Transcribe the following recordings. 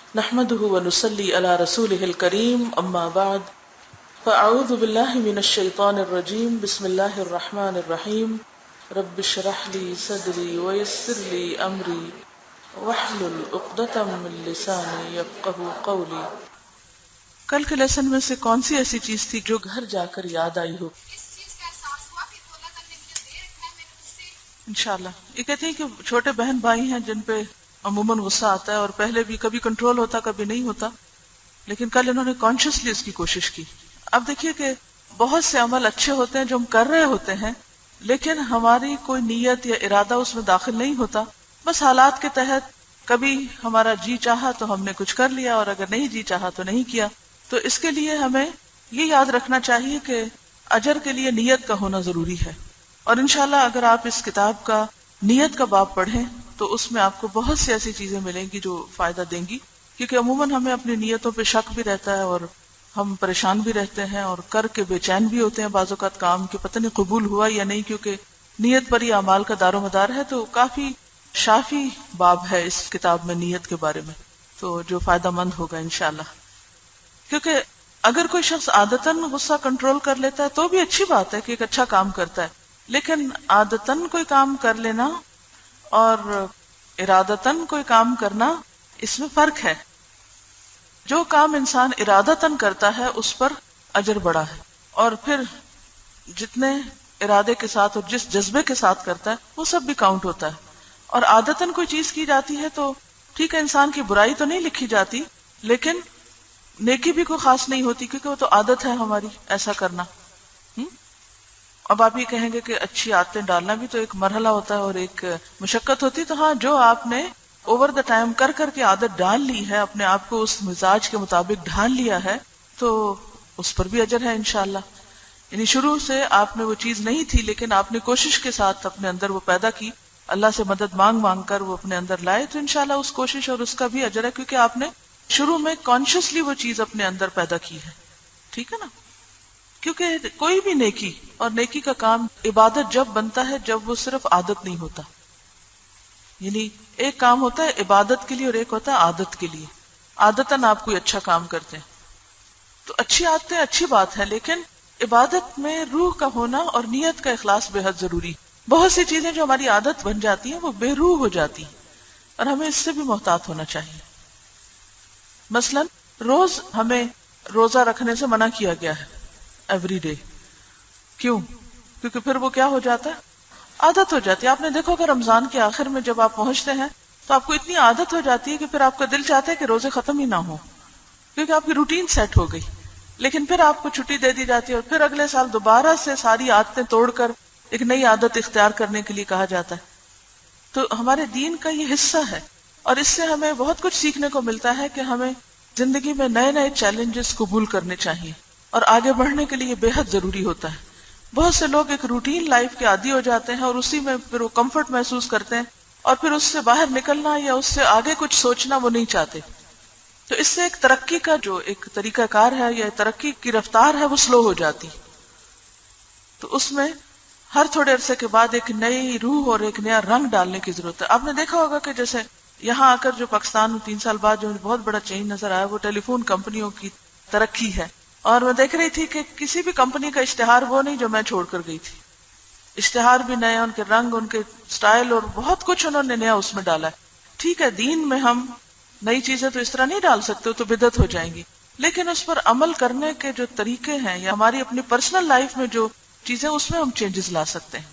نحمده ونصلي على رسوله الكريم اما بعد فاعوذ بالله من الشيطان الرجيم بسم الله الرحمن الرحيم رب اشرح لي صدري ويسر لي امري واحلل عقدة من لساني يفقهوا قولي۔ کل کے لیسن میں سے کون سی ایسی چیز تھی جو گھر جا کر یاد آئی ہو؟ انشاءاللہ یہ کہتے ہیں کہ چھوٹے بہن بھائی ہیں جن پہ عموماً غصہ آتا ہے، اور پہلے بھی کبھی کنٹرول ہوتا کبھی نہیں ہوتا، لیکن کل انہوں نے کانشیسلی اس کی کوشش کی۔ اب دیکھیے کہ بہت سے عمل اچھے ہوتے ہیں جو ہم کر رہے ہوتے ہیں، لیکن ہماری کوئی نیت یا ارادہ اس میں داخل نہیں ہوتا، بس حالات کے تحت کبھی ہمارا جی چاہا تو ہم نے کچھ کر لیا، اور اگر نہیں جی چاہا تو نہیں کیا۔ تو اس کے لیے ہمیں یہ یاد رکھنا چاہیے کہ اجر کے لیے نیت کا ہونا ضروری ہے، اور انشاءاللہ اگر آپ اس کتاب کا نیت کا باب پڑھیں تو اس میں آپ کو بہت سی ایسی چیزیں ملیں گی جو فائدہ دیں گی، کیونکہ عموماً ہمیں اپنی نیتوں پہ شک بھی رہتا ہے، اور ہم پریشان بھی رہتے ہیں، اور کر کے بے چین بھی ہوتے ہیں بعض اوقات کام کہ پتہ نہیں قبول ہوا یا نہیں، کیونکہ نیت پر ہی اعمال کا دار و مدار ہے۔ تو کافی شافی باب ہے اس کتاب میں نیت کے بارے میں، تو جو فائدہ مند ہوگا انشاءاللہ۔ کیونکہ اگر کوئی شخص عادتاً غصہ کنٹرول کر لیتا ہے تو بھی اچھی بات ہے کہ ایک اچھا کام کرتا ہے، لیکن عادتاً کوئی کام کر لینا اور ارادتاً کوئی کام کرنا، اس میں فرق ہے۔ جو کام انسان ارادتاً کرتا ہے اس پر اجر بڑا ہے، اور پھر جتنے ارادے کے ساتھ اور جس جذبے کے ساتھ کرتا ہے وہ سب بھی کاؤنٹ ہوتا ہے۔ اور عادتاً کوئی چیز کی جاتی ہے تو ٹھیک ہے، انسان کی برائی تو نہیں لکھی جاتی، لیکن نیکی بھی کوئی خاص نہیں ہوتی، کیونکہ وہ تو عادت ہے ہماری ایسا کرنا۔ اب آپ یہ کہیں گے کہ اچھی عادتیں ڈالنا بھی تو ایک مرحلہ ہوتا ہے اور ایک مشقت ہوتی ہے، تو ہاں، جو آپ نے اوور دا ٹائم کر کر کے عادت ڈال لی ہے، اپنے آپ کو اس مزاج کے مطابق ڈھال لیا ہے، تو اس پر بھی اجر ہے انشاءاللہ۔ یعنی شروع سے آپ میں وہ چیز نہیں تھی، لیکن آپ نے کوشش کے ساتھ اپنے اندر وہ پیدا کی، اللہ سے مدد مانگ مانگ کر وہ اپنے اندر لائے، تو انشاءاللہ اس کوشش اور اس کا بھی اجر ہے، کیونکہ آپ نے شروع میں کانشیسلی وہ چیز اپنے اندر پیدا کی ہے۔ ٹھیک ہے نا؟ کیونکہ کوئی بھی نیکی اور نیکی کا کام عبادت جب بنتا ہے جب وہ صرف عادت نہیں ہوتا، یعنی ایک کام ہوتا ہے عبادت کے لیے اور ایک ہوتا ہے عادت کے لیے۔ عادتاً آپ کوئی اچھا کام کرتے ہیں تو اچھی عادتیں اچھی بات ہے، لیکن عبادت میں روح کا ہونا اور نیت کا اخلاص بے حد ضروری۔ بہت سی چیزیں جو ہماری عادت بن جاتی ہیں وہ بے روح ہو جاتی ہیں، اور ہمیں اس سے بھی محتاط ہونا چاہیے۔ مثلا روز ہمیں روزہ رکھنے سے منع کیا گیا ہے، ایوری ڈے۔ کیوں؟ کیونکہ پھر وہ کیا ہو جاتا ہے؟ عادت ہو جاتی ہے۔ آپ نے دیکھو کہ رمضان کے آخر میں جب آپ پہنچتے ہیں تو آپ کو اتنی عادت ہو جاتی ہے کہ پھر آپ کا دل چاہتا ہے کہ روزے ختم ہی نہ ہو، کیونکہ آپ کی روٹین سیٹ ہو گئی۔ لیکن پھر آپ کو چھٹی دے دی جاتی ہے، اور پھر اگلے سال دوبارہ سے ساری عادتیں توڑ کر ایک نئی عادت اختیار کرنے کے لیے کہا جاتا ہے۔ تو ہمارے دین کا یہ حصہ ہے، اور اس سے ہمیں بہت کچھ سیکھنے کو ملتا ہے کہ ہمیں زندگی میں نئے نئے چیلنجز قبول کرنے چاہیے، اور آگے بڑھنے کے لیے بے حد ضروری ہوتا ہے۔ بہت سے لوگ ایک روٹین لائف کے عادی ہو جاتے ہیں، اور اسی میں پھر وہ کمفرٹ محسوس کرتے ہیں، اور پھر اس سے باہر نکلنا یا اس سے آگے کچھ سوچنا وہ نہیں چاہتے۔ تو اس سے ایک ترقی کا جو ایک طریقہ کار ہے یا ترقی کی رفتار ہے وہ سلو ہو جاتی۔ تو اس میں ہر تھوڑے عرصے کے بعد ایک نئی روح اور ایک نیا رنگ ڈالنے کی ضرورت ہے۔ آپ نے دیکھا ہوگا کہ جیسے یہاں آ کر جو پاکستان میں 3 سال بعد جو بہت بڑا چینج نظر آیا وہ ٹیلی فون کمپنیوں کی ترقی ہے، اور میں دیکھ رہی تھی کہ کسی بھی کمپنی کا اشتہار وہ نہیں جو میں چھوڑ کر گئی تھی۔ اشتہار بھی نئے، ان کے رنگ، ان کے سٹائل، اور بہت کچھ انہوں نے نیا اس میں ڈالا ہے۔ ٹھیک ہے، دین میں ہم نئی چیزیں تو اس طرح نہیں ڈال سکتے، تو بدعت ہو جائیں گی، لیکن اس پر عمل کرنے کے جو طریقے ہیں یا ہماری اپنی پرسنل لائف میں جو چیزیں، اس میں ہم چینجز لا سکتے ہیں۔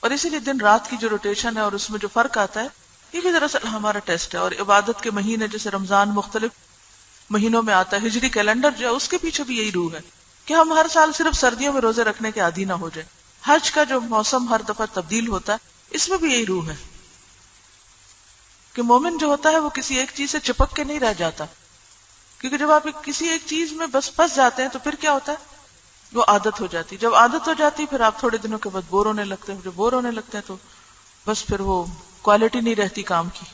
اور اسی لیے دن رات کی جو روٹیشن ہے اور اس میں جو فرق آتا ہے، یہ بھی دراصل ہمارا ٹیسٹ ہے۔ اور عبادت کے مہینے جیسے رمضان مختلف مہینوں میں آتا ہے، ہجری کیلنڈر جو ہے اس کے پیچھے بھی یہی روح ہے کہ ہم ہر سال صرف سردیوں میں روزے رکھنے کے عادی نہ ہو جائیں۔ حج کا جو موسم ہر دفعہ تبدیل ہوتا ہے، اس میں بھی یہی روح ہے کہ مومن جو ہوتا ہے وہ کسی ایک چیز سے چپک کے نہیں رہ جاتا، کیونکہ جب آپ کسی ایک چیز میں بس پھنس جاتے ہیں تو پھر کیا ہوتا ہے؟ وہ عادت ہو جاتی۔ جب عادت ہو جاتی پھر آپ تھوڑے دنوں کے بعد بور ہونے لگتے ہیں، جب بور ہونے لگتے ہیں تو بس پھر وہ کوالٹی نہیں رہتی کام کی۔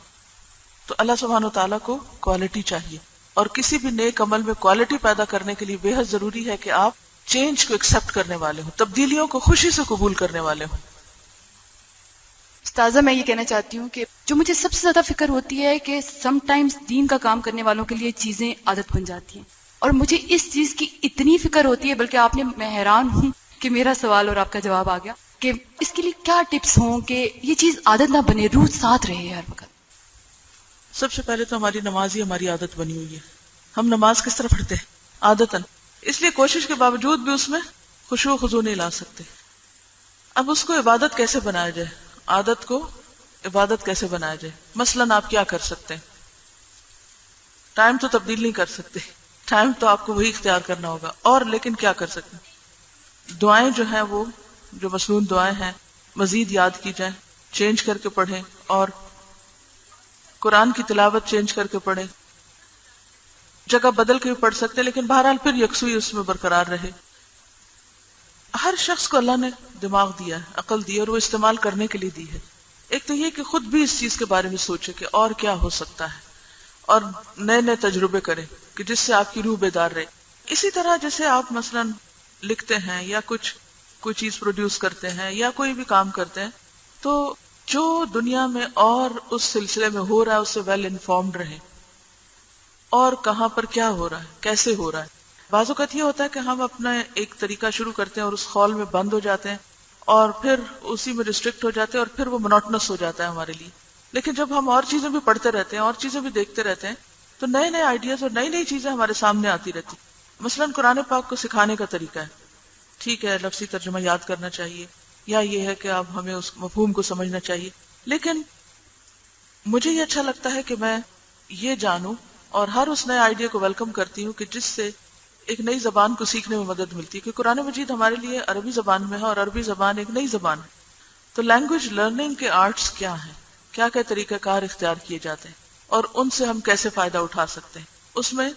تو اللہ سبحانہ و تعالیٰ کو کوالٹی چاہیے، اور کسی بھی نیک عمل میں کوالٹی پیدا کرنے کے لیے بے حد ضروری ہے کہ آپ چینج کو ایکسپٹ کرنے والے ہوں، تبدیلیوں کو خوشی سے قبول کرنے والے ہوں۔ استاذہ، میں یہ کہنا چاہتی ہوں کہ جو مجھے سب سے زیادہ فکر ہوتی ہے کہ سم ٹائمز دین کا کام کرنے والوں کے لیے چیزیں عادت بن جاتی ہیں، اور مجھے اس چیز کی اتنی فکر ہوتی ہے، بلکہ آپ نے، میں حیران ہوں کہ میرا سوال اور آپ کا جواب آ گیا، کہ اس کے لیے کیا ٹپس ہوں کہ یہ چیز عادت نہ بنے، روح ساتھ رہے ہر وقت. سب سے پہلے تو ہماری نماز ہی ہماری عادت بنی ہوئی ہے. ہم نماز کس طرح پڑھتے ہیں؟ عادتاً. اس لیے کوشش کے باوجود بھی اس میں خشوع و خضوع نہیں لا سکتے. اب اس کو عبادت کیسے بنایا جائے؟ عادت کو عبادت کیسے بنایا جائے؟ مثلاً آپ کیا کر سکتے ہیں؟ ٹائم تو تبدیل نہیں کر سکتے، ٹائم تو آپ کو وہی اختیار کرنا ہوگا، اور لیکن کیا کر سکتے ہیں؟ دعائیں جو ہیں، وہ جو مسنون دعائیں ہیں مزید یاد کی جائیں، چینج کر کے پڑھیں، اور قرآن کی تلاوت چینج کر کے پڑھیں. جگہ بدل کے بھی پڑھ سکتے، لیکن بہرحال پھر یکسوئی اس میں برقرار رہے. ہر شخص کو اللہ نے دماغ دیا ہے، عقل دی ہے، اور وہ استعمال کرنے کے لیے دی ہے. ایک تو یہ کہ خود بھی اس چیز کے بارے میں سوچے کہ اور کیا ہو سکتا ہے، اور نئے نئے تجربے کریں کہ جس سے آپ کی روح بیدار رہے. اسی طرح جیسے آپ مثلا لکھتے ہیں یا کوئی چیز پروڈیوس کرتے ہیں یا کوئی بھی کام کرتے ہیں، تو جو دنیا میں اور اس سلسلے میں ہو رہا ہے اس سے ویل انفارمڈ رہیں، اور کہاں پر کیا ہو رہا ہے، کیسے ہو رہا ہے. بعض اوقات یہ ہوتا ہے کہ ہم اپنا ایک طریقہ شروع کرتے ہیں اور اس خول میں بند ہو جاتے ہیں، اور پھر اسی میں ریسٹرکٹ ہو جاتے ہیں، اور پھر وہ مونوٹنس ہو جاتا ہے ہمارے لیے. لیکن جب ہم اور چیزیں بھی پڑھتے رہتے ہیں اور چیزیں بھی دیکھتے رہتے ہیں، تو نئے نئے آئیڈیاز اور نئی نئی چیزیں ہمارے سامنے آتی رہتی. مثلا قرآن پاک کو سکھانے کا طریقہ ہے، ٹھیک ہے لفظی ترجمہ یاد کرنا چاہیے، یا یہ ہے کہ اب ہمیں اس مفہوم کو سمجھنا چاہیے، لیکن مجھے یہ اچھا لگتا ہے کہ میں یہ جانوں اور ہر اس نئے آئیڈیا کو ویلکم کرتی ہوں کہ جس سے ایک نئی زبان کو سیکھنے میں مدد ملتی ہے. کہ قرآن مجید ہمارے لیے عربی زبان میں ہے، اور عربی زبان ایک نئی زبان ہے. تو لینگویج لرننگ کے آرٹس کیا ہیں، کیا کیا طریقہ کار اختیار کیے جاتے ہیں، اور ان سے ہم کیسے فائدہ اٹھا سکتے ہیں. اس میں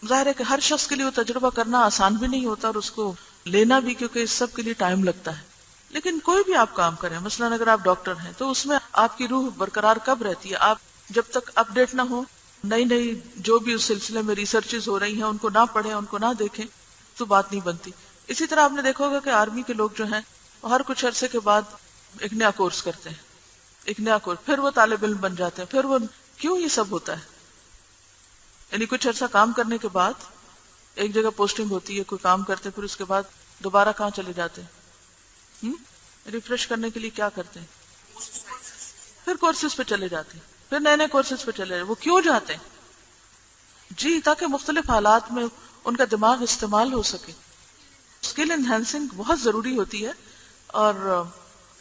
ظاہر ہے کہ ہر شخص کے لیے وہ تجربہ کرنا آسان بھی نہیں ہوتا، اور اس کو لینا بھی، کیونکہ اس سب کے لیے ٹائم لگتا ہے. لیکن کوئی بھی آپ کام کریں، مثلا اگر آپ ڈاکٹر ہیں تو اس میں آپ کی روح برقرار کب رہتی ہے؟ آپ جب تک اپ ڈیٹ نہ ہو، نئی نئی جو بھی اس سلسلے میں ریسرچز ہو رہی ہیں ان کو نہ پڑھیں، ان کو نہ دیکھیں، تو بات نہیں بنتی. اسی طرح آپ نے دیکھا ہوگا کہ آرمی کے لوگ جو ہیں ہر کچھ عرصے کے بعد ایک نیا کورس کرتے ہیں، ایک نیا کورس، پھر وہ طالب علم بن جاتے ہیں، پھر وہ کیوں یہ سب ہوتا ہے؟ یعنی کچھ عرصہ کام کرنے کے بعد ایک جگہ پوسٹنگ ہوتی ہے، کوئی کام کرتے ہیں، پھر اس کے بعد دوبارہ کہاں چلے جاتے ہیں؟ ریفریش کرنے کے لیے کیا کرتے ہیں؟ پھر کورسز پہ چلے جاتے ہیں، پھر نئے نئے کورسز پہ چلے جاتے ہیں. وہ کیوں جاتے ہیں؟ جی تاکہ مختلف حالات میں ان کا دماغ استعمال ہو سکے. اسکل انہینسنگ بہت ضروری ہوتی ہے، اور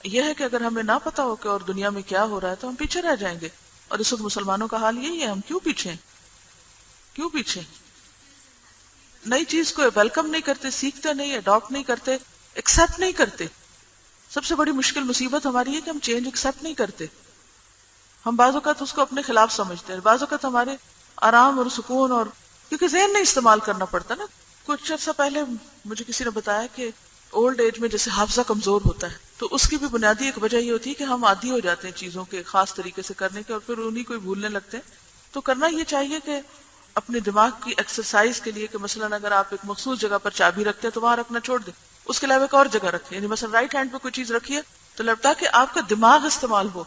یہ ہے کہ اگر ہمیں نہ پتا ہو کہ اور دنیا میں کیا ہو رہا ہے تو ہم پیچھے رہ جائیں گے. اور اس وقت مسلمانوں کا حال یہی ہے، ہم کیوں پیچھے ہیں؟ کیوں پیچھے؟ نئی چیز کو ویلکم نہیں کرتے، سیکھتے نہیں، اڈاپٹ نہیں کرتے، ایکسپٹ نہیں کرتے. سب سے بڑی مشکل مصیبت ہماری ہے کہ ہم چینج ایکسپٹ نہیں کرتے. ہم بعض اوقات اس کو اپنے خلاف سمجھتے ہیں، بعض اوقات ہمارے آرام اور سکون، اور کیونکہ ذہن نہیں استعمال کرنا پڑتا نا. کچھ عرصہ پہلے مجھے کسی نے بتایا کہ اولڈ ایج میں جیسے حافظہ کمزور ہوتا ہے، تو اس کی بھی بنیادی ایک وجہ یہ ہوتی ہے کہ ہم عادی ہو جاتے ہیں چیزوں کے خاص طریقے سے کرنے کے، اور پھر انہیں کو بھولنے لگتے ہیں. تو کرنا یہ چاہیے کہ اپنے دماغ کی ایکسرسائز کے لیے، کہ مثلا اگر آپ ایک مخصوص جگہ پر چابی رکھتے ہیں تو وہاں رکھنا چھوڑ دیں، اس کے علاوہ ایک اور جگہ رکھیں. یعنی مثلا رائٹ ہینڈ پہ کوئی چیز رکھیے تو لگتا کہ آپ کا دماغ استعمال ہو.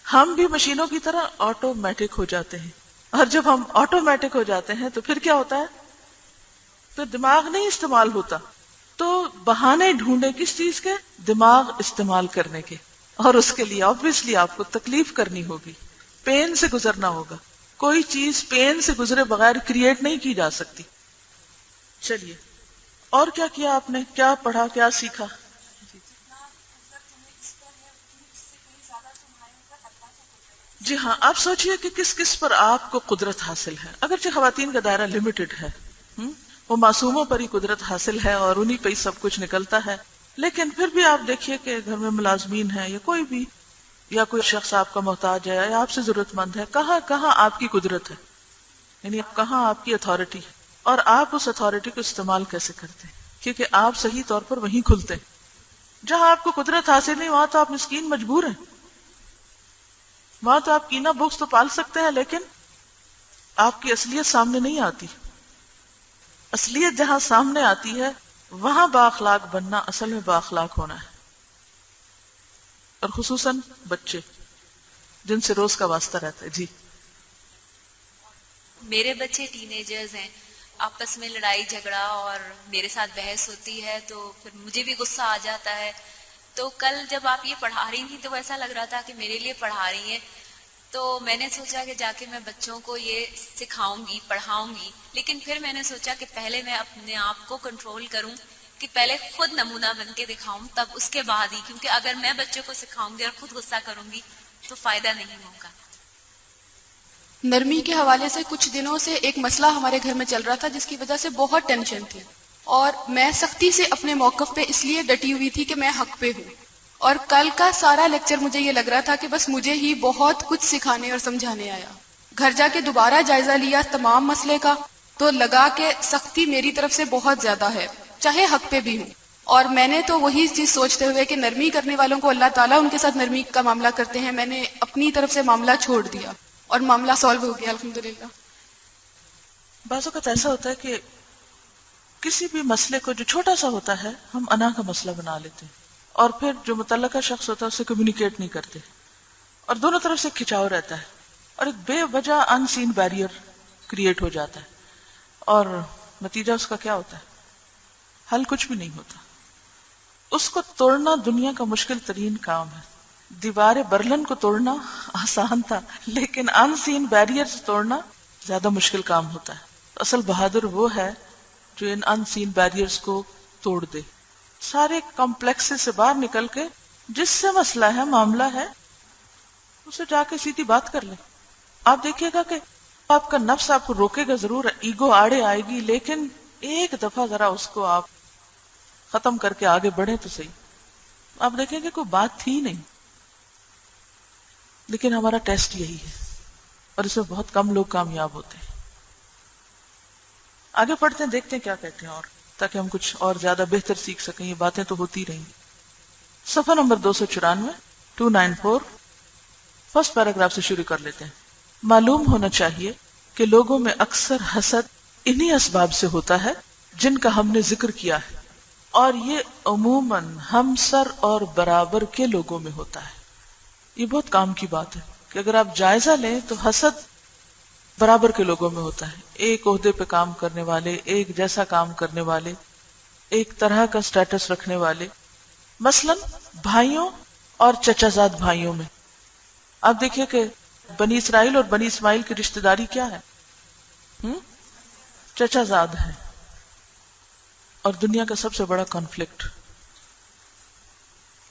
ہم بھی مشینوں کی طرح آٹومیٹک ہو جاتے ہیں، اور جب ہم آٹومیٹک ہو جاتے ہیں تو پھر کیا ہوتا ہے؟ تو دماغ نہیں استعمال ہوتا. تو بہانے ڈھونڈے کس چیز کے؟ دماغ استعمال کرنے کے. اور اس کے لیے obviously آپ کو تکلیف کرنی ہوگی، پین سے گزرنا ہوگا. کوئی چیز پین سے گزرے بغیر کریٹ نہیں کی جا سکتی. چلیے اور کیا کیا آپ نے، کیا پڑھا، کیا سیکھا؟ جی ہاں، آپ سوچئے کہ کس کس پر آپ کو قدرت حاصل ہے. اگرچہ خواتین کا دائرہ لمیٹڈ ہے، وہ معصوموں پر ہی قدرت حاصل ہے اور انہی پہ ہی سب کچھ نکلتا ہے، لیکن پھر بھی آپ دیکھیے کہ گھر میں ملازمین ہیں یا کوئی بھی، یا کوئی شخص آپ کا محتاج ہے یا آپ سے ضرورت مند ہے، کہاں کہاں آپ کی قدرت ہے، یعنی کہاں آپ کی اتھارٹی ہے، اور آپ اس اتھارٹی کو استعمال کیسے کرتے ہیں، کیونکہ آپ صحیح طور پر وہیں کھلتے ہیں. جہاں آپ کو قدرت حاصل نہیں وہاں تو آپ مسکین مجبور ہیں، وہاں تو آپ کینہ بغض تو پال سکتے ہیں، لیکن آپ کی اصلیت سامنے نہیں آتی. اصلیت جہاں سامنے آتی ہے وہاں با اخلاق بننا اصل میں با اخلاق ہونا ہے. اور خصوصاً بچے جن سے روز کا واسطہ رہتا ہے. جی. میرے بچے ٹین ایجرز ہیں، آپس میں لڑائی جھگڑا اور میرے ساتھ بحث ہوتی ہے تو پھر مجھے بھی غصہ آ جاتا ہے. تو کل جب آپ یہ پڑھا رہی تھیں تو ایسا لگ رہا تھا کہ میرے لیے پڑھا رہی ہیں، تو میں نے سوچا کہ جا کے میں بچوں کو یہ سکھاؤں گی، پڑھاؤں گی. لیکن پھر میں نے سوچا کہ پہلے میں اپنے آپ کو کنٹرول کروں، کہ پہلے خود نمونہ بن کے دکھاؤں، تب اس کے بعد ہی، کیونکہ اگر میں بچوں کو سکھاؤں گی اور خود غصہ کروں گی تو فائدہ نہیں ہوگا. نرمی کے حوالے سے کچھ دنوں سے ایک مسئلہ ہمارے گھر میں چل رہا تھا جس کی وجہ سے بہت ٹینشن تھی، اور میں سختی سے اپنے موقف پہ اس لیے ڈٹی ہوئی تھی کہ میں حق پہ ہوں. اور کل کا سارا لیکچر مجھے یہ لگ رہا تھا کہ بس مجھے ہی بہت کچھ سکھانے اور سمجھانے آیا. گھر جا کے دوبارہ جائزہ لیا تمام مسئلے کا تو لگا کہ سختی میری طرف سے بہت زیادہ ہے، چاہے حق پہ بھی ہوں. اور میں نے تو وہی چیز سوچتے ہوئے کہ نرمی کرنے والوں کو اللہ تعالیٰ ان کے ساتھ نرمی کا معاملہ کرتے ہیں، میں نے اپنی طرف سے معاملہ چھوڑ دیا اور معاملہ سالو ہو گیا الحمدللہ. بعض اوقات ایسا ہوتا ہے کہ کسی بھی مسئلے کو جو چھوٹا سا ہوتا ہے ہم انا کا مسئلہ بنا لیتے ہیں، اور پھر جو متعلقہ شخص ہوتا ہے اسے کمیونیکیٹ نہیں کرتے، اور دونوں طرف سے کھچاؤ رہتا ہے، اور ایک بے وجہ ان سین بیریئر کریٹ ہو جاتا ہے، اور نتیجہ اس کا کیا ہوتا ہے؟ حل کچھ بھی نہیں ہوتا. اس کو توڑنا دنیا کا مشکل ترین کام ہے. دیوار برلن کو توڑنا آسان تھا، لیکن ان سین بیریئر توڑنا زیادہ مشکل کام ہوتا ہے. اصل بہادر وہ ہے جو ان سین بیریئرز کو توڑ دے، سارے کمپلیکس سے باہر نکل کے جس سے مسئلہ ہے، معاملہ ہے، اسے جا کے سیدھی بات کر لے. آپ دیکھیے گا کہ آپ کا نفس آپ کو روکے گا ضرور، ایگو آڑے آئے گی، لیکن ایک دفعہ ذرا اس کو آپ ختم کر کے آگے بڑھیں تو صحیح. آپ دیکھیں گے کوئی بات تھی نہیں، لیکن ہمارا ٹیسٹ یہی ہے، اور اس میں بہت کم لوگ کامیاب ہوتے ہیں. آگے پڑھتے ہیں، دیکھتے ہیں کیا کہتے ہیں، اور تاکہ ہم کچھ اور زیادہ بہتر سیکھ سکیں. یہ باتیں تو ہوتی رہیں. صفحہ نمبر 294 294 فرسٹ پیراگراف سے شروع کر لیتے ہیں. معلوم ہونا چاہیے کہ لوگوں میں اکثر حسد انہی اسباب سے ہوتا ہے جن کا ہم نے ذکر کیا ہے، اور یہ عموماً ہمسر اور برابر کے لوگوں میں ہوتا ہے. یہ بہت کام کی بات ہے کہ اگر آپ جائزہ لیں تو حسد برابر کے لوگوں میں ہوتا ہے. ایک عہدے پہ کام کرنے والے، ایک جیسا کام کرنے والے، ایک طرح کا سٹیٹس رکھنے والے، مثلا بھائیوں اور چچا زاد بھائیوں میں. آپ دیکھیے کہ بنی اسرائیل اور بنی اسماعیل کی رشتہ داری کیا ہے؟ چچا زاد ہے. اور دنیا کا سب سے بڑا کانفلکٹ،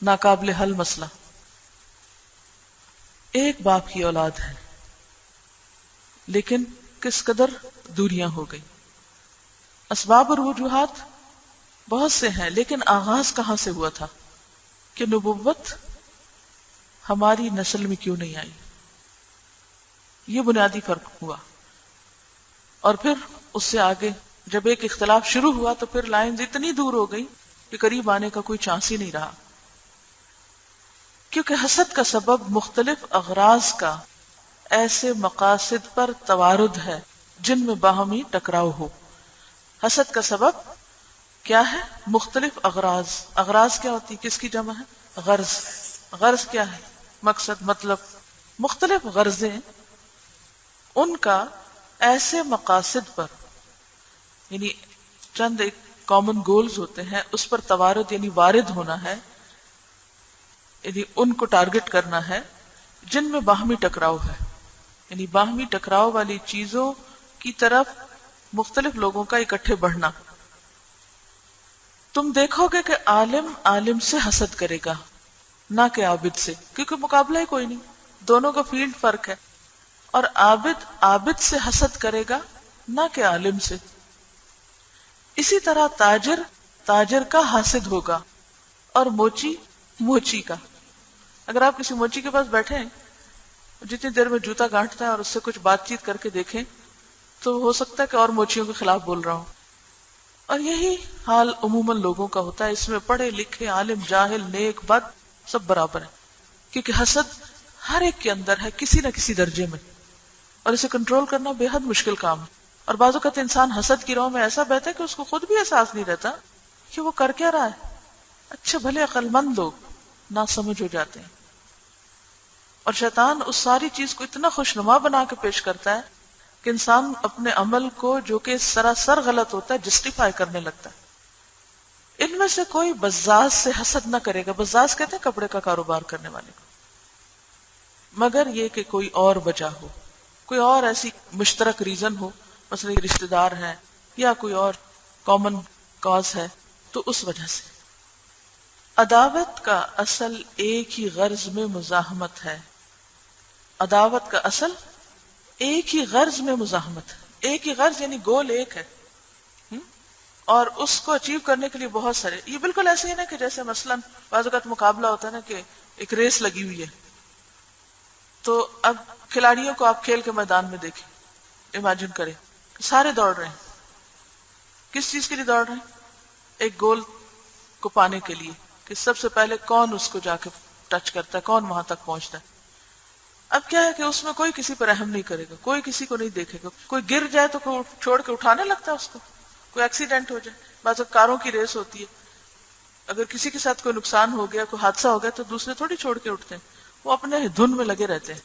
ناقابل حل مسئلہ، ایک باپ کی اولاد ہے، لیکن کس قدر دوریاں ہو گئی. اسباب اور وجوہات بہت سے ہیں، لیکن آغاز کہاں سے ہوا تھا کہ نبوت ہماری نسل میں کیوں نہیں آئی؟ یہ بنیادی فرق ہوا. اور پھر اس سے آگے جب ایک اختلاف شروع ہوا تو پھر لائنز اتنی دور ہو گئی کہ قریب آنے کا کوئی چانس ہی نہیں رہا، کیونکہ حسد کا سبب مختلف اغراض کا ایسے مقاصد پر توارد ہے جن میں باہمی ٹکراؤ ہو. حسد کا سبب کیا ہے؟ مختلف اغراض. اغراض کیا ہوتی؟ کس کی جمع ہے؟ غرض. غرض کیا ہے؟ مقصد، مطلب. مختلف غرضیں، ان کا ایسے مقاصد پر، یعنی چند ایک کامن گولز ہوتے ہیں، اس پر توارد یعنی وارد ہونا ہے، یعنی ان کو ٹارگٹ کرنا ہے جن میں باہمی ٹکراؤ ہے. یعنی باہمی ٹکراؤ والی چیزوں کی طرف مختلف لوگوں کا اکٹھے بڑھنا. تم دیکھو گے کہ عالم عالم سے حسد کرے گا، نہ کہ عابد سے، کیونکہ مقابلہ ہی کوئی نہیں، دونوں کا فیلڈ فرق ہے. اور عابد عابد سے حسد کرے گا، نہ کہ عالم سے. اسی طرح تاجر تاجر کا حاسد ہوگا، اور موچی موچی کا. اگر آپ کسی موچی کے پاس بیٹھے ہیں، جتنی دیر میں جوتا گانٹتا ہے، اور اس سے کچھ بات چیت کر کے دیکھیں تو ہو سکتا ہے کہ اور موچیوں کے خلاف بول رہا ہوں. اور یہی حال عموماً لوگوں کا ہوتا ہے. اس میں پڑھے لکھے، عالم، جاہل، نیک، بد، سب برابر ہیں، کیونکہ حسد ہر ایک کے اندر ہے کسی نہ کسی درجے میں، اور اسے کنٹرول کرنا بے حد مشکل کام ہے. اور بعض اوقات انسان حسد کی راہ میں ایسا بہتا ہے کہ اس کو خود بھی احساس نہیں رہتا کہ وہ کر کیا رہا ہے. اچھا بھلے عقل مند لوگ ناسمجھ ہو جاتے ہیں. اور شیطان اس ساری چیز کو اتنا خوشنما بنا کے پیش کرتا ہے کہ انسان اپنے عمل کو جو کہ سراسر غلط ہوتا ہے جسٹیفائی کرنے لگتا ہے. ان میں سے کوئی بزاز سے حسد نہ کرے گا. بزاز کہتے ہیں کپڑے کا کاروبار کرنے والے کو. مگر یہ کہ کوئی اور وجہ ہو, کوئی اور ایسی مشترک ریزن ہو, مثلا رشتہ دار ہیں یا کوئی اور کامن کاز ہے, تو اس وجہ سے. عداوت کا اصل ایک ہی غرض میں مزاحمت ہے. عداوت کا اصل ایک ہی غرض میں مزاحمت ہے. ایک ہی غرض یعنی گول ایک ہے, اور اس کو اچیو کرنے کے لیے بہت سارے. یہ بالکل ایسے ہی نا کہ جیسے مثلا بعض اوقات مقابلہ ہوتا ہے نا کہ ایک ریس لگی ہوئی ہے, تو اب کھلاڑیوں کو آپ کھیل کے میدان میں دیکھیں, امیجن کریں سارے دوڑ رہے ہیں. کس چیز کے لیے دوڑ رہے ہیں؟ ایک گول کو پانے کے لیے, کہ سب سے پہلے کون اس کو جا کے ٹچ کرتا ہے, کون وہاں تک پہنچتا ہے. اب کیا ہے کہ اس میں کوئی کسی پر رحم نہیں کرے گا, کوئی کسی کو نہیں دیکھے گا. کوئی گر جائے تو کوئی چھوڑ کے اٹھانے لگتا ہے اس کو, کوئی ایکسیڈنٹ ہو جائے. بعض کاروں کی ریس ہوتی ہے, اگر کسی کے ساتھ کوئی نقصان ہو گیا, کوئی حادثہ ہو گیا, تو دوسرے تھوڑی چھوڑ کے اٹھتے ہیں, وہ اپنے دھن میں لگے رہتے ہیں.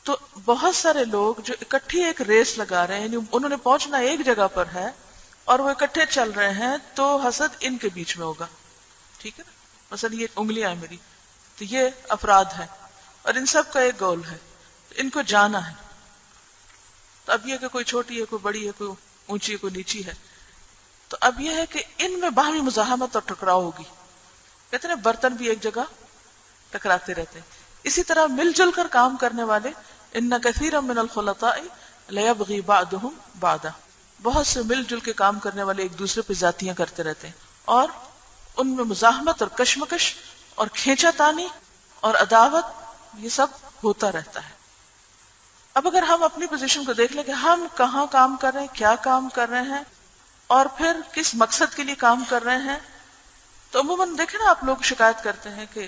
تو بہت سارے لوگ جو اکٹھی ایک ریس لگا رہے ہیں, یعنی انہوں نے پہنچنا ایک جگہ پر ہے اور وہ اکٹھے چل رہے ہیں, تو حسد ان کے بیچ میں ہوگا. ٹھیک ہے نا, مثلا یہ انگلیاں ہیں میری, تو یہ افراد ہیں اور ان سب کا ایک گول ہے, تو ان کو جانا ہے. تو اب یہ کہ کوئی چھوٹی ہے, کوئی بڑی ہے, کوئی اونچی ہے, کوئی نیچی ہے, تو اب یہ ہے کہ ان میں باہمی مزاحمت اور ٹکراؤ ہوگی. کہتے ہیں برتن بھی ایک جگہ ٹکراتے رہتے ہیں. اسی طرح مل جل کر کام کرنے والے, ان کثیرا من الخلطاء لیبغی بعضهم بعضا, بہت سے مل جل کے کام کرنے والے ایک دوسرے پہ زیادتیاں کرتے رہتے ہیں, اور ان میں مزاحمت اور کشمکش اور کھینچا تانی اور عداوت, یہ سب ہوتا رہتا ہے. اب اگر ہم اپنی پوزیشن کو دیکھ لیں کہ ہم کہاں کام کر رہے ہیں, کیا کام کر رہے ہیں, اور پھر کس مقصد کے لیے کام کر رہے ہیں, تو عموماً دیکھیں نا, آپ لوگ شکایت کرتے ہیں کہ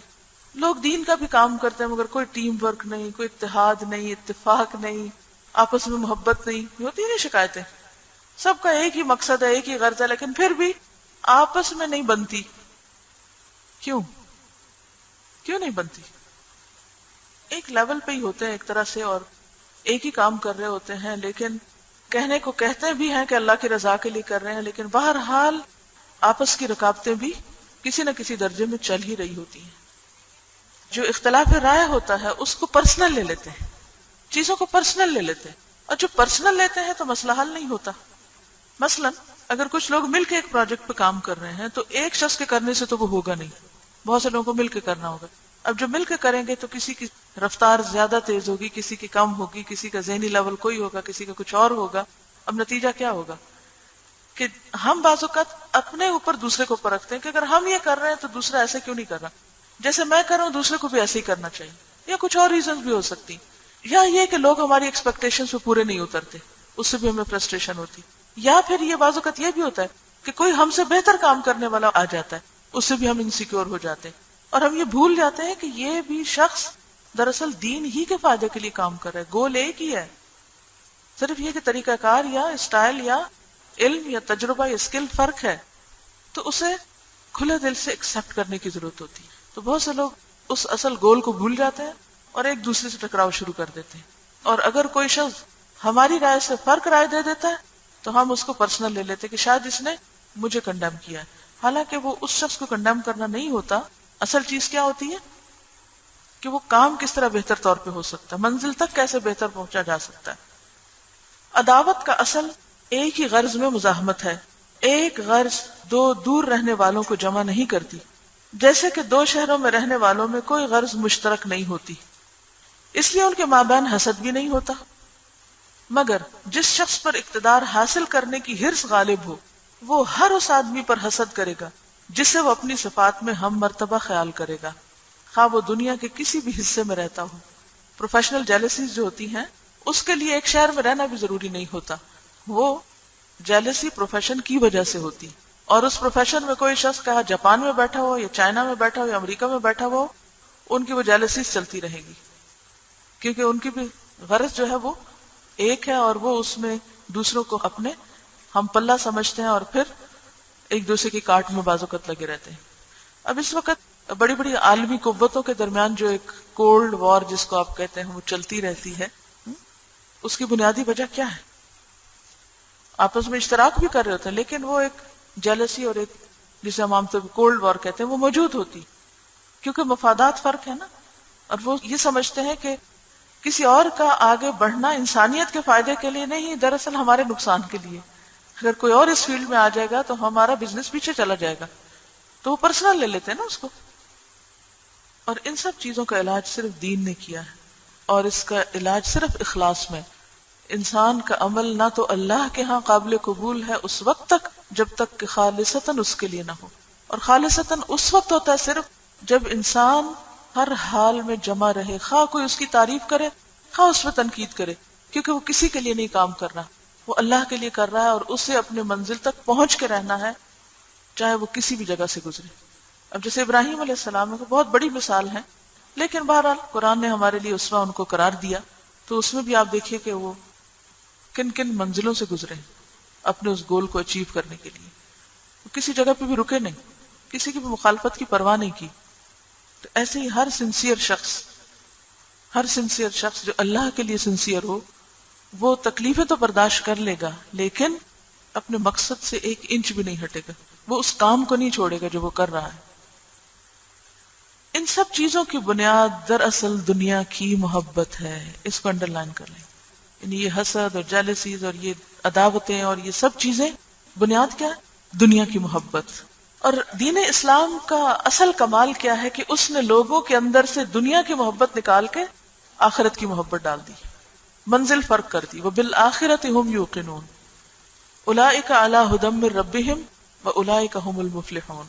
لوگ دین کا بھی کام کرتے ہیں مگر کوئی ٹیم ورک نہیں, کوئی اتحاد نہیں, اتفاق نہیں, آپس میں محبت نہیں. ہوتی نہیں شکایتیں؟ سب کا ایک ہی مقصد ہے, ایک ہی غرض ہے, لیکن پھر بھی آپس میں نہیں بنتی. کیوں نہیں بنتی؟ ایک لیول پہ ہی ہوتے ہیں ایک طرح سے, اور ایک ہی کام کر رہے ہوتے ہیں, لیکن کہنے کو کہتے بھی ہیں کہ اللہ کی رضا کے لیے کر رہے ہیں, لیکن بہرحال آپس کی رکاوٹیں بھی کسی نہ کسی درجے میں چل ہی رہی ہوتی ہیں. جو اختلاف رائے ہوتا ہے اس کو پرسنل لے لیتے ہیں, چیزوں کو پرسنل لے لیتے ہیں, اور جو پرسنل لیتے ہیں تو مسئلہ حل نہیں ہوتا. مثلا اگر کچھ لوگ مل کے ایک پروجیکٹ پہ کام کر رہے ہیں, تو ایک شخص کے کرنے سے تو وہ ہوگا نہیں, بہت سے لوگوں کو مل کے کرنا ہوگا. اب جو مل کے کریں گے تو کسی کی رفتار زیادہ تیز ہوگی, کسی کی کم ہوگی, کسی کا ذہنی لیول کوئی ہوگا, کسی کا کچھ اور ہوگا. اب نتیجہ کیا ہوگا کہ ہم بعض اوقات اپنے اوپر دوسرے کو پرکھتے ہیں کہ اگر ہم یہ کر رہے ہیں تو دوسرا ایسے کیوں نہیں کر رہا, جیسے میں کر رہا ہوں دوسرے کو بھی ایسے ہی کرنا چاہیے. یا کچھ اور ریزنز بھی ہو سکتی, یا یہ کہ لوگ ہماری ایکسپیکٹیشن سے پورے نہیں اترتے, اس سے بھی ہمیں فرسٹریشن ہوتی. یا پھر یہ بعض اوقات یہ بھی ہوتا ہے کہ کوئی ہم سے بہتر کام کرنے والا آ جاتا ہے, اس سے بھی ہم انسیکیور ہو جاتے ہیں, اور ہم یہ بھول جاتے ہیں کہ یہ بھی شخص دراصل دین ہی کے فائدے کے لیے کام کر رہا ہے, گول ایک ہی ہے. صرف یہ کہ طریقہ کار یا اسٹائل یا علم یا تجربہ یا اسکل فرق ہے, تو اسے کھلے دل سے ایکسپٹ کرنے کی ضرورت ہوتی ہے. تو بہت سے لوگ اس اصل گول کو بھول جاتے ہیں اور ایک دوسرے سے ٹکراؤ شروع کر دیتے ہیں. اور اگر کوئی شخص ہماری رائے سے فرق رائے دے دیتا ہے تو ہم اس کو پرسنل لے لیتے کہ شاید اس نے مجھے کنڈیم کیا ہے, حالانکہ وہ اس شخص کو کنڈیم کرنا نہیں ہوتا. اصل چیز کیا ہوتی ہے کہ وہ کام کس طرح بہتر طور پہ ہو سکتا ہے, منزل تک کیسے بہتر پہنچا جا سکتا ہے. عداوت کا اصل ایک ہی غرض میں مزاحمت ہے. ایک غرض دو دور رہنے والوں کو جمع نہیں کرتی, جیسے کہ دو شہروں میں رہنے والوں میں کوئی غرض مشترک نہیں ہوتی, اس لیے ان کے مابین حسد بھی نہیں ہوتا. مگر جس شخص پر اقتدار حاصل کرنے کی حرص غالب ہو, وہ ہر اس آدمی پر حسد کرے گا جسے وہ اپنی صفات میں ہم مرتبہ خیال کرے گا, خواہ وہ دنیا کے کسی بھی حصے میں رہتا ہو. پروفیشنل جیلسیز جو ہوتی ہیں, اس کے لیے ایک شہر میں رہنا بھی ضروری نہیں ہوتا, وہ جیلسی پروفیشن کی وجہ سے ہوتی. اور اس پروفیشن میں کوئی شخص کہا جاپان میں بیٹھا ہو یا چائنا میں بیٹھا ہو یا امریکہ میں بیٹھا ہو, ان کی وہ جیلسیز چلتی رہے گی, کیونکہ ان کی بھی غرض جو ہے وہ ایک ہے, اور وہ اس میں دوسروں کو اپنے ہم پلہ سمجھتے ہیں, اور پھر ایک دوسرے کی کاٹ میں بعض اوقات لگے رہتے ہیں. اب اس وقت بڑی بڑی عالمی قوتوں کے درمیان جو ایک کولڈ وار جس کو آپ کہتے ہیں وہ چلتی رہتی ہے، اس کی بنیادی وجہ کیا ہے؟ آپس میں اشتراک بھی کر رہے ہوتے ہیں لیکن وہ ایک جیلسی اور ایک جسے ہم عام طور پر کولڈ وار کہتے ہیں وہ موجود ہوتی، کیونکہ مفادات فرق ہے نا، اور وہ یہ سمجھتے ہیں کہ کسی اور کا آگے بڑھنا انسانیت کے فائدے کے لیے نہیں، دراصل ہمارے نقصان کے لیے. اگر کوئی اور اس فیلڈ میں آ جائے گا تو ہمارا بزنس پیچھے چلا جائے گا، تو وہ پرسنل لے لیتے ہیں نا اس کو. اور ان سب چیزوں کا علاج صرف دین نے کیا ہے، اور اس کا علاج صرف اخلاص میں. انسان کا عمل نہ تو اللہ کے ہاں قابل قبول ہے اس وقت تک جب تک کہ خالصتاً اس کے لیے نہ ہو، اور خالصتاً اس وقت ہوتا ہے صرف جب انسان ہر حال میں جمع رہے، خواہ کوئی اس کی تعریف کرے خواہ اس پہ تنقید کرے، کیونکہ وہ کسی کے لیے نہیں کام کر رہا، وہ اللہ کے لیے کر رہا ہے، اور اسے اپنے منزل تک پہنچ کے رہنا ہے چاہے وہ کسی بھی جگہ سے گزرے. اب جیسے ابراہیم علیہ السلام کو بہت بڑی مثال ہے، لیکن بہرحال قرآن نے ہمارے لیے اسوہ ان کو قرار دیا، تو اس میں بھی آپ دیکھیے کہ وہ کن کن منزلوں سے گزرے اپنے اس گول کو اچیو کرنے کے لیے. وہ کسی جگہ پہ بھی رکے نہیں، کسی کی بھی مخالفت کی پرواہ نہیں کی. تو ایسے ہی ہر سنسیئر شخص جو اللہ کے لیے سنسیئر ہو وہ تکلیفیں تو برداشت کر لے گا لیکن اپنے مقصد سے 1 انچ بھی نہیں ہٹے گا، وہ اس کام کو نہیں چھوڑے گا جو وہ کر رہا ہے. ان سب چیزوں کی بنیاد دراصل دنیا کی محبت ہے، اس کو انڈر لائن کر لیں. یعنی یہ حسد اور جیلسیز اور یہ عداوتیں اور یہ سب چیزیں بنیاد کیا ہے؟ دنیا کی محبت. اور دین اسلام کا اصل کمال کیا ہے کہ اس نے لوگوں کے اندر سے دنیا کی محبت نکال کے آخرت کی محبت ڈال دی، منزل فرق کر دی. وَبِالْآخِرَةِ هُمْ يُوقِنُونَ أُولَئِكَ عَلَىٰ هُدًى مِّن رَّبِّهِمْ وَأُولَئِكَ هُمُ الْمُفْلِحُونَ.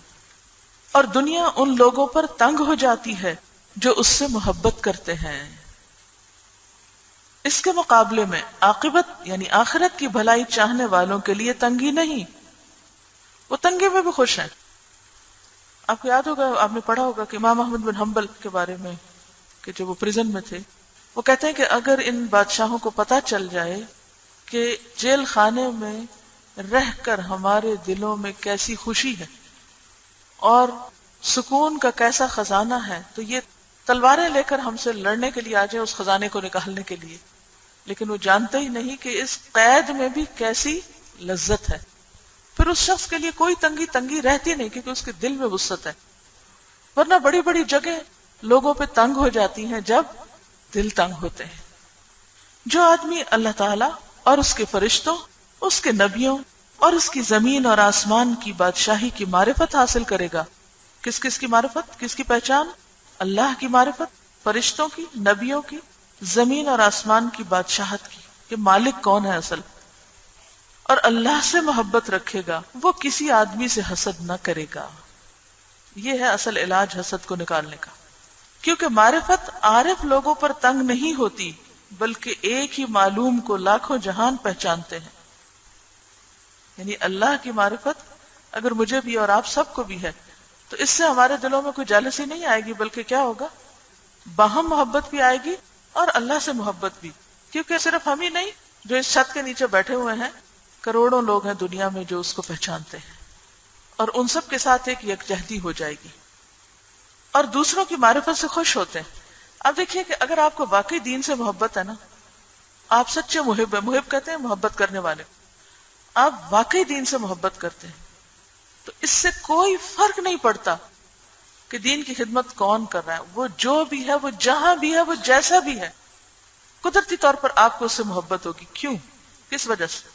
اور دنیا ان لوگوں پر تنگ ہو جاتی ہے جو اس سے محبت کرتے ہیں. اس کے مقابلے میں عاقبت یعنی آخرت کی بھلائی چاہنے والوں کے لیے تنگی نہیں، وہ تنگی میں بھی خوش ہیں. آپ کو یاد ہوگا، آپ نے پڑھا ہوگا کہ امام احمد بن حنبل کے بارے میں کہ جب وہ پریزن میں تھے، وہ کہتے ہیں کہ اگر ان بادشاہوں کو پتہ چل جائے کہ جیل خانے میں رہ کر ہمارے دلوں میں کیسی خوشی ہے اور سکون کا کیسا خزانہ ہے، تو یہ تلواریں لے کر ہم سے لڑنے کے لیے آ جائے اس خزانے کو نکالنے کے لیے. لیکن وہ جانتے ہی نہیں کہ اس قید میں بھی کیسی لذت ہے. پھر اس شخص کے لیے کوئی تنگی رہتی نہیں کیونکہ اس کے دل میں وسعت ہے. ورنہ بڑی بڑی جگہ لوگوں پہ تنگ ہو جاتی ہیں جب دل تنگ ہوتے ہیں. جو آدمی اللہ تعالی اور اس کے فرشتوں، اس کے نبیوں اور اس کی زمین اور آسمان کی بادشاہی کی معرفت حاصل کرے گا. کس کی معرفت، کس کی پہچان؟ اللہ کی معرفت، فرشتوں کی، نبیوں کی، زمین اور آسمان کی بادشاہت کی کہ مالک کون ہے اصل. اور اللہ سے محبت رکھے گا، وہ کسی آدمی سے حسد نہ کرے گا. یہ ہے اصل علاج حسد کو نکالنے کا. کیونکہ معرفت عارف لوگوں پر تنگ نہیں ہوتی بلکہ ایک ہی معلوم کو لاکھوں جہان پہچانتے ہیں. یعنی اللہ کی معرفت اگر مجھے بھی اور آپ سب کو بھی ہے تو اس سے ہمارے دلوں میں کوئی جالسی نہیں آئے گی، بلکہ کیا ہوگا؟ باہم محبت بھی آئے گی اور اللہ سے محبت بھی. کیونکہ صرف ہم ہی نہیں جو اس چھت کے نیچے بیٹھے ہوئے ہیں، کروڑوں لوگ ہیں دنیا میں جو اس کو پہچانتے ہیں، اور ان سب کے ساتھ ایک یکجہتی ہو جائے گی اور دوسروں کی معرفت سے خوش ہوتے ہیں. اب دیکھیے کہ اگر آپ کو واقعی دین سے محبت ہے نا، آپ سچے محب ہیں، محب کہتے ہیں محبت کرنے والے، آپ واقعی دین سے محبت کرتے ہیں، تو اس سے کوئی فرق نہیں پڑتا کہ دین کی خدمت کون کر رہا ہے. وہ جو بھی ہے، وہ جہاں بھی ہے، وہ جیسا بھی ہے، قدرتی طور پر آپ کو اس سے محبت ہوگی. کیوں؟ کس وجہ سے؟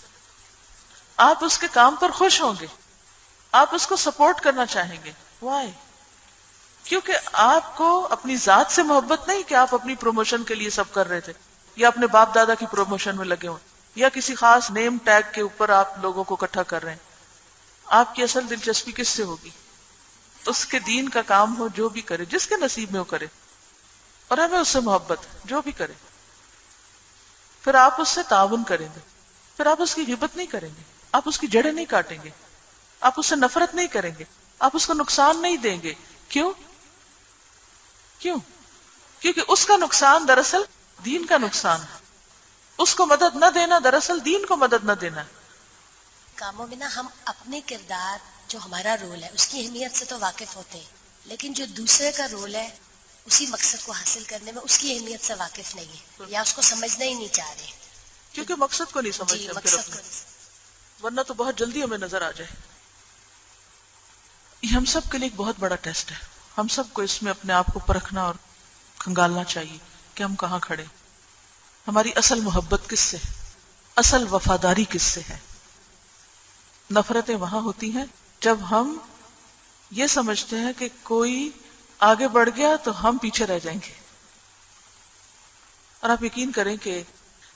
آپ اس کے کام پر خوش ہوں گے، آپ اس کو سپورٹ کرنا چاہیں گے. وائی؟ کیونکہ آپ کو اپنی ذات سے محبت نہیں کہ آپ اپنی پروموشن کے لیے سب کر رہے تھے یا اپنے باپ دادا کی پروموشن میں لگے ہوئے یا کسی خاص نیم ٹیگ کے اوپر آپ لوگوں کو اکٹھا کر رہے ہیں. آپ کی اصل دلچسپی کس سے ہوگی؟ اس کے دین کا کام ہو، جو بھی کرے، جس کے نصیب میں وہ کرے، اور ہمیں اس سے محبت ہے، جو بھی کرے. پھر آپ اس سے تعاون کریں گے، پھر آپ اس کی غیبت نہیں کریں گے، آپ اس کی جڑیں نہیں کاٹیں گے، آپ اس سے نفرت نہیں کریں گے، آپ اس کو نقصان نہیں دیں گے. کیوں؟ کیونکہ اس کا نقصان دراصل دین کا نقصان ہے. اس کو مدد نہ دینا دراصل دین کو مدد نہ دینا. کاموں میں نا ہم اپنے کردار جو ہمارا رول ہے اس کی اہمیت سے تو واقف ہوتے ہیں، لیکن جو دوسرے کا رول ہے اسی مقصد کو حاصل کرنے میں اس کی اہمیت سے واقف نہیں ہے یا اس کو سمجھنا ہی نہیں چاہ رہے. کیونکہ مقصد کو نہیں جی سمجھتے ہم پھر مقصد اپنے، کو ورنہ تو بہت جلدی ہمیں نظر آ جائے. یہ ہم سب کے لیے ایک بہت بڑا ٹیسٹ ہے. ہم سب کو اس میں اپنے آپ کو پرکھنا اور کھنگالنا چاہیے کہ ہم کہاں کھڑے، ہماری اصل محبت کس سے، اصل وفاداری کس سے ہے. نفرتیں وہاں ہوتی ہیں جب ہم یہ سمجھتے ہیں کہ کوئی آگے بڑھ گیا تو ہم پیچھے رہ جائیں گے. اور آپ یقین کریں کہ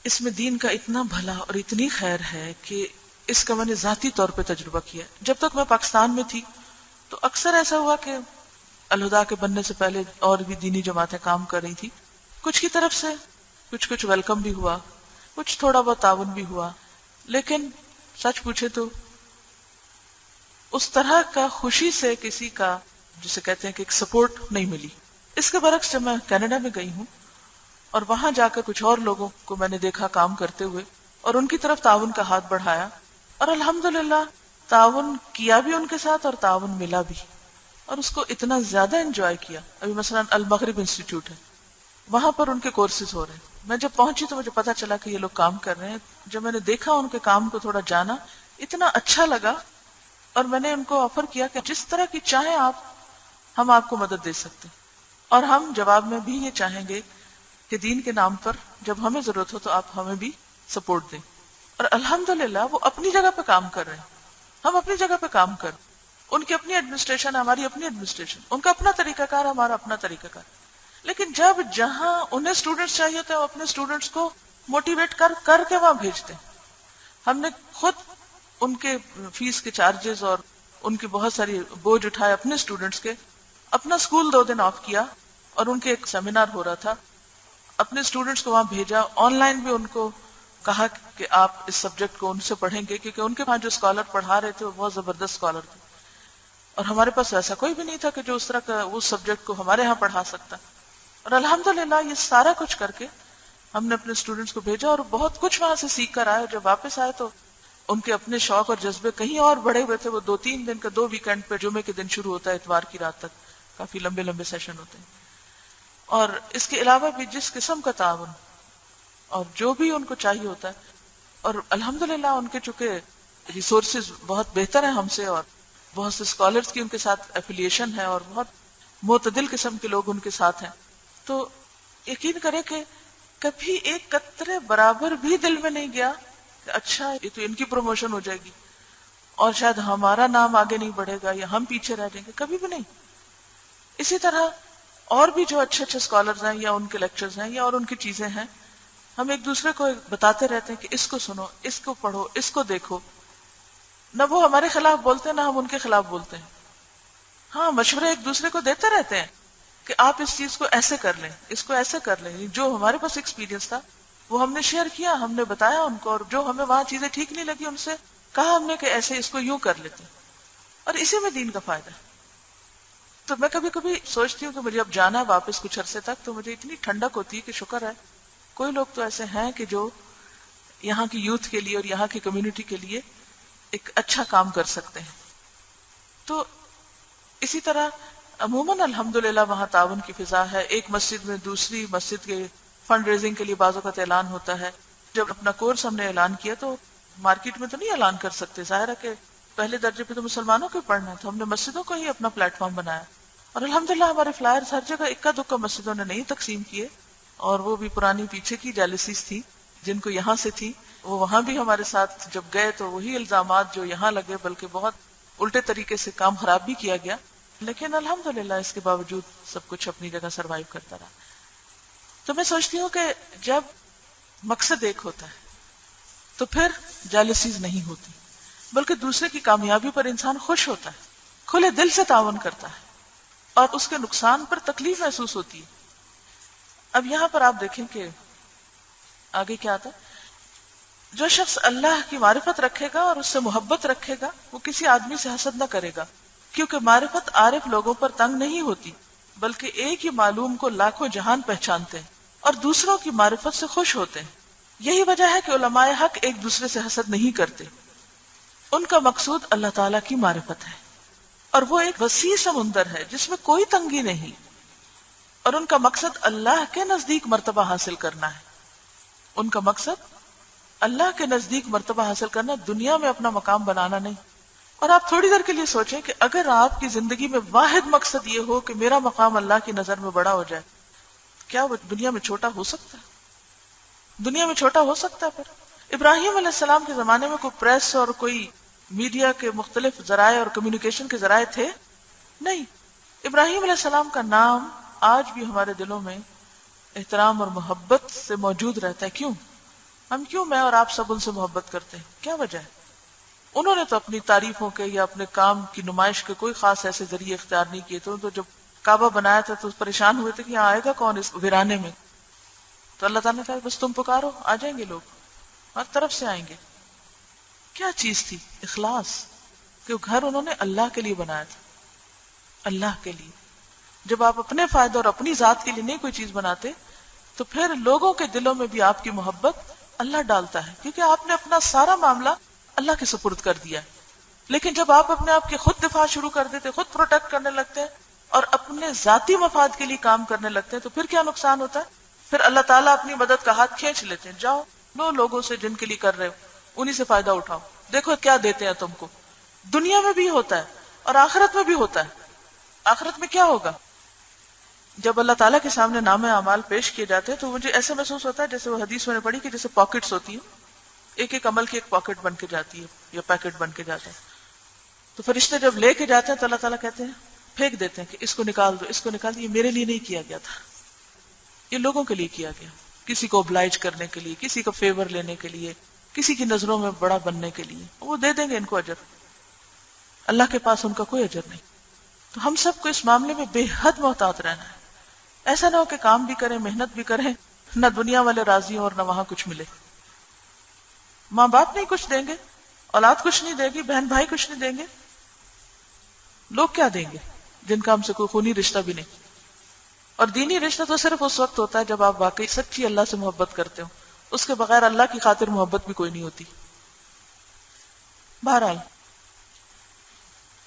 اس میں دین کا اتنا بھلا اور اتنی خیر ہے کہ اس کا میں نے ذاتی طور پہ تجربہ کیا. جب تک میں پاکستان میں تھی تو اکثر ایسا ہوا کہ الہدا کے بننے سے پہلے اور بھی دینی جماعتیں کام کر رہی تھی. کچھ کی طرف سے کچھ ویلکم بھی ہوا، کچھ تھوڑا بہت تعاون بھی ہوا، لیکن سچ پوچھے تو اس طرح کا خوشی سے کسی کا جسے کہتے ہیں کہ ایک سپورٹ نہیں ملی. اس کے برعکس جب میں کینیڈا میں گئی ہوں اور وہاں جا کر کچھ اور لوگوں کو میں نے دیکھا کام کرتے ہوئے اور ان کی طرف تعاون کا ہاتھ بڑھایا، اور الحمدللہ تعاون کیا بھی ان کے ساتھ اور تعاون ملا بھی، اور اس کو اتنا زیادہ انجوائے کیا. ابھی مثلا المغرب انسٹیٹیوٹ ہے، وہاں پر ان کے کورسز ہو رہے ہیں. میں جب پہنچی تو مجھے پتا چلا کہ یہ لوگ کام کر رہے ہیں. جب میں نے دیکھا ان کے کام کو تھوڑا جانا، اتنا اچھا لگا، اور میں نے ان کو آفر کیا کہ جس طرح کی چاہیں آپ، ہم آپ کو مدد دے سکتے ہیں. اور ہم جواب میں بھی یہ چاہیں گے کہ دین کے نام پر جب ہمیں ضرورت ہو تو آپ ہمیں بھی سپورٹ دیں. اور الحمدللہ وہ اپنی جگہ پہ کام کر رہے ہیں، ہم اپنی جگہ پہ کام کر، ان کی اپنی ایڈمنسٹریشن، ہماری اپنی ایڈمنسٹریشن، ان کا اپنا طریقہ کار، ہمارا اپنا طریقہ کار. لیکن جب جہاں انہیں اسٹوڈنٹس چاہیے ہوتے ہیں وہ اپنے اسٹوڈنٹس کو موٹیویٹ کر کے وہاں بھیجتے ہیں. ہم نے خود ان کے فیس کے چارجز اور ان کی بہت ساری بوجھ اٹھائے اپنے اسٹوڈنٹس کے. اپنا اسکول 2 دن آف کیا اور ان کے ایک سیمینار ہو رہا تھا، اپنے اسٹوڈنٹس کو وہاں بھیجا. آن لائن بھی ان کو کہا کہ آپ اس سبجیکٹ کو ان سے پڑھیں گے، کیونکہ ان کے وہاں جو اسکالر پڑھا رہے تھے وہ بہت زبردست اسکالر تھے، اور ہمارے پاس ایسا کوئی بھی نہیں تھا کہ جو اس طرح کا اس سبجیکٹ کو ہمارے ہاں پڑھا سکتا. اور الحمدللہ یہ سارا کچھ کر کے ہم نے اپنے اسٹوڈنٹس کو بھیجا اور بہت کچھ وہاں سے سیکھ کر آئے. جب واپس آئے تو ان کے اپنے شوق اور جذبے کہیں اور بڑھے ہوئے تھے. وہ 2-3 دن کا 2 ویکینڈ پہ جمعے کے دن شروع ہوتا ہے، اتوار کی رات تک کافی لمبے لمبے سیشن ہوتے ہیں. اور اس کے علاوہ بھی جس قسم کا تعاون اور جو بھی ان کو چاہیے ہوتا ہے، اور الحمدللہ ان کے چونکہ ریسورسز بہت بہتر ہیں ہم سے، اور بہت سے اسکالرس کی ان کے ساتھ ایفیلیشن ہے، اور بہت معتدل قسم کے لوگ ان کے ساتھ ہیں، تو یقین کریں کہ کبھی ایک قطرے برابر بھی دل میں نہیں گیا کہ اچھا یہ تو ان کی پروموشن ہو جائے گی اور شاید ہمارا نام آگے نہیں بڑھے گا یا ہم پیچھے رہ جائیں گے، کبھی بھی نہیں. اسی طرح اور بھی جو اچھے اچھے اسکالرز ہیں یا ان کے لیکچرز ہیں یا اور ان کی چیزیں ہیں، ہم ایک دوسرے کو بتاتے رہتے ہیں کہ اس کو سنو، اس کو پڑھو، اس کو دیکھو. نہ وہ ہمارے خلاف بولتے ہیں نہ ہم ان کے خلاف بولتے ہیں. ہاں مشورے ایک دوسرے کو دیتے رہتے ہیں کہ آپ اس چیز کو ایسے کر لیں، اس کو ایسے کر لیں. جو ہمارے پاس ایکسپیرینس تھا وہ ہم نے شیئر کیا، ہم نے بتایا ان کو، اور جو ہمیں وہاں چیزیں ٹھیک نہیں لگی ان سے کہا ہم نے کہ ایسے اس کو یوں کر لیتے ہیں. اور اسی میں دین کا فائدہ ہے. تو میں کبھی کبھی سوچتی ہوں کہ مجھے اب جانا ہے واپس کچھ عرصے تک، تو مجھے اتنی ٹھنڈک ہوتی ہے کہ شکر ہے کوئی لوگ تو ایسے ہیں کہ جو یہاں کی یوتھ کے لیے اور یہاں کی کمیونٹی کے لیے ایک اچھا کام کر سکتے ہیں. تو اسی طرح عموماً الحمدللہ وہاں تعاون کی فضا ہے. ایک مسجد میں دوسری مسجد کے فنڈ ریزنگ کے لیے بعض اوقات اعلان ہوتا ہے. جب اپنا کورس ہم نے اعلان کیا تو مارکیٹ میں تو نہیں اعلان کر سکتے، ظاہر ہے کہ پہلے درجے پہ تو مسلمانوں کو پڑھنا ہے، تو ہم نے مسجدوں کو ہی اپنا پلیٹ فارم بنایا. اور الحمدللہ ہمارے فلائرز ہر جگہ اکا دکا مسجدوں نے نہیں تقسیم کیے، اور وہ بھی پرانی پیچھے کی جالسیز تھی جن کو یہاں سے تھی، وہ وہاں بھی ہمارے ساتھ جب گئے تو وہی الزامات جو یہاں لگے، بلکہ بہت الٹے طریقے سے کام خراب بھی کیا گیا. لیکن الحمدللہ اس کے باوجود سب کچھ اپنی جگہ سروائیو کرتا رہا. تو میں سوچتی ہوں کہ جب مقصد ایک ہوتا ہے تو پھر جالسیز نہیں ہوتی، بلکہ دوسرے کی کامیابی پر انسان خوش ہوتا ہے، کھلے دل سے تعاون کرتا ہے، اور اس کے نقصان پر تکلیف محسوس ہوتی ہے. اب یہاں پر آپ دیکھیں کہ آگے کیا آتا ہے. جو شخص اللہ کی معرفت رکھے گا اور اس سے محبت رکھے گا وہ کسی آدمی سے حسد نہ کرے گا، کیونکہ معرفت عارف لوگوں پر تنگ نہیں ہوتی، بلکہ ایک ہی معلوم کو لاکھوں جہان پہچانتے ہیں اور دوسروں کی معرفت سے خوش ہوتے ہیں. یہی وجہ ہے کہ علماء حق ایک دوسرے سے حسد نہیں کرتے، ان کا مقصود اللہ تعالیٰ کی معرفت ہے. اور وہ ایک وسیع سمندر ہے جس میں کوئی تنگی نہیں، اور ان کا مقصد اللہ کے نزدیک مرتبہ حاصل کرنا ہے. ان کا مقصد اللہ کے نزدیک مرتبہ حاصل کرنا، دنیا میں اپنا مقام بنانا نہیں. اور آپ تھوڑی دیر کے لیے سوچیں کہ اگر آپ کی زندگی میں واحد مقصد یہ ہو کہ میرا مقام اللہ کی نظر میں بڑا ہو جائے، کیا وہ دنیا میں چھوٹا ہو سکتا ہے؟ دنیا میں چھوٹا ہو سکتا ہے؟ پھر ابراہیم علیہ السلام کے زمانے میں کوئی پریس اور کوئی میڈیا کے مختلف ذرائع اور کمیونیکیشن کے ذرائع تھے؟ نہیں. ابراہیم علیہ السلام کا نام آج بھی ہمارے دلوں میں احترام اور محبت سے موجود رہتا ہے. کیوں؟ ہم کیوں میں اور آپ سب ان سے محبت کرتے ہیں؟ کیا وجہ ہے؟ انہوں نے تو اپنی تعریفوں کے یا اپنے کام کی نمائش کے کوئی خاص ایسے ذریعے اختیار نہیں کیے تھے. تو جب کعبہ بنایا تھا تو پریشان ہوئے تھے کہ یہاں آئے گا کون اس ویرانے میں؟ تو اللہ تعالیٰ نے کہا بس تم پکارو، آ جائیں گے لوگ، ہر طرف سے آئیں گے. کیا چیز تھی؟ اخلاص. کہ وہ گھر انہوں نے اللہ کے لیے بنایا تھا، اللہ کے لیے. جب آپ اپنے فائدے اور اپنی ذات کے لیے نہیں کوئی چیز بناتے تو پھر لوگوں کے دلوں میں بھی آپ کی محبت اللہ ڈالتا ہے، کیونکہ آپ نے اپنا سارا معاملہ اللہ کے سپرد کر دیا ہے. لیکن جب آپ اپنے آپ کے خود دفاع شروع کر دیتے، خود پروٹیکٹ کرنے لگتے ہیں اور اپنے ذاتی مفاد کے لیے کام کرنے لگتے ہیں تو پھر کیا نقصان ہوتا ہے؟ پھر اللہ تعالیٰ اپنی مدد کا ہاتھ کھینچ لیتے ہیں. جاؤ لو لوگوں سے جن کے لیے کر رہے ہو، انہی سے فائدہ اٹھاؤ، دیکھو کیا دیتے ہیں تم کو. دنیا میں بھی ہوتا ہے اور آخرت میں بھی ہوتا ہے. آخرت میں کیا ہوگا؟ جب اللہ تعالیٰ کے سامنے نام اعمال پیش کیے جاتے ہیں تو مجھے ایسے محسوس ہوتا ہے جیسے وہ حدیث میں نے پڑھی کہ جیسے پاکٹس ہوتی ہیں، ایک ایک عمل کی ایک پاکٹ بن کے جاتی ہے یا پیکٹ بن کے جاتا ہے. تو فرشتے جب لے کے جاتے ہیں تو اللہ تعالیٰ کہتے ہیں، پھینک دیتے ہیں کہ اس کو نکال دو، اس کو نکال دو، یہ میرے لیے نہیں کیا گیا تھا، یہ لوگوں کے لیے کیا گیا، کسی کو oblige کرنے کے لیے، کسی کا فیور لینے کے لیے، کسی کی نظروں میں بڑا بننے کے لیے. وہ دے دیں گے ان کو اجر، اللہ کے پاس ان کا کوئی اجر نہیں. تو ہم سب کو اس معاملے میں بے حد محتاط رہنا ہے. ایسا نہ ہو کہ کام بھی کریں، محنت بھی کریں، نہ دنیا والے راضی ہوں اور نہ وہاں کچھ ملے. ماں باپ نہیں کچھ دیں گے، اولاد کچھ نہیں دے گی، بہن بھائی کچھ نہیں دیں گے، لوگ کیا دیں گے جن کا ہم سے کوئی خونی رشتہ بھی نہیں. اور دینی رشتہ تو صرف اس وقت ہوتا ہے جب آپ واقعی سچی اللہ سے محبت کرتے ہو. اس کے بغیر اللہ کی خاطر محبت بھی کوئی نہیں ہوتی. بہرحال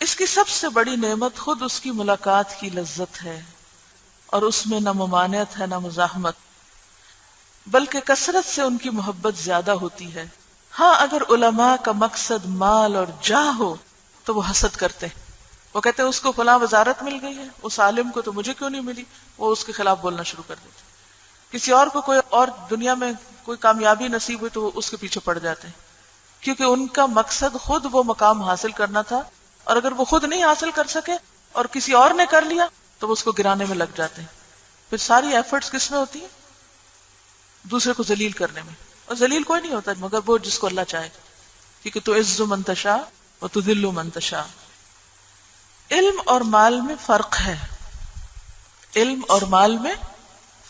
اس کی سب سے بڑی نعمت خود اس کی ملاقات کی لذت ہے، اور اس میں نہ ممانعت ہے نہ مزاحمت، بلکہ کثرت سے ان کی محبت زیادہ ہوتی ہے. ہاں اگر علماء کا مقصد مال اور جاہ ہو تو وہ حسد کرتے ہیں. وہ کہتے ہیں اس کو فلاں وزارت مل گئی ہے، اس عالم کو تو مجھے کیوں نہیں ملی. وہ اس کے خلاف بولنا شروع کر دیتے. کسی اور کو کوئی اور دنیا میں کوئی کامیابی نصیب ہوئی تو وہ اس کے پیچھے پڑ جاتے ہیں، کیونکہ ان کا مقصد خود وہ مقام حاصل کرنا تھا، اور اگر وہ خود نہیں حاصل کر سکے اور کسی اور نے کر لیا تو وہ اس کو گرانے میں لگ جاتے ہیں. پھر ساری ایفرٹس کس میں ہوتی ہیں؟ دوسرے کو ذلیل کرنے میں. اور ذلیل کوئی نہیں ہوتا مگر وہ جس کو اللہ چاہے، کیونکہ تو عز من تشاء و تذل من تشاء. علم اور مال میں فرق ہے. علم اور مال میں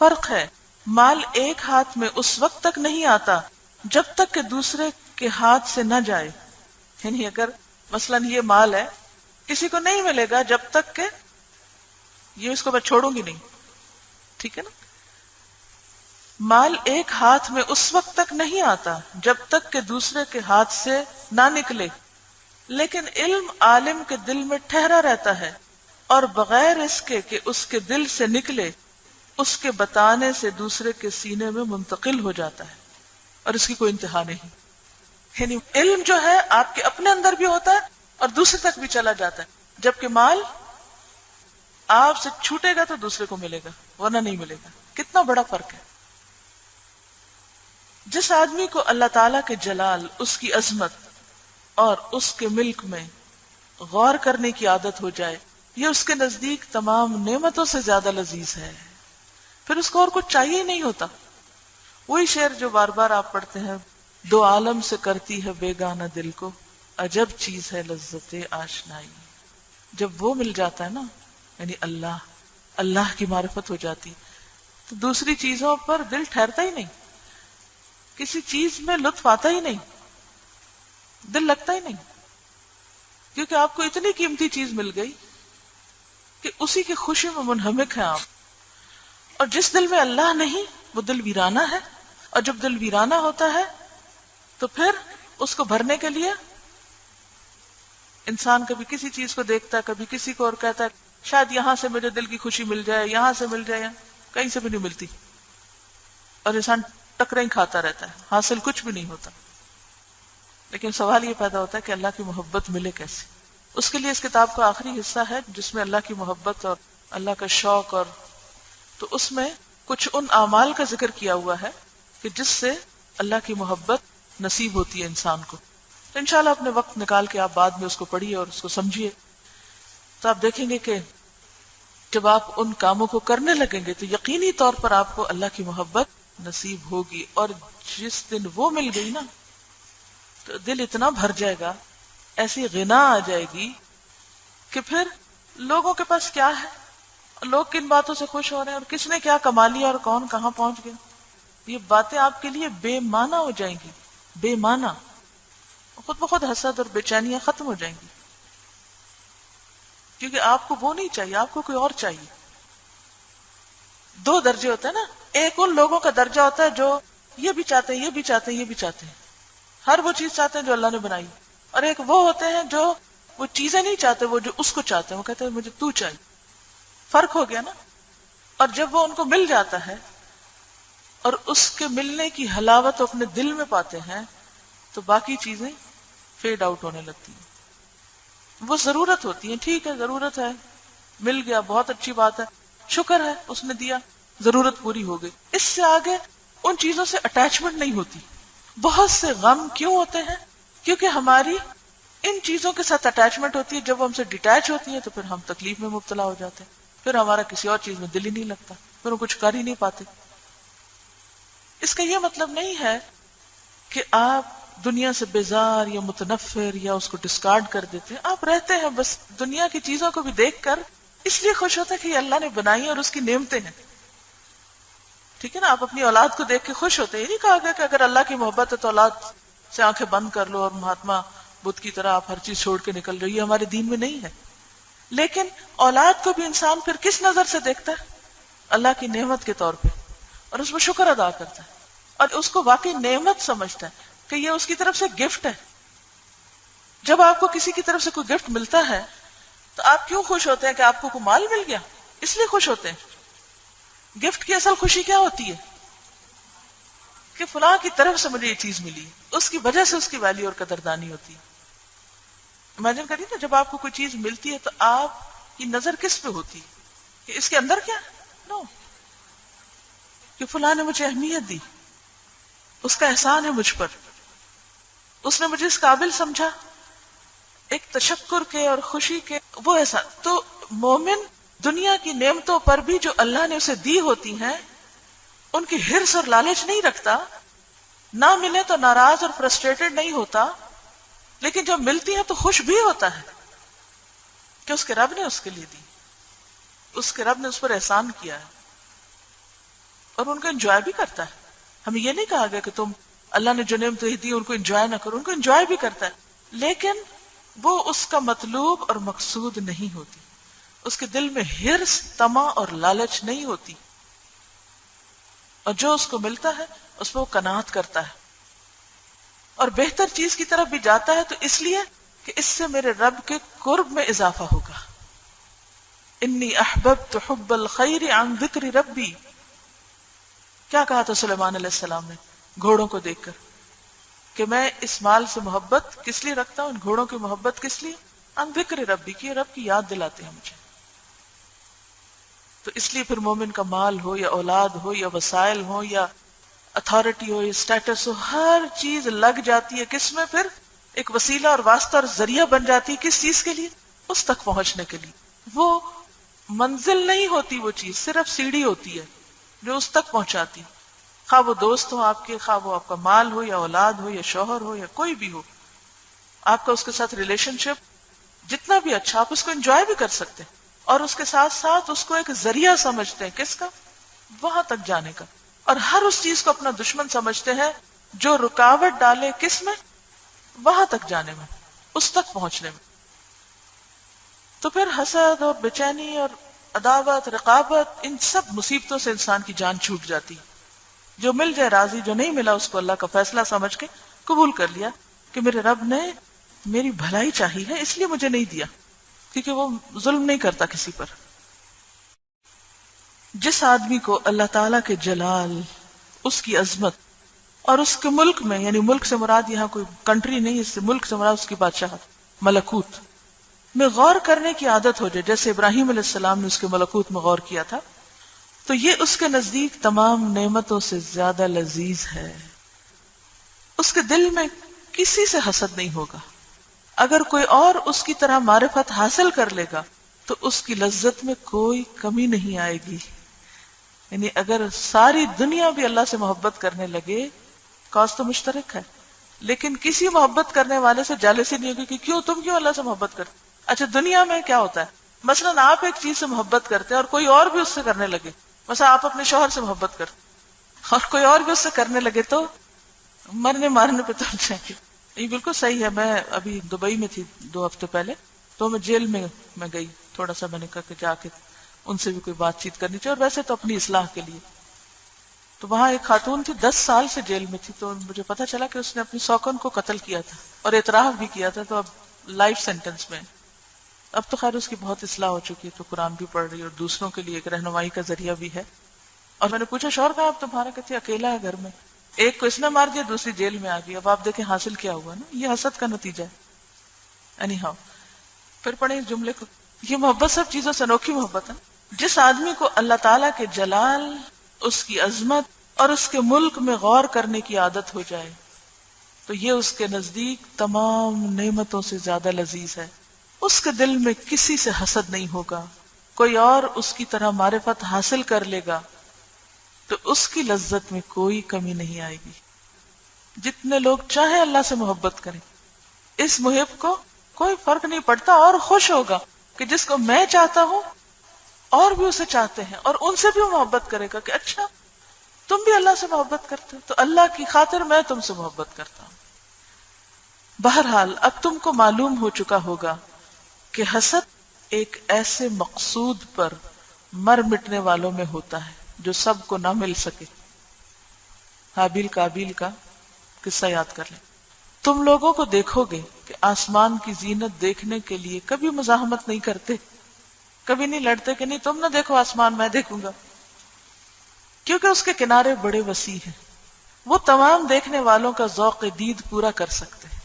فرق ہے. مال ایک ہاتھ میں اس وقت تک نہیں آتا جب تک کہ دوسرے کے ہاتھ سے نہ جائے. یعنی اگر مثلاً یہ مال ہے، کسی کو نہیں ملے گا جب تک کہ یہ اس کو میں چھوڑوں گی نہیں، ٹھیک ہے نا. مال ایک ہاتھ میں اس وقت تک نہیں آتا جب تک کہ دوسرے کے ہاتھ سے نہ نکلے، لیکن علم عالم کے دل میں ٹھہرا رہتا ہے، اور بغیر اس کے کہ اس کے دل سے نکلے اس کے بتانے سے دوسرے کے سینے میں منتقل ہو جاتا ہے، اور اس کی کوئی انتہا نہیں. یعنی علم جو ہے آپ کے اپنے اندر بھی ہوتا ہے اور دوسرے تک بھی چلا جاتا ہے، جبکہ مال آپ سے چھوٹے گا تو دوسرے کو ملے گا ورنہ نہیں ملے گا. کتنا بڑا فرق ہے. جس آدمی کو اللہ تعالیٰ کے جلال، اس کی عظمت اور اس کے ملک میں غور کرنے کی عادت ہو جائے، یہ اس کے نزدیک تمام نعمتوں سے زیادہ لذیذ ہے. پھر اس کو اور کچھ چاہیے ہی نہیں ہوتا. وہی شعر جو بار بار آپ پڑھتے ہیں، دو عالم سے کرتی ہے بیگانہ دل کو، عجب چیز ہے لذت آشنائی. جب وہ مل جاتا ہے نا، یعنی اللہ کی معرفت ہو جاتی، تو دوسری چیزوں پر دل ٹھہرتا ہی نہیں، کسی چیز میں لطف آتا ہی نہیں، دل لگتا ہی نہیں، کیونکہ آپ کو اتنی قیمتی چیز مل گئی کہ اسی کی خوشی میں منہمک ہیں آپ. اور جس دل میں اللہ نہیں وہ دل ویرانہ ہے، اور جب دل ویرانہ ہوتا ہے تو پھر اس کو بھرنے کے لیے انسان کبھی کسی چیز کو دیکھتا ہے، کبھی کسی کو، اور کہتا ہے شاید یہاں سے مجھے دل کی خوشی مل جائے، یہاں سے مل جائے، کہیں سے بھی نہیں ملتی، اور انسان ٹکریں کھاتا رہتا ہے، حاصل کچھ بھی نہیں ہوتا. لیکن سوال یہ پیدا ہوتا ہے کہ اللہ کی محبت ملے کیسے. اس کے لیے اس کتاب کا آخری حصہ ہے جس میں اللہ کی محبت اور اللہ کا شوق، اور تو اس میں کچھ ان اعمال کا ذکر کیا ہوا ہے کہ جس سے اللہ کی محبت نصیب ہوتی ہے انسان کو. تو انشاءاللہ اپنے وقت نکال کے آپ بعد میں اس کو پڑھیے اور اس کو سمجھیے، تو آپ دیکھیں گے کہ جب آپ ان کاموں کو کرنے لگیں گے تو یقینی طور پر آپ کو اللہ کی محبت نصیب ہوگی. اور جس دن وہ مل گئی نا تو دل اتنا بھر جائے گا، ایسی غنا آ جائے گی کہ پھر لوگوں کے پاس کیا ہے، لوگ کن باتوں سے خوش ہو رہے ہیں، اور کس نے کیا کما لیا، اور کون کہاں پہنچ گیا، یہ باتیں آپ کے لیے بے معنی ہو جائیں گی، بے معنی. خود بخود حسد اور بے چینیاں ختم ہو جائیں گی، کیونکہ آپ کو وہ نہیں چاہیے، آپ کو کوئی اور چاہیے. دو درجے ہوتے ہیں نا، ایک ان لوگوں کا درجہ ہوتا ہے جو یہ بھی چاہتے ہیں، یہ بھی چاہتے ہیں، یہ بھی چاہتے ہیں، ہر وہ چیز چاہتے ہیں جو اللہ نے بنائی. اور ایک وہ ہوتے ہیں جو وہ چیزیں نہیں چاہتے، وہ جو اس کو چاہتے ہیں، وہ کہتے ہیں مجھے تو چاہیے. فرق ہو گیا نا. اور جب وہ ان کو مل جاتا ہے اور اس کے ملنے کی حلاوت اپنے دل میں پاتے ہیں تو باقی چیزیں فیڈ آؤٹ ہونے لگتی ہیں. وہ ضرورت ہوتی ہیں، ٹھیک ہے ضرورت ہے، مل گیا بہت اچھی بات ہے، شکر ہے اس نے دیا، ضرورت پوری ہو گئی. اس سے آگے ان چیزوں سے اٹیچمنٹ نہیں ہوتی. بہت سے غم کیوں ہوتے ہیں؟ کیونکہ ہماری ان چیزوں کے ساتھ اٹیچمنٹ ہوتی ہے. جب ہم سے ڈیٹیچ ہوتی ہے تو پھر ہم تکلیف میں مبتلا ہو جاتے ہیں، پھر ہمارا کسی اور چیز میں دل ہی نہیں لگتا، پھر ہم کچھ کر ہی نہیں پاتے. اس کا یہ مطلب نہیں ہے کہ آپ دنیا سے بیزار یا متنفر یا اس کو ڈسکارڈ کر دیتے ہیں. آپ رہتے ہیں بس دنیا کی چیزوں کو بھی دیکھ کر اس لیے خوش ہوتا ہے کہ یہ اللہ نے بنائی اور اس کی نعمتیں ہیں. ٹھیک ہے نا. آپ اپنی اولاد کو دیکھ کے خوش ہوتے ہیں. یہ نہیں کہا گیا کہ اگر اللہ کی محبت ہے تو اولاد سے آنکھیں بند کر لو اور مہاتما بدھ کی طرح آپ ہر چیز چھوڑ کے نکل رہے. یہ ہمارے دین میں نہیں ہے. لیکن اولاد کو بھی انسان پھر کس نظر سے دیکھتا ہے؟ اللہ کی نعمت کے طور پہ، اور اس پر شکر ادا کرتا ہے اور اس کو واقعی نعمت سمجھتا ہے کہ یہ اس کی طرف سے گفٹ ہے. جب آپ کو کسی کی طرف سے کوئی گفٹ ملتا ہے تو آپ کیوں خوش ہوتے ہیں؟ کہ آپ کو کوئی مال مل گیا اس لیے خوش ہوتے ہیں. گفٹ کی اصل خوشی کیا ہوتی ہے؟ کہ فلاں کی طرف سے مجھے یہ چیز ملی، اس کی وجہ سے اس کی ویلیو اور قدردانی ہوتی ہے. امیجن کریے نا جب آپ کو کوئی چیز ملتی ہے تو آپ کی نظر کس پہ ہوتی ہے؟ کہ اس کے اندر کیا نو کہ فلاں نے مجھے اہمیت دی، اس کا احسان ہے مجھ پر، اس نے مجھے اس قابل سمجھا، ایک تشکر کے اور خوشی کے وہ احسان. تو مومن دنیا کی نعمتوں پر بھی جو اللہ نے اسے دی ہوتی ہیں ان کی ہرس اور لالچ نہیں رکھتا، نہ ملے تو ناراض اور فرسٹریٹڈ نہیں ہوتا، لیکن جب ملتی ہیں تو خوش بھی ہوتا ہے کہ اس کے رب نے اس کے لیے دی، اس کے رب نے اس پر احسان کیا ہے، اور ان کو انجوائے بھی کرتا ہے. ہمیں یہ نہیں کہا گیا کہ تم اللہ نے جو نعمتیں دی ان کو انجوائے نہ کرو، ان کو انجوائے بھی کرتا ہے، لیکن وہ اس کا مطلوب اور مقصود نہیں ہوتی. اس کے دل میں ہرس، طمع اور لالچ نہیں ہوتی، اور جو اس کو ملتا ہے اس پہ وہ قناعت کرتا ہے اور بہتر چیز کی طرف بھی جاتا ہے. تو اس لیے کہ اس سے میرے رب کے قرب میں اضافہ ہوگا. انی احببت حب الخیر عن ذکر ربی. کیا کہا تھا سلیمان علیہ السلام نے گھوڑوں کو دیکھ کر کہ میں اس مال سے محبت کس لیے رکھتا ہوں، ان گھوڑوں کی محبت کس لیے؟ عن ذکر ربی، کی رب کی یاد دلاتے ہیں مجھے. تو اس لیے پھر مومن کا مال ہو یا اولاد ہو یا وسائل ہو یا اتھارٹی ہو یا اسٹیٹس ہو، ہر چیز لگ جاتی ہے کس میں؟ پھر ایک وسیلہ اور واسطہ اور ذریعہ بن جاتی ہے. کس چیز کے لیے؟ اس تک پہنچنے کے لیے. وہ منزل نہیں ہوتی، وہ چیز صرف سیڑھی ہوتی ہے جو اس تک پہنچاتی. خواہ وہ دوست ہو آپ کے، خواہ وہ آپ کا مال ہو یا اولاد ہو یا شوہر ہو یا کوئی بھی ہو، آپ کا اس کے ساتھ ریلیشن شپ جتنا بھی اچھا، آپ اس کو انجوائے بھی کر سکتے ہیں اور اس کے ساتھ ساتھ اس کو ایک ذریعہ سمجھتے ہیں. کس کا؟ وہاں تک جانے کا. اور ہر اس چیز کو اپنا دشمن سمجھتے ہیں جو رکاوٹ ڈالے کس میں؟ وہاں تک جانے میں، اس تک پہنچنے میں. تو پھر حسد اور بے چینی اور عداوت، رقابت، ان سب مصیبتوں سے انسان کی جان چھوٹ جاتی. جو مل جائے راضی، جو نہیں ملا اس کو اللہ کا فیصلہ سمجھ کے قبول کر لیا کہ میرے رب نے میری بھلائی چاہی ہے اس لیے مجھے نہیں دیا، کیونکہ وہ ظلم نہیں کرتا کسی پر. جس آدمی کو اللہ تعالیٰ کے جلال، اس کی عظمت اور اس کے ملک میں، یعنی ملک سے مراد یہاں کوئی کنٹری نہیں، اس سے ملک سے مراد اس کی بادشاہت، ملکوت میں غور کرنے کی عادت ہو جائے، جیسے ابراہیم علیہ السلام نے اس کے ملکوت میں غور کیا تھا، تو یہ اس کے نزدیک تمام نعمتوں سے زیادہ لذیذ ہے. اس کے دل میں کسی سے حسد نہیں ہوگا. اگر کوئی اور اس کی طرح معرفت حاصل کر لے گا تو اس کی لذت میں کوئی کمی نہیں آئے گی. یعنی اگر ساری دنیا بھی اللہ سے محبت کرنے لگے، کاز تو مشترک ہے، لیکن کسی محبت کرنے والے سے جالسی نہیں ہوگی کہ کیوں تم کیوں اللہ سے محبت کرتے. اچھا دنیا میں کیا ہوتا ہے، مثلا آپ ایک چیز سے محبت کرتے ہیں اور کوئی اور بھی اس سے کرنے لگے، مثلا آپ اپنے شوہر سے محبت کرتے اور کوئی اور بھی اس سے کرنے لگے، تو مرنے مارنے پہ تم جائیں گے. یہ بالکل صحیح ہے. میں ابھی دبئی میں تھی 2 ہفتے پہلے، تو میں جیل میں گئی، تھوڑا سا میں نے کہا کہ جا کے ان سے بھی کوئی بات چیت کرنی چاہیے، اور ویسے تو اپنی اصلاح کے لیے. تو وہاں ایک خاتون تھی 10 سال سے جیل میں تھی، تو مجھے پتا چلا کہ اس نے اپنی سوکن کو قتل کیا تھا اور اعتراف بھی کیا تھا، تو اب لائف سینٹنس میں. اب تو خیر اس کی بہت اصلاح ہو چکی ہے، تو قرآن بھی پڑھ رہی ہے اور دوسروں کے لیے ایک رہنمائی کا ذریعہ بھی ہے. اور میں نے پوچھا شوہر کہا اب تمہارا، کہتے اکیلا ہے گھر میں، ایک کو اس نے مار دیا، دوسری جیل میں آ گئی. اب آپ دیکھیں حاصل کیا ہوا نا، یہ حسد کا نتیجہ ہے. اینی ہاؤ پھر پڑھیں اس جملے کو. یہ محبت سب چیزوں سے انوکھی محبت ہے. جس آدمی کو اللہ تعالیٰ کے جلال، اس کی عظمت اور اس کے ملک میں غور کرنے کی عادت ہو جائے تو یہ اس کے نزدیک تمام نعمتوں سے زیادہ لذیذ ہے. اس کے دل میں کسی سے حسد نہیں ہوگا. کوئی اور اس کی طرح معرفت حاصل کر لے گا تو اس کی لذت میں کوئی کمی نہیں آئے گی. جتنے لوگ چاہے اللہ سے محبت کریں، اس محب کو کوئی فرق نہیں پڑتا، اور خوش ہوگا کہ جس کو میں چاہتا ہوں اور بھی اسے چاہتے ہیں، اور ان سے بھی وہ محبت کرے گا کہ اچھا تم بھی اللہ سے محبت کرتے ہو تو اللہ کی خاطر میں تم سے محبت کرتا ہوں. بہرحال اب تم کو معلوم ہو چکا ہوگا کہ حسد ایک ایسے مقصود پر مر مٹنے والوں میں ہوتا ہے جو سب کو نہ مل سکے. حابیل قابیل کا قصہ یاد کر لیں. تم لوگوں کو دیکھو گے کہ آسمان کی زینت دیکھنے کے لیے کبھی مزاحمت نہیں کرتے، کبھی نہیں لڑتے کہ نہیں تم نہ دیکھو آسمان میں دیکھوں گا، کیونکہ اس کے کنارے بڑے وسیع ہیں. وہ تمام دیکھنے والوں کا ذوق دید پورا کر سکتے ہیں.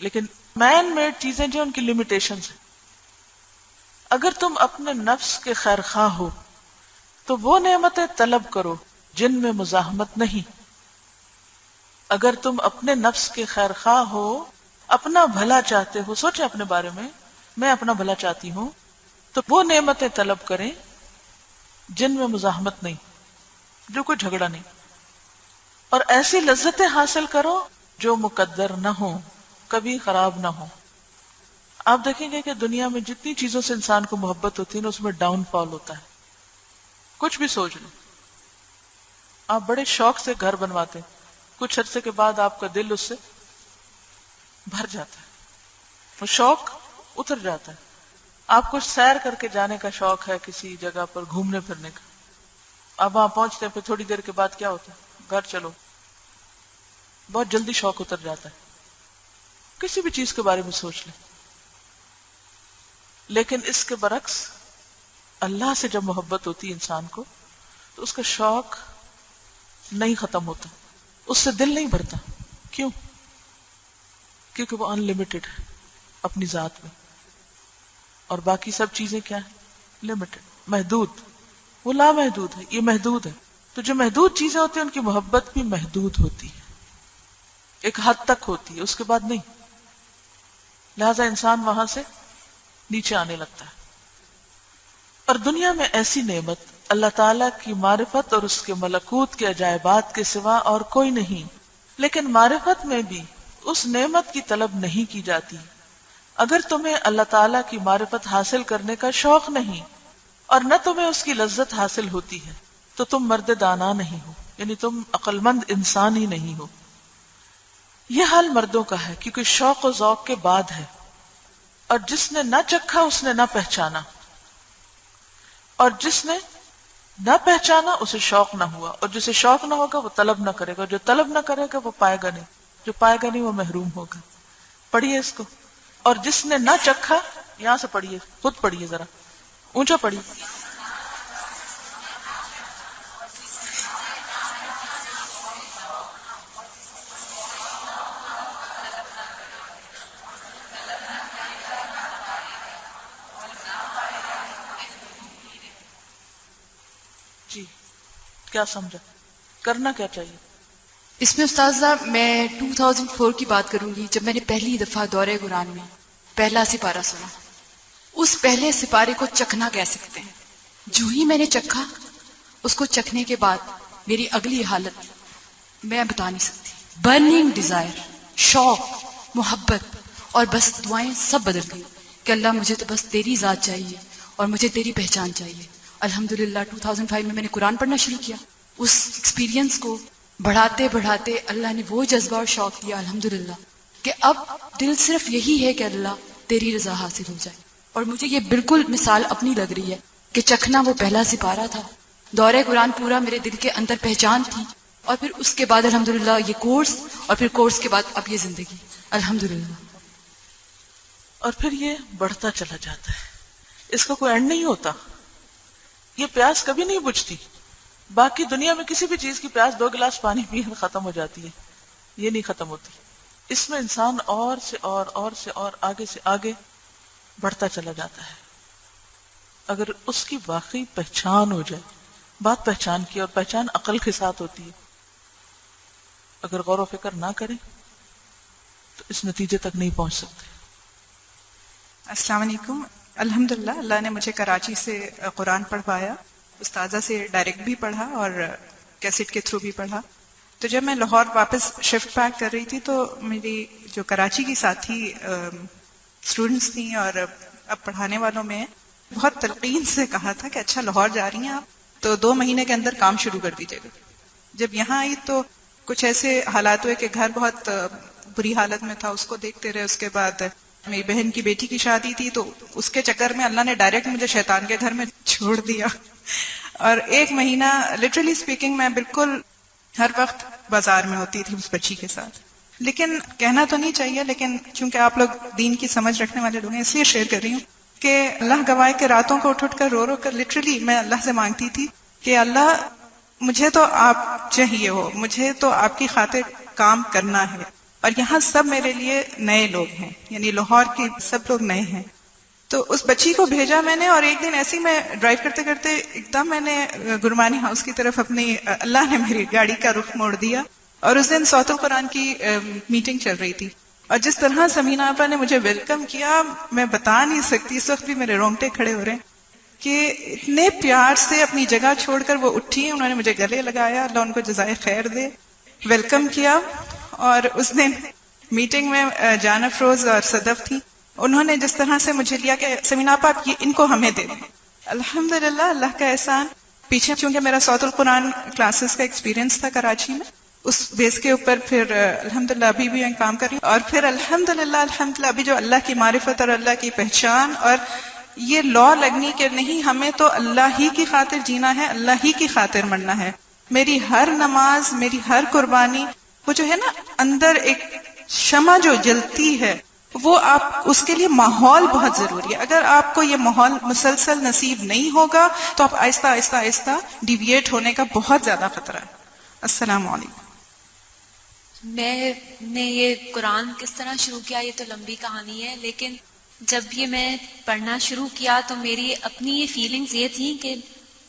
لیکن مین میڈ چیزیں جو ان کی لمیٹیشنز ہیں. اگر تم اپنے نفس کے خیر خواہ ہو تو وہ نعمتیں طلب کرو جن میں مزاحمت نہیں. اگر تم اپنے نفس کے خیر خواہ ہو، اپنا بھلا چاہتے ہو، سوچیں اپنے بارے میں اپنا بھلا چاہتی ہوں، تو وہ نعمتیں طلب کریں جن میں مزاحمت نہیں، جو کوئی جھگڑا نہیں، اور ایسی لذتیں حاصل کرو جو مقدر نہ ہو، کبھی خراب نہ ہو. آپ دیکھیں گے کہ دنیا میں جتنی چیزوں سے انسان کو محبت ہوتی ہے نا، اس میں ڈاؤن فال ہوتا ہے. کچھ بھی سوچ لیں، آپ بڑے شوق سے گھر بنواتے ہیں، کچھ عرصے کے بعد آپ کا دل اس سے بھر جاتا ہے، وہ شوق اتر جاتا ہے. آپ کو سیر کر کے جانے کا شوق ہے کسی جگہ پر گھومنے پھرنے کا، اب وہاں پہنچتے ہیں، پھر تھوڑی دیر کے بعد کیا ہوتا ہے، گھر چلو، بہت جلدی شوق اتر جاتا ہے. کسی بھی چیز کے بارے میں سوچ لیں. لیکن اس کے برعکس اللہ سے جب محبت ہوتی ہے انسان کو تو اس کا شوق نہیں ختم ہوتا، اس سے دل نہیں بھرتا. کیوں؟ کیونکہ وہ ان لمیٹڈ ہے اپنی ذات میں، اور باقی سب چیزیں کیا ہیں؟ لمیٹڈ، محدود. وہ لامحدود ہے، یہ محدود ہے. تو جو محدود چیزیں ہوتی ہیں ان کی محبت بھی محدود ہوتی ہے، ایک حد تک ہوتی ہے، اس کے بعد نہیں. لہذا انسان وہاں سے نیچے آنے لگتا ہے. اور دنیا میں ایسی نعمت اللہ تعالیٰ کی معرفت اور اس کے ملکوت کے عجائبات کے سوا اور کوئی نہیں. لیکن معرفت میں بھی اس نعمت کی طلب نہیں کی جاتی. اگر تمہیں اللہ تعالیٰ کی معرفت حاصل کرنے کا شوق نہیں اور نہ تمہیں اس کی لذت حاصل ہوتی ہے تو تم مرد دانا نہیں ہو، یعنی تم عقل مند انسان ہی نہیں ہو. یہ حال مردوں کا ہے کیونکہ شوق و ذوق کے بعد ہے، اور جس نے نہ چکھا اس نے نہ پہچانا، اور جس نے نہ پہچانا اسے شوق نہ ہوا، اور جسے شوق نہ ہوگا وہ طلب نہ کرے گا، جو طلب نہ کرے گا وہ پائے گا نہیں، جو پائے گا نہیں وہ محروم ہوگا. پڑھیے اس کو. اور جس نے نہ چکھا یہاں سے پڑھیے, خود پڑھیے, ذرا اونچا پڑھیے. جی کیا سمجھا, کرنا کیا چاہیے؟ اس میں استاذہ میں 2004 کی بات کروں گی, جب میں نے پہلی دفعہ دورہ قرآن میں پہلا سپارہ سنا. اس پہلے سپارے کو چکھنا کہہ سکتے ہیں. جو ہی میں نے چکھا, اس کو چکھنے کے بعد میری اگلی حالت میں بتا نہیں سکتی. برننگ ڈیزائر, شوق, محبت اور بس دعائیں سب بدل گئی کہ اللہ مجھے تو بس تیری ذات چاہیے اور مجھے تیری پہچان چاہیے. الحمدللہ 2005 میں نے قرآن پڑھنا شروع کیا. اس ایکسپیرینس کو بڑھاتے بڑھاتے اللہ نے وہ جذبہ اور شوق دیا الحمدللہ کہ اب دل صرف یہی ہے کہ اللہ تیری رضا حاصل ہو جائے. اور مجھے یہ بالکل مثال اپنی لگ رہی ہے کہ چکھنا وہ پہلا سپارہ تھا, دورہ قرآن پورا میرے دل کے اندر پہچان تھی, اور پھر اس کے بعد الحمدللہ یہ کورس, اور پھر کورس کے بعد اب یہ زندگی الحمدللہ. اور پھر یہ بڑھتا چلا جاتا ہے, اس کا کوئی اینڈ نہیں ہوتا. یہ پیاس کبھی نہیں بجھتی. باقی دنیا میں کسی بھی چیز کی پیاس 2 گلاس پانی پیے ختم ہو جاتی ہے, یہ نہیں ختم ہوتی. اس میں انسان اور سے اور آگے سے آگے بڑھتا چلا جاتا ہے. اگر اس کی واقعی پہچان ہو جائے, بات پہچان کی, اور پہچان عقل کے ساتھ ہوتی ہے. اگر غور و فکر نہ کریں تو اس نتیجے تک نہیں پہنچ سکتے. السلام علیکم. الحمدللہ اللہ نے مجھے کراچی سے قرآن پڑھوایا. استاذہ سے ڈائریکٹ بھی پڑھا اور کیسٹ کے تھرو بھی پڑھا. تو جب میں لاہور واپس شفٹ بیک کر رہی تھی تو میری جو کراچی کی ساتھی اسٹوڈنٹس تھیں اور اب پڑھانے والوں میں بہت تلقین سے کہا تھا کہ اچھا لاہور جا رہی ہیں آپ تو 2 مہینے کے اندر کام شروع کر دیجیے گا. جب یہاں آئی تو کچھ ایسے حالات ہوئے کہ گھر بہت بری حالت میں تھا, اس کو دیکھتے رہے. اس کے بعد میری بہن کی بیٹی کی شادی تھی تو اس کے چکر میں اللہ نے ڈائریکٹ مجھے شیطان کے گھر میں چھوڑ دیا. اور 1 مہینہ لٹرلی اسپیکنگ میں بالکل ہر وقت بازار میں ہوتی تھی اس بچی کے ساتھ. لیکن کہنا تو نہیں چاہیے, لیکن چونکہ آپ لوگ دین کی سمجھ رکھنے والے لوگ ہیں اس لیے شیئر کر رہی ہوں کہ اللہ گواہ کے راتوں کو اٹھ کر رو کر لٹرلی میں اللہ سے مانگتی تھی کہ اللہ مجھے تو آپ چاہیے ہو, مجھے تو آپ کی خاطر کام کرنا ہے. اور یہاں سب میرے لیے نئے لوگ ہیں, یعنی لاہور کے سب لوگ نئے ہیں. تو اس بچی کو بھیجا میں نے, اور ایک دن ایسی میں ڈرائیو کرتے کرتے ایک دم میں نے گرمانی ہاؤس کی طرف اپنی, اللہ نے میری گاڑی کا رخ موڑ دیا. اور اس دن صوت القرآن کی میٹنگ چل رہی تھی, اور جس طرح سمینہ آپا نے مجھے ویلکم کیا میں بتا نہیں سکتی. اس وقت بھی میرے رونگٹے کھڑے ہو رہے ہیں کہ اتنے پیار سے اپنی جگہ چھوڑ کر وہ اٹھی, انہوں نے مجھے گلے لگایا, اللہ ان کو جزائے خیر دے, ویلکم کیا. اور اس دن میٹنگ میں جان افروز اور صدف تھی, انہوں نے جس طرح سے مجھے لیا کہ سمینہ آپا آپ ان کو ہمیں دے دیں. الحمدللہ اللہ کا احسان. پیچھے چونکہ میرا صوت القرآن کلاسز کا ایکسپیرینس تھا کراچی میں, اس بیس کے اوپر پھر الحمدللہ ابھی بھی میں کام کر رہی ہوں. اور پھر الحمدللہ ابھی جو اللہ کی معرفت اور اللہ کی پہچان اور یہ لا لگنی کہ نہیں ہمیں تو اللہ ہی کی خاطر جینا ہے, اللہ ہی کی خاطر مرنا ہے. میری ہر نماز, میری ہر قربانی, وہ جو ہے نا اندر ایک شمع جو جلتی ہے, وہ آپ اس کے لیے ماحول بہت ضروری ہے. اگر آپ کو یہ ماحول مسلسل نصیب نہیں ہوگا تو آپ آہستہ آہستہ آہستہ ڈیویٹ ہونے کا بہت زیادہ خطرہ ہے. السلام علیکم. میں نے یہ قرآن کس طرح شروع کیا یہ تو لمبی کہانی ہے, لیکن جب یہ میں پڑھنا شروع کیا تو میری اپنی یہ فیلنگز یہ تھیں کہ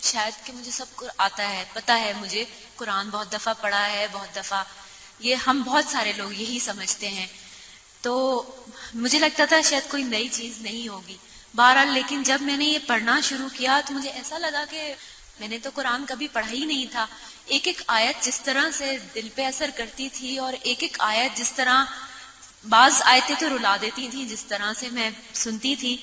شاید کہ مجھے سب آتا ہے, پتہ ہے مجھے قرآن بہت دفعہ پڑھا ہے, بہت دفعہ یہ ہم بہت سارے لوگ یہی سمجھتے ہیں. تو مجھے لگتا تھا شاید کوئی نئی چیز نہیں ہوگی. بہرحال لیکن جب میں نے یہ پڑھنا شروع کیا تو مجھے ایسا لگا کہ میں نے تو قرآن کبھی پڑھا ہی نہیں تھا. ایک ایک آیت جس طرح سے دل پہ اثر کرتی تھی, اور ایک ایک آیت جس طرح, بعض آیتیں تو رلا دیتی تھیں جس طرح سے میں سنتی تھی.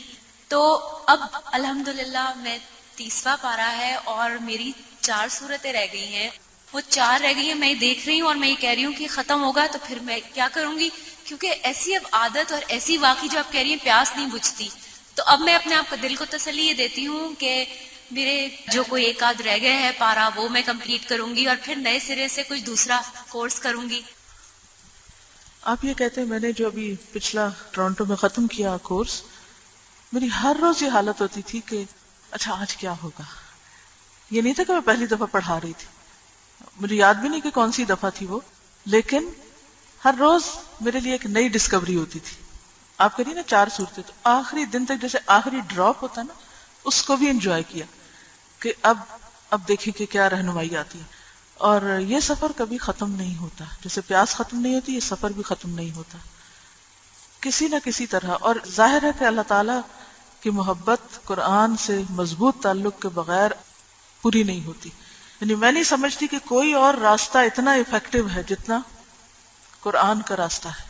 تو اب الحمدللہ میں 30واں پارہ ہے اور میری 4 سورتیں رہ گئی ہیں, وہ 4 رہ گئی ہیں. میں دیکھ رہی ہوں اور میں یہ کہہ رہی ہوں کہ ختم ہوگا تو پھر میں کیا کروں گی, کیونکہ ایسی اب عادت اور ایسی واقعی جو آپ کہہ رہی ہیں پیاس نہیں بجھتی. تو اب میں اپنے آپ کو دل کو تسلی یہ دیتی ہوں کہ میرے جو کوئی 1 آدھ رہ گئے ہے پارا وہ میں کمپلیٹ کروں گی, اور پھر نئے سرے سے کچھ دوسرا کورس کروں گی. آپ یہ کہتے ہیں میں نے جو ابھی پچھلا ٹورانٹو میں ختم کیا کورس، میری ہر روز یہ حالت ہوتی تھی کہ اچھا آج کیا ہوگا. یہ نہیں تھا کہ میں پہلی دفعہ پڑھا رہی تھی، مجھے یاد بھی نہیں کہ کون سی دفعہ تھی وہ، لیکن ہر روز میرے لیے ایک نئی ڈسکوری ہوتی تھی. آپ کریے نا 4 صورتیں، تو آخری دن تک جیسے آخری ڈراپ ہوتا نا، اس کو بھی انجوائے کیا کہ اب دیکھیں کہ کیا رہنمائی آتی ہے. اور یہ سفر کبھی ختم نہیں ہوتا، جیسے پیاس ختم نہیں ہوتی، یہ سفر بھی ختم نہیں ہوتا کسی نہ کسی طرح. اور ظاہر ہے کہ اللہ تعالیٰ کی محبت قرآن سے مضبوط تعلق کے بغیر پوری نہیں ہوتی. یعنی میں نہیں سمجھتی کہ کوئی اور راستہ اتنا افیکٹو ہے جتنا قرآن کا راستہ ہے،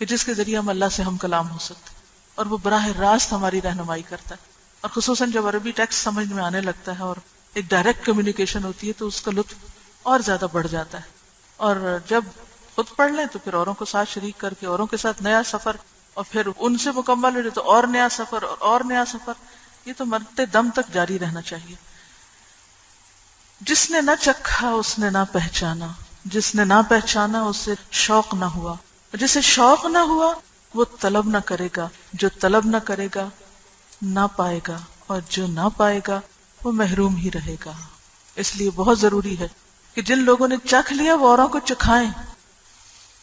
کہ جس کے ذریعے ہم اللہ سے ہم کلام ہو سکتے، اور وہ براہ راست ہماری رہنمائی کرتا ہے. اور خصوصاً جب عربی ٹیکسٹ سمجھ میں آنے لگتا ہے اور ایک ڈائریکٹ کمیونیکیشن ہوتی ہے تو اس کا لطف اور زیادہ بڑھ جاتا ہے. اور جب خود پڑھ لیں تو پھر اوروں کو ساتھ شریک کر کے اوروں کے ساتھ نیا سفر، اور پھر ان سے مکمل ہو جائے تو اور نیا سفر اور نیا سفر. یہ تو مرتے دم تک جاری رہنا چاہیے. جس نے نہ چکھا اس نے نہ پہچانا، جس نے نہ پہچانا اس سے شوق نہ ہوا، جسے شوق نہ ہوا وہ طلب نہ کرے گا، جو طلب نہ کرے گا نہ پائے گا، اور جو نہ پائے گا وہ محروم ہی رہے گا. اس لیے بہت ضروری ہے کہ جن لوگوں نے چکھ لیا وہ اوروں کو چکھائیں.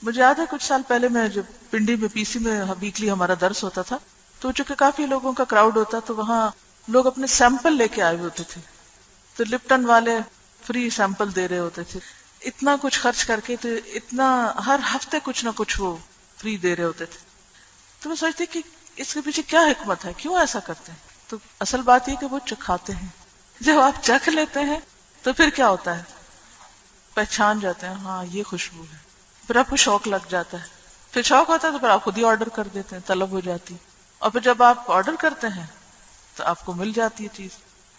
مجھے یاد ہے کچھ سال پہلے میں جب پنڈی میں پی سی میں ویکلی ہمارا درس ہوتا تھا، تو چونکہ کافی لوگوں کا کراؤڈ ہوتا تو وہاں لوگ اپنے سیمپل لے کے آئے ہوئے ہوتے تھے. تو لپٹن والے فری سیمپل دے رہے ہوتے تھے، اتنا کچھ خرچ کر کے، تو اتنا ہر ہفتے کچھ نہ کچھ وہ فری دے رہے ہوتے تھے. تو میں سوچتی کہ اس کے پیچھے کیا حکمت ہے، کیوں ایسا کرتے ہیں. تو اصل بات یہ کہ وہ چکھاتے ہیں. جب آپ چکھ لیتے ہیں تو پھر کیا ہوتا ہے، پہچان جاتے ہیں ہاں یہ خوشبو ہے، پھر آپ کو شوق لگ جاتا ہے. پھر شوق ہوتا ہے تو پھر آپ خود ہی آرڈر کر دیتے ہیں، طلب ہو جاتی. اور پھر جب آپ آرڈر کرتے ہیں تو آپ کو مل جاتی ہے چیز.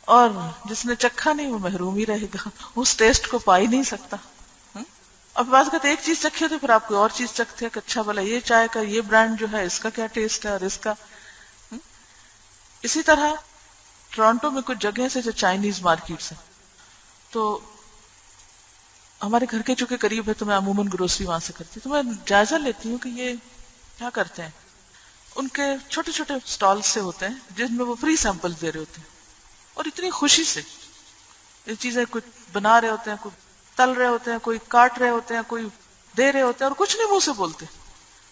اور جس نے چکھا نہیں وہ محروم ہی رہے گا، اس ٹیسٹ کو پا ہی نہیں سکتا. اب بات کرتے ایک چیز چکھی تو پھر آپ کوئی اور چیز چکھتے ہیں کہ اچھا بھلا یہ چائے کا یہ برانڈ جو ہے اس کا کیا ٹیسٹ ہے اور اس کا. اسی طرح ٹورانٹو میں کچھ جگہ سے جو چائنیز مارکیٹس ہیں، تو ہمارے گھر کے چونکہ قریب ہے تو میں عموماً گروسری وہاں سے کرتی ہوں. تو میں جائزہ لیتی ہوں کہ یہ کیا کرتے ہیں. ان کے چھوٹے چھوٹے سٹال سے ہوتے ہیں جن میں وہ فری سیمپل دے رہے ہوتے ہیں، اور اتنی خوشی سے یہ چیزیں کچھ بنا رہے ہوتے ہیں، کوئی تل رہے ہوتے ہیں، کوئی کاٹ رہے ہوتے ہیں، کوئی دے رہے ہوتے ہیں، اور کچھ نہیں منہ سے بولتے.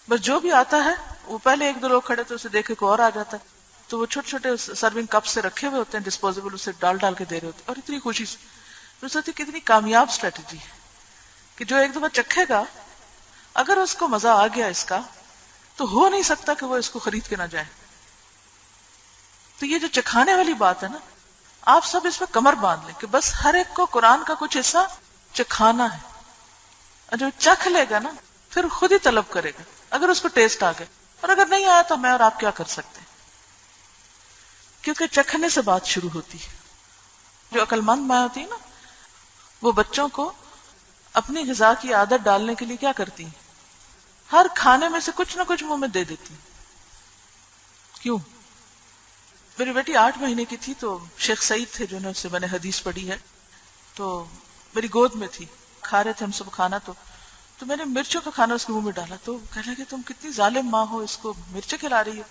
بس جو بھی آتا ہے وہ پہلے 1-2 لوگ کھڑے تھے، اسے دیکھے کوئی اور آ جاتا ہے، تو وہ چھوٹے چھوٹے سرونگ کپ سے رکھے ہوئے ہوتے ہیں ڈسپوزیبل، اسے ڈال ڈال کے دے رہے ہوتے ہیں، اور اتنی خوشی سے. تو سوچتی کتنی کامیاب اسٹریٹجی ہے کہ جو ایک دفعہ چکھے گا، اگر اس کو مزہ آ گیا اس کا، تو ہو نہیں سکتا کہ وہ اس کو خرید کے نہ جائے. تو یہ جو چکھانے والی بات ہے نا، آپ سب اس پہ کمر باندھ لیں کہ بس ہر ایک کو قرآن کا کچھ حصہ چکھانا ہے. اور جو چکھ لے گا نا پھر خود ہی طلب کرے گا اگر اس کو ٹیسٹ آ گئے، اور اگر نہیں آیا تو میں اور آپ کیا کر سکتے ہیں، کیونکہ چکھنے سے بات شروع ہوتی ہے. جو عقل مند ماں ہوتی ہے نا، وہ بچوں کو اپنی غذا کی عادت ڈالنے کے لیے کیا کرتی ہیں، ہر کھانے میں سے کچھ نہ کچھ منہ میں دے دیتی ہیں. کیوں؟ میری بیٹی 8 مہینے کی تھی تو شیخ سعید تھے جنہوں سے میں نے حدیث پڑھی ہے، تو میری گود میں تھی، کھا رہے تھے ہم سب کھانا، تو میں نے مرچوں کا کھانا اس کے منہ میں ڈالا. تو کہنے لگے تم کتنی ظالم ماں ہو، اس کو مرچیں کھلا رہی ہو.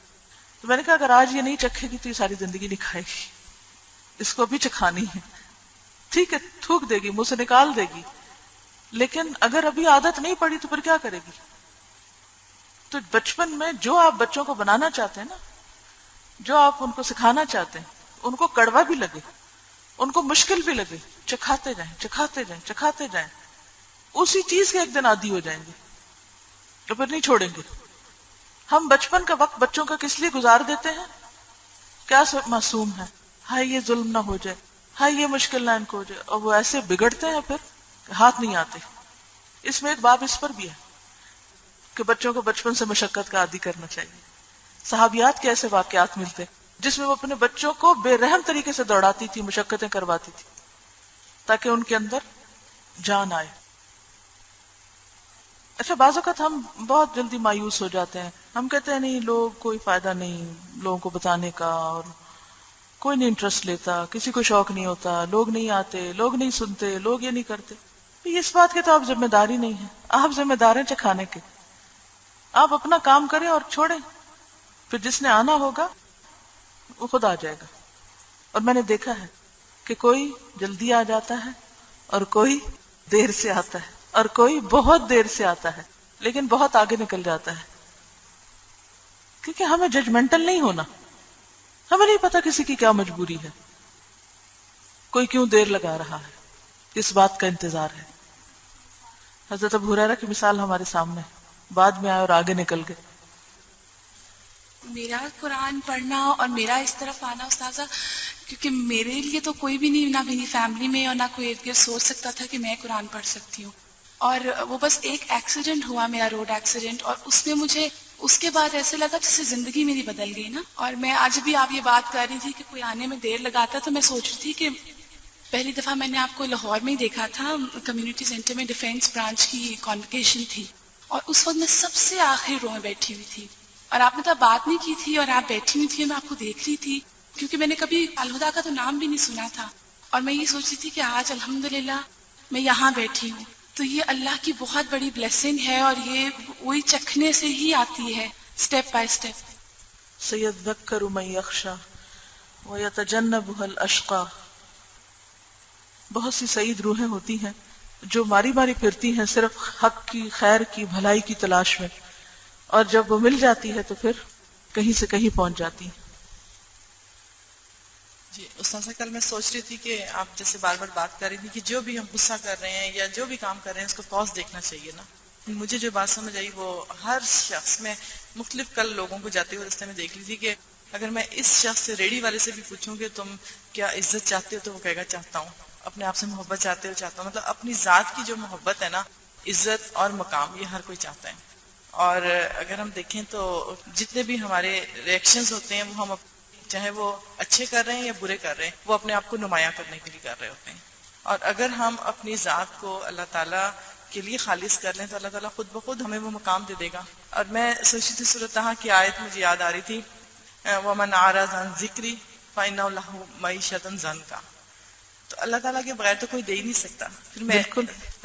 تو میں نے کہا اگر آج یہ نہیں چکھے گی تو یہ ساری زندگی نہیں کھائے گی، اس کو بھی چکھانی ہے. ٹھیک ہے تھوک دے گی، منہ سے نکال دے گی، لیکن اگر ابھی عادت نہیں پڑی تو پھر کیا کرے گی. تو بچپن میں جو آپ بچوں کو بنانا چاہتے ہیں نا، جو آپ ان کو سکھانا چاہتے ہیں، ان کو کڑوا بھی لگے، ان کو مشکل بھی لگے، چکھاتے جائیں چکھاتے جائیں چکھاتے جائیں، اسی چیز کے ایک دن عادی ہو جائیں گے تو پھر نہیں چھوڑیں گے. ہم بچپن کا وقت بچوں کا کس لیے گزار دیتے ہیں؟ کیا معصوم ہے، ہائے یہ ظلم نہ ہو جائے، ہائے یہ مشکل نہ ان کو ہو جائے، اور وہ ایسے بگڑتے ہیں پھر ہاتھ نہیں آتے. اس میں ایک باب اس پر بھی ہے کہ بچوں کو بچپن سے مشقت کا عادی کرنا چاہیے. صحابیات کے ایسے واقعات ملتے جس میں وہ اپنے بچوں کو بے رحم طریقے سے دوڑاتی تھی، مشقتیں کرواتی تھی تاکہ ان کے اندر جان آئے. اچھا بعض اوقات ہم بہت جلدی مایوس ہو جاتے ہیں، ہم کہتے ہیں نہیں لوگ کوئی فائدہ نہیں لوگوں کو بتانے کا، اور کوئی نہیں انٹرسٹ لیتا، کسی کو شوق نہیں ہوتا، لوگ نہیں آتے، لوگ نہیں سنتے، لوگ یہ نہیں کرتے. اس بات کے تو آپ ذمہ داری نہیں ہے، آپ ذمہ دار ہیں چکھانے کے. آپ اپنا کام کریں اور چھوڑیں، پھر جس نے آنا ہوگا وہ خود آ جائے گا. اور میں نے دیکھا ہے کہ کوئی جلدی آ جاتا ہے اور کوئی دیر سے آتا ہے اور کوئی بہت دیر سے آتا ہے لیکن بہت آگے نکل جاتا ہے. کیونکہ ہمیں ججمنٹل نہیں ہونا. ہمیں نہیں پتا کسی کی کیا مجبوری ہے، کوئی کیوں دیر لگا رہا ہے، کس بات کا انتظار ہے. حضرت ابو ہریرہ کی مثال ہمارے سامنے ہے، بعد میں آئے اور آگے نکل گئے. میرا قرآن پڑھنا اور میرا اس طرف آنا استاذہ، کیونکہ میرے لیے تو کوئی بھی نہیں، نہ میری فیملی میں اور نہ کوئی ارد گرد سوچ سکتا تھا کہ میں قرآن پڑھ سکتی ہوں. اور وہ بس ایک ایکسیڈنٹ ہوا، میرا روڈ ایکسیڈنٹ، اور اس میں مجھے اس کے بعد ایسے لگا جیسے زندگی میری بدل گئی نا. اور میں آج بھی آپ یہ بات کر رہی تھی کہ کوئی آنے میں دیر لگاتا، تو میں سوچ رہی تھی کہ پہلی دفعہ میں نے آپ کو لاہور میں ہی دیکھا تھا، کمیونٹی سینٹر میں ڈیفینس برانچ کی کانوکیشن تھی، اور اس وقت میں سب سے آخری رو میں بیٹھی ہوئی تھی، اور آپ نے تو بات نہیں کی تھی اور آپ بیٹھی ہوئی تھی، میں آپ کو دیکھ رہی تھی کیونکہ میں نے کبھی الہدا کا تو نام بھی نہیں سنا تھا. اور میں یہ سوچ رہی تھی کہ آج الحمدللہ میں یہاں بیٹھی ہوں، تو یہ اللہ کی بہت بڑی بلیسنگ ہے، اور یہ وہی چکھنے سے ہی آتی ہے، سٹیپ بائی سٹیپ. سیذکر من یخشی ویتجنبها الاشقی. بہت سی سعید روحیں ہوتی ہیں جو ماری ماری پھرتی ہیں صرف حق کی، خیر کی، بھلائی کی تلاش میں، اور جب وہ مل جاتی ہے تو پھر کہیں سے کہیں پہنچ جاتی ہیں. جی استاذہ، کل میں سوچ رہی تھی کہ آپ جیسے بار بار بات کر رہی تھی کہ جو بھی ہم غصہ کر رہے ہیں یا جو بھی کام کر رہے ہیں اس کو پاز دیکھنا چاہیے نا. مجھے جو بات سمجھ آئی وہ ہر شخص میں مختلف، کل لوگوں کو جاتے ہوئے راستے میں دیکھ لی تھی کہ اگر میں اس شخص سے، ریڑھی والے سے بھی پوچھوں کہ تم کیا عزت چاہتے ہو، تو وہ کہے گا چاہتا ہوں. اپنے آپ سے محبت چاہتے ہو، چاہتا ہوں. مطلب اپنی ذات کی جو محبت ہے نا، عزت اور مقام، یہ ہر کوئی چاہتا ہے. اور اگر ہم دیکھیں تو جتنے بھی ہمارے ریئیکشنز ہوتے ہیں، وہ ہم چاہے وہ اچھے کر رہے ہیں یا برے کر رہے ہیں، وہ اپنے آپ کو نمایاں کرنے کے لیے کر رہے ہوتے ہیں. اور اگر ہم اپنی ذات کو اللہ تعالیٰ کے لیے خالص کر لیں تو اللہ تعالیٰ خود بخود ہمیں وہ مقام دے دے گا. اور میں سوچی تھی سورۃ طٰہٰ کی آیت مجھے یاد آ رہی تھی، وَمَنْ أَعْرَضَ عَنْ ذِكْرِي فَإِنَّ لَهُ مَعِيشَةً ضَنْكًا. تو اللہ تعالیٰ کے بغیر تو کوئی دے ہی نہیں سکتا. پھر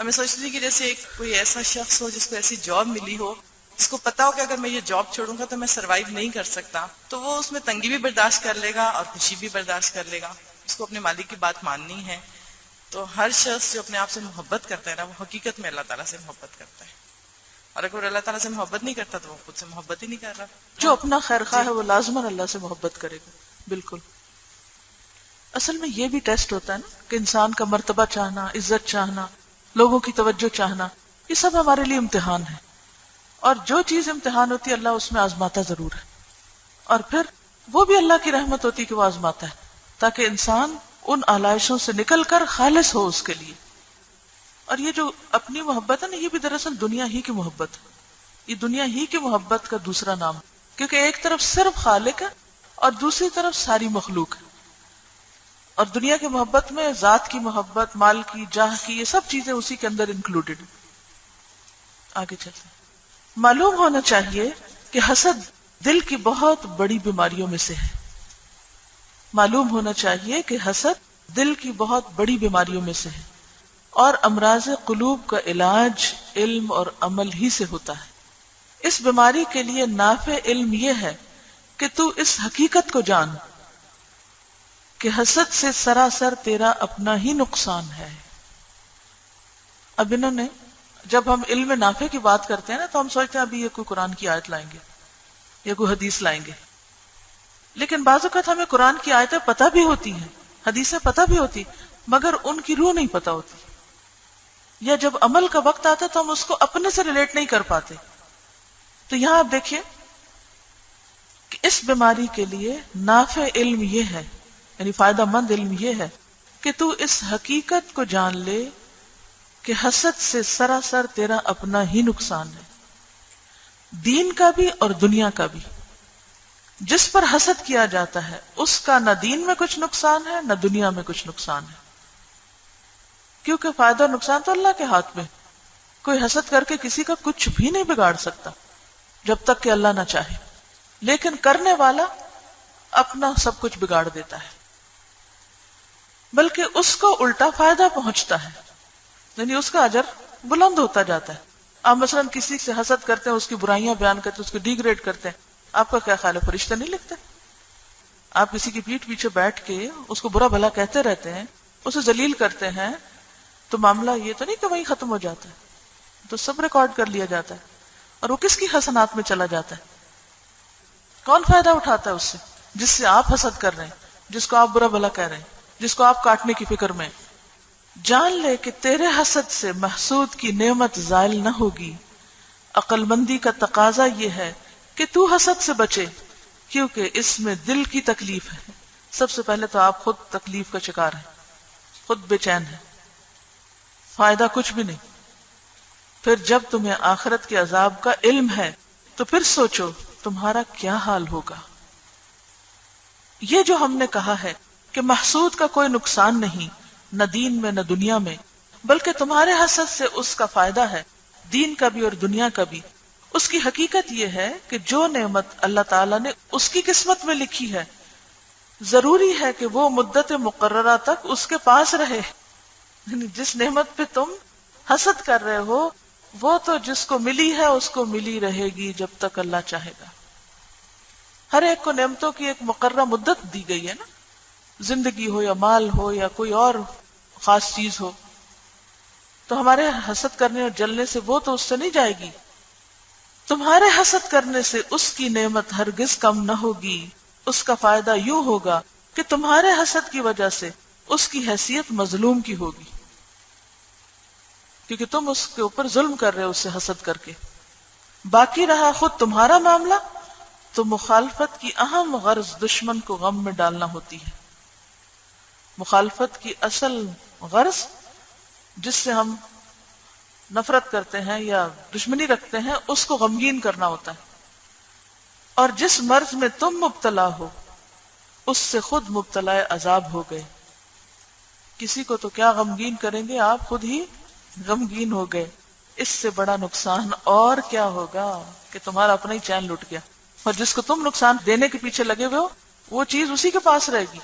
میں سوچتی تھی کہ جیسے کوئی ایسا شخص ہو جس کو ایسی جاب ملی ہو، جس کو پتا ہو کہ اگر میں یہ جاب چھوڑوں گا تو میں سروائیو نہیں کر سکتا، تو وہ اس میں تنگی بھی برداشت کر لے گا اور خوشی بھی برداشت کر لے گا. اس کو اپنے مالک کی بات ماننی ہے. تو ہر شخص جو اپنے آپ سے محبت کرتا ہے نا، وہ حقیقت میں اللہ تعالیٰ سے محبت کرتا ہے. اور اگر اللہ تعالیٰ سے محبت نہیں کرتا تو وہ خود سے محبت ہی نہیں کر رہا. جو اپنا خیر خواہ ہے وہ لازماً اللہ سے محبت کرے گا. بالکل. اصل میں یہ بھی ٹیسٹ ہوتا ہے نا کہ انسان کا مرتبہ چاہنا، عزت چاہنا، لوگوں کی توجہ چاہنا، یہ سب ہمارے لیے امتحان ہے. اور جو چیز امتحان ہوتی ہے اللہ اس میں آزماتا ضرور ہے، اور پھر وہ بھی اللہ کی رحمت ہوتی ہے کہ وہ آزماتا ہے تاکہ انسان ان آلائشوں سے نکل کر خالص ہو اس کے لیے. اور یہ جو اپنی محبت ہے نا، یہ بھی دراصل دنیا ہی کی محبت ہے. یہ دنیا ہی کی محبت کا دوسرا نام، کیونکہ ایک طرف صرف خالق ہے اور دوسری طرف ساری مخلوق ہے. اور دنیا کی محبت میں ذات کی محبت، مال کی، جاہ کی، یہ سب چیزیں اسی کے اندر انکلوڈڈ ہیں. آگے چلتے ہیں. معلوم ہونا چاہیے کہ حسد دل کی بہت بڑی بیماریوں میں سے ہے. معلوم ہونا چاہیے کہ حسد دل کی بہت بڑی بیماریوں میں سے ہے، اور امراض قلوب کا علاج علم اور عمل ہی سے ہوتا ہے. اس بیماری کے لیے نافع علم یہ ہے کہ تو اس حقیقت کو جان کہ حسد سے سراسر تیرا اپنا ہی نقصان ہے. اب انہوں نے، جب ہم علم نافع کی بات کرتے ہیں نا تو ہم سوچتے ہیں ابھی یہ کوئی قرآن کی آیت لائیں گے یا کوئی حدیث لائیں گے، لیکن بعض اوقات ہمیں قرآن کی آیتیں پتہ بھی ہوتی ہیں، حدیثیں پتہ بھی ہوتی، مگر ان کی روح نہیں پتہ ہوتی، یا جب عمل کا وقت آتا ہے تو ہم اس کو اپنے سے ریلیٹ نہیں کر پاتے. تو یہاں آپ دیکھیے کہ اس بیماری کے لیے نافع علم یہ ہے، یعنی فائدہ مند علم یہ ہے کہ تو اس حقیقت کو جان لے کہ حسد سے سراسر تیرا اپنا ہی نقصان ہے، دین کا بھی اور دنیا کا بھی. جس پر حسد کیا جاتا ہے اس کا نہ دین میں کچھ نقصان ہے نہ دنیا میں کچھ نقصان ہے، کیونکہ فائدہ اور نقصان تو اللہ کے ہاتھ میں. کوئی حسد کر کے کسی کا کچھ بھی نہیں بگاڑ سکتا جب تک کہ اللہ نہ چاہے، لیکن کرنے والا اپنا سب کچھ بگاڑ دیتا ہے، بلکہ اس کو الٹا فائدہ پہنچتا ہے، یعنی اس کا اجر بلند ہوتا جاتا ہے. آپ مثلاً کسی سے حسد کرتے ہیں، اس کی برائیاں بیان کرتے ہیں، اس کو ڈیگریڈ کرتے ہیں، آپ کا کیا خیال ہے فرشتے نہیں لکھتے؟ آپ کسی کی پیٹھ پیچھے بیٹھ کے اس کو برا بھلا کہتے رہتے ہیں، اسے ذلیل کرتے ہیں، تو معاملہ یہ تو نہیں کہ وہیں ختم ہو جاتا ہے، تو سب ریکارڈ کر لیا جاتا ہے، اور وہ کس کی حسنات میں چلا جاتا ہے؟ کون فائدہ اٹھاتا ہے اس سے؟ جس سے آپ حسد کر رہے ہیں، جس کو آپ برا بھلا کہہ رہے ہیں، جس کو آپ کاٹنے کی فکر میں ہیں۔ جان لے کہ تیرے حسد سے محسود کی نعمت زائل نہ ہوگی۔ عقل مندی کا تقاضا یہ ہے کہ تو حسد سے بچے، کیونکہ اس میں دل کی تکلیف ہے۔ سب سے پہلے تو آپ خود تکلیف کا شکار ہیں، خود بے چین ہیں، فائدہ کچھ بھی نہیں۔ پھر جب تمہیں آخرت کے عذاب کا علم ہے تو پھر سوچو تمہارا کیا حال ہوگا۔ یہ جو ہم نے کہا ہے کہ محسود کا کوئی نقصان نہیں، نہ دین میں نہ دنیا میں، بلکہ تمہارے حسد سے اس کا فائدہ ہے، دین کا بھی اور دنیا کا بھی۔ اس کی حقیقت یہ ہے کہ جو نعمت اللہ تعالیٰ نے اس کی قسمت میں لکھی ہے، ضروری ہے کہ وہ مدت مقررہ تک اس کے پاس رہے۔ یعنی جس نعمت پہ تم حسد کر رہے ہو، وہ تو جس کو ملی ہے اس کو ملی رہے گی جب تک اللہ چاہے گا۔ ہر ایک کو نعمتوں کی ایک مقررہ مدت دی گئی ہے نا، زندگی ہو یا مال ہو یا کوئی اور خاص چیز ہو، تو ہمارے حسد کرنے اور جلنے سے وہ تو اس سے نہیں جائے گی۔ تمہارے حسد کرنے سے اس کی نعمت ہرگز کم نہ ہوگی، اس کا فائدہ یوں ہوگا کہ تمہارے حسد کی وجہ سے اس کی حیثیت مظلوم کی ہوگی، کیونکہ تم اس کے اوپر ظلم کر رہے ہو اس سے حسد کر کے۔ باقی رہا خود تمہارا معاملہ، تو مخالفت کی اہم غرض دشمن کو غم میں ڈالنا ہوتی ہے۔ مخالفت کی اصل غرض جس سے ہم نفرت کرتے ہیں یا دشمنی رکھتے ہیں، اس کو غمگین کرنا ہوتا ہے، اور جس مرض میں تم مبتلا ہو اس سے خود مبتلا عذاب ہو گئے۔ کسی کو تو کیا غمگین کریں گے، آپ خود ہی غمگین ہو گئے۔ اس سے بڑا نقصان اور کیا ہوگا کہ تمہارا اپنا ہی چین لٹ گیا، اور جس کو تم نقصان دینے کے پیچھے لگے ہوئے ہو وہ چیز اسی کے پاس رہے گی،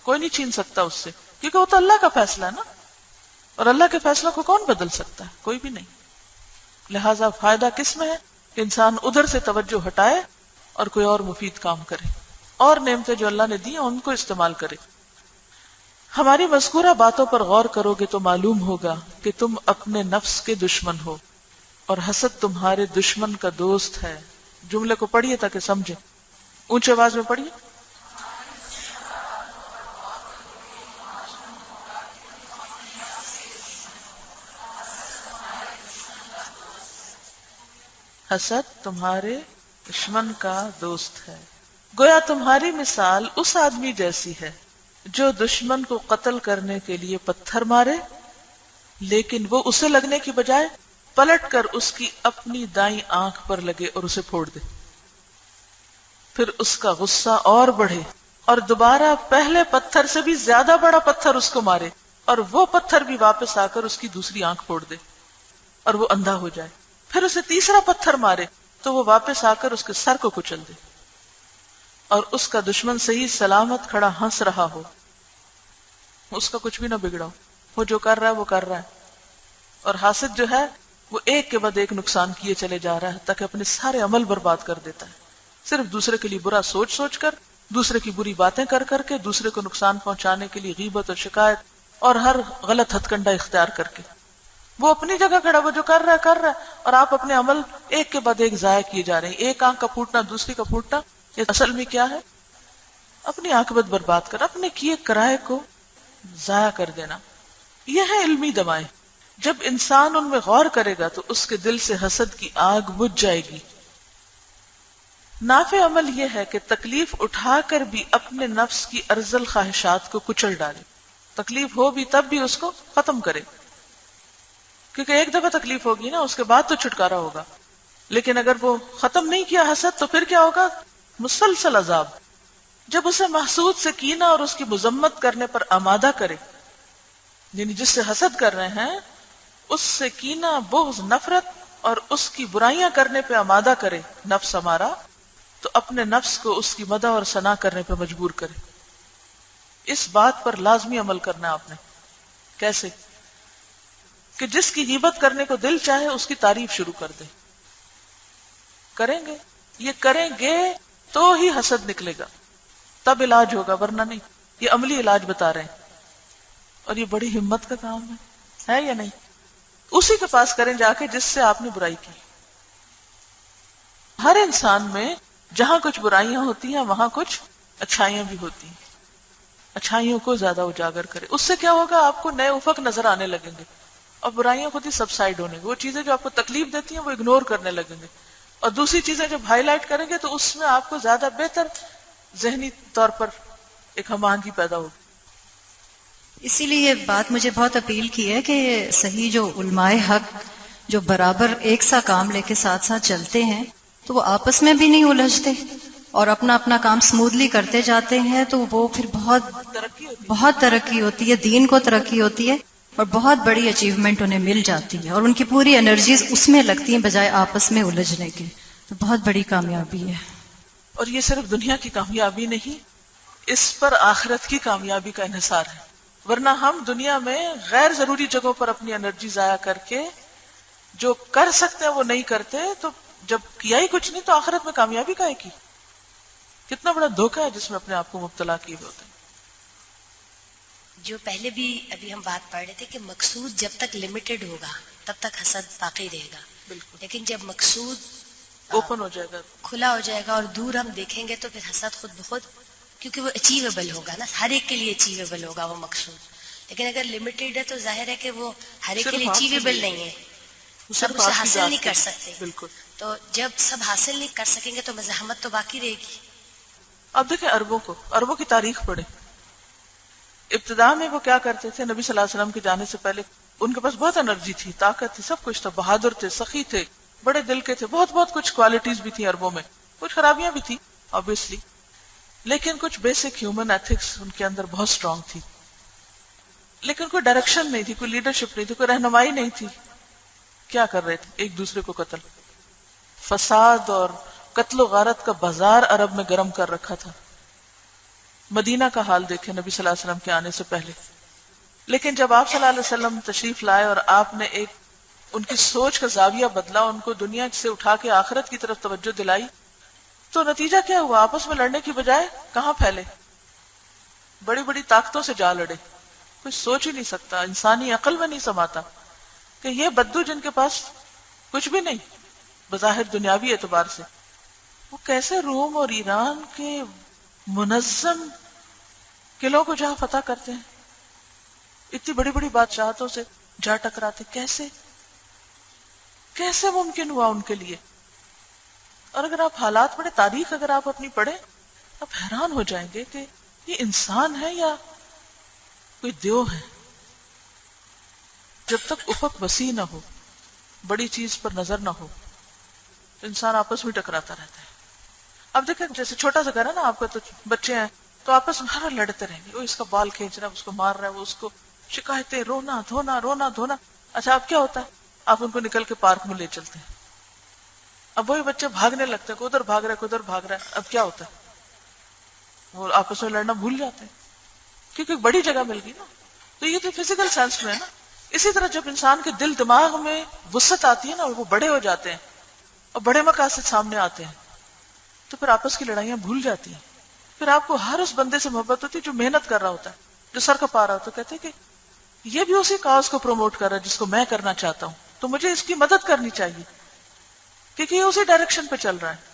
کوئی نہیں چھین سکتا اس سے، کیونکہ وہ تو اللہ کا فیصلہ ہے نا، اور اللہ کے فیصلہ کو کون بدل سکتا ہے؟ کوئی بھی نہیں۔ لہٰذا فائدہ کس میں ہے کہ انسان ادھر سے توجہ ہٹائے اور کوئی اور مفید کام کرے، اور نعمتیں جو اللہ نے دی ہیں ان کو استعمال کرے۔ ہماری مذکورہ باتوں پر غور کرو گے تو معلوم ہوگا کہ تم اپنے نفس کے دشمن ہو اور حسد تمہارے دشمن کا دوست ہے۔ جملے کو پڑھیے تاکہ سمجھیں، اونچی آواز میں پڑھیے۔ حسد تمہارے دشمن کا دوست ہے، گویا تمہاری مثال اس آدمی جیسی ہے جو دشمن کو قتل کرنے کے لیے پتھر مارے، لیکن وہ اسے لگنے کی بجائے پلٹ کر اس کی اپنی دائیں آنکھ پر لگے اور اسے پھوڑ دے، پھر اس کا غصہ اور بڑھے اور دوبارہ پہلے پتھر سے بھی زیادہ بڑا پتھر اس کو مارے، اور وہ پتھر بھی واپس آ کر اس کی دوسری آنکھ پھوڑ دے اور وہ اندھا ہو جائے، پھر اسے تیسرا پتھر مارے تو وہ واپس آ کر اس کے سر کو کچل دے، اور اس کا دشمن صحیح سلامت کھڑا ہنس رہا ہو، اس کا کچھ بھی نہ بگڑا ہو، وہ جو کر رہا ہے وہ کر رہا ہے۔ اور حاسد جو ہے وہ ایک کے بعد ایک نقصان کیے چلے جا رہا ہے تاکہ اپنے سارے عمل برباد کر دیتا ہے، صرف دوسرے کے لیے برا سوچ سوچ کر، دوسرے کی بری باتیں کر کر کے، دوسرے کو نقصان پہنچانے کے لیے غیبت اور شکایت اور ہر غلط ہتھ کنڈا اختیار کر کے۔ وہ اپنی جگہ کھڑا، وہ جو کر رہا ہے، اور آپ اپنے عمل ایک کے بعد ایک ضائع کیے جا رہے ہیں۔ ایک آنکھ کا پھوٹنا دوسری کا پھوٹنا، یہ اصل میں کیا ہے؟ اپنی عاقبت برباد کر، اپنے کیے کرائے کو ضائع کر دینا۔ یہ ہے علمی دمائیں۔ جب انسان ان میں غور کرے گا تو اس کے دل سے حسد کی آگ بجھ جائے گی۔ نافع عمل یہ ہے کہ تکلیف اٹھا کر بھی اپنے نفس کی ارذل خواہشات کو کچل ڈالے، تکلیف ہو بھی تب بھی اس کو ختم کرے، کیونکہ ایک دفعہ تکلیف ہوگی نا، اس کے بعد تو چھٹکارا ہوگا۔ لیکن اگر وہ ختم نہیں کیا حسد تو پھر کیا ہوگا؟ مسلسل عذاب۔ جب اسے محسود سے کینہ اور اس کی مذمت کرنے پر آمادہ کرے، یعنی جس سے حسد کر رہے ہیں اس سے کینہ، بغض، نفرت اور اس کی برائیاں کرنے پہ آمادہ کرے نفس ہمارا، تو اپنے نفس کو اس کی مدح اور ثنا کرنے پہ مجبور کرے۔ اس بات پر لازمی عمل کرنا ہے آپ نے۔ کیسے؟ کہ جس کی غیبت کرنے کو دل چاہے اس کی تعریف شروع کر دیں. کریں گے، یہ کریں گے تو ہی حسد نکلے گا، تب علاج ہوگا، ورنہ نہیں. یہ عملی علاج بتا رہے ہیں، اور یہ بڑی ہمت کا کام ہے یا نہیں؟ اسی کے پاس کریں جا کے جس سے آپ نے برائی کی. ہر انسان میں جہاں کچھ برائیاں ہوتی ہیں وہاں کچھ اچھائیاں بھی ہوتی ہیں. اچھائیوں کو زیادہ اجاگر کرے، اس سے کیا ہوگا؟ آپ کو نئے افق نظر آنے لگیں گے، اور برائیاں خود ہی سب سائڈ ہونے گی. وہ چیزیں جو آپ کو تکلیف دیتی ہیں وہ اگنور کرنے لگیں گے، اور دوسری چیزیں جب ہائی لائٹ کریں گے تو اس میں آپ کو زیادہ بہتر ذہنی طور پر ایک ہم آہنگی پیدا ہوگی. اسی لیے یہ بات مجھے بہت اپیل کی ہے کہ صحیح جو علماء حق جو برابر ایک سا کام لے کے ساتھ ساتھ چلتے ہیں تو وہ آپس میں بھی نہیں الجھتے اور اپنا اپنا کام سموتھلی کرتے جاتے ہیں، تو وہ پھر بہت ترقی ہوتی ہے، دین کو ترقی ہوتی ہے، اور بہت بڑی اچیومنٹ انہیں مل جاتی ہے، اور ان کی پوری انرجیز اس میں لگتی ہیں بجائے آپس میں الجھنے کے. تو بہت بڑی کامیابی ہے. اور یہ صرف دنیا کی کامیابی نہیں، اس پر آخرت کی کامیابی کا انحصار ہے. ورنہ ہم دنیا میں غیر ضروری جگہوں پر اپنی انرجی ضائع کر کے جو کر سکتے ہیں وہ نہیں کرتے، تو جب کیا ہی کچھ نہیں تو آخرت میں کامیابی کا ہے کی. کتنا بڑا دھوکہ ہے جس میں اپنے آپ کو مبتلا کیے ہوتے ہیں. جو پہلے بھی ابھی ہم بات پڑھ رہے تھے کہ مقصود جب تک لمیٹڈ ہوگا تب تک حسد باقی رہے گا، بالکل لیکن جب مقصود اوپن ہو جائے گا، کھلا ہو جائے گا اور دور ہم دیکھیں گے تو پھر حسد خود بخود، کیونکہ وہ اچیویبل ہوگا نا، ہر ایک کے لیے اچیویبل ہوگا وہ مقصود. لیکن اگر لمیٹڈ ہے تو ظاہر ہے کہ وہ ہر ایک کے لیے اچیویبل نہیں ہے، سب اسے حاصل نہیں کر سکتے. بالکل. تو جب سب حاصل نہیں کر سکیں گے تو مزاحمت تو باقی رہے گی. اب دیکھیں عربوں کی تاریخ پڑھیں. ابتدا میں وہ کیا کرتے تھے؟ نبی صلی اللہ علیہ وسلم کے جانے سے پہلے ان کے پاس بہت انرجی تھی، طاقت تھی، سب کچھ تھا، بہادر تھے، سخی تھے، بڑے دل کے تھے، بہت کچھ کوالٹیز بھی تھی عربوں میں. کچھ خرابیاں بھی تھی obviously، لیکن کچھ بیسک ہیومن ایتھکس ان کے اندر بہت اسٹرانگ تھی. لیکن کوئی ڈائریکشن نہیں تھی، کوئی لیڈرشپ نہیں تھی، کوئی رہنمائی نہیں تھی. کیا کر رہے تھے؟ ایک دوسرے کو قتل، فساد اور قتل و غارت کا بازار عرب میں گرم کر رکھا تھا. مدینہ کا حال دیکھیں نبی صلی اللہ علیہ وسلم کے آنے سے پہلے. لیکن جب آپ صلی اللہ علیہ وسلم تشریف لائے اور آپ نے ایک ان کی سوچ کا زاویہ بدلا، ان کو دنیا سے اٹھا کے آخرت کی طرف توجہ دلائی، تو نتیجہ کیا ہوا؟ آپس میں لڑنے کی بجائے کہاں پھیلے؟ بڑی بڑی طاقتوں سے جا لڑے. کچھ سوچ ہی نہیں سکتا، انسانی عقل میں نہیں سماتا کہ یہ بدو جن کے پاس کچھ بھی نہیں بظاہر دنیاوی اعتبار سے، وہ کیسے روم اور ایران کے منظم قلعوں کو جہاں فتح کرتے ہیں، اتنی بڑی بڑی بادشاہتوں سے جا ٹکراتے، کیسے ممکن ہوا ان کے لیے؟ اور اگر آپ حالات پڑھیں، تاریخ اگر آپ اپنی پڑھیں، آپ حیران ہو جائیں گے کہ یہ انسان ہے یا کوئی دیو ہے. جب تک افق وسیع نہ ہو، بڑی چیز پر نظر نہ ہو، تو انسان آپس میں ٹکراتا رہتا ہے. اب دیکھیں جیسے چھوٹا سا گھر ہے نا آپ کا، تو بچے ہیں تو آپس میں ہر لڑتے رہیں گے، وہ اس کا بال کھینچ رہا ہے، اس کو مار رہا ہے، وہ اس کو شکایتیں، رونا دھونا. اچھا اب کیا ہوتا ہے؟ آپ ان کو نکل کے پارک میں لے چلتے ہیں، اب وہی بچے بھاگنے لگتے ہیں، ادھر بھاگ رہا ہے. اب کیا ہوتا ہے؟ وہ آپس میں لڑنا بھول جاتے ہیں کیونکہ ایک بڑی جگہ مل گئی نا. تو یہ تو فزیکل سینس میں ہے نا. اسی طرح جب انسان کے دل دماغ میں وسعت آتی ہے نا، اور وہ بڑے ہو جاتے ہیں اور بڑے مقاصد سامنے آتے ہیں، تو پھر آپس کی لڑائیاں بھول جاتی ہیں. پھر آپ کو ہر اس بندے سے محبت ہوتی ہے جو محنت کر رہا ہوتا ہے، جو سر کپا رہا ہوتا ہے. کہتے ہیں کہ یہ بھی اسی کاز کو پروموٹ کر رہا ہے جس کو میں کرنا چاہتا ہوں، تو مجھے اس کی مدد کرنی چاہیے کیونکہ یہ اسی ڈائریکشن پہ چل رہا ہے.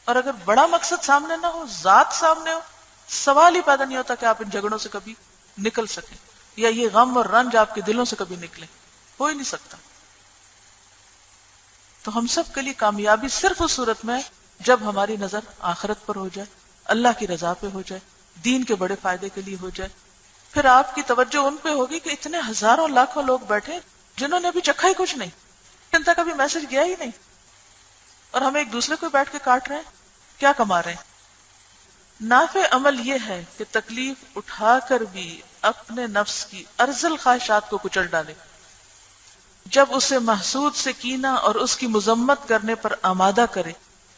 اور اگر بڑا مقصد سامنے نہ ہو، ذات سامنے ہو، سوال ہی پیدا نہیں ہوتا کہ آپ ان جھگڑوں سے کبھی نکل سکیں، یا یہ غم اور رنج آپ کے دلوں سے کبھی نکلے. ہو ہی نہیں سکتا. تو ہم سب کے لیے کامیابی صرف اس صورت میں جب ہماری نظر آخرت پر ہو جائے، اللہ کی رضا پہ ہو جائے، دین کے بڑے فائدے کے لیے ہو جائے. پھر آپ کی توجہ ان پہ ہوگی کہ اتنے ہزاروں لاکھوں لوگ بیٹھے جنہوں نے ابھی چکھا ہی کچھ نہیں، ان تک ابھی میسج گیا ہی نہیں، اور ہم ایک دوسرے کو بیٹھ کے کاٹ رہے ہیں، کیا کما رہے ہیں؟ نافع عمل یہ ہے کہ تکلیف اٹھا کر بھی اپنے نفس کی ارذل خواہشات کو کچل ڈالے. جب اسے محسود سے کینہ اور اس کی مذمت کرنے پر آمادہ کرے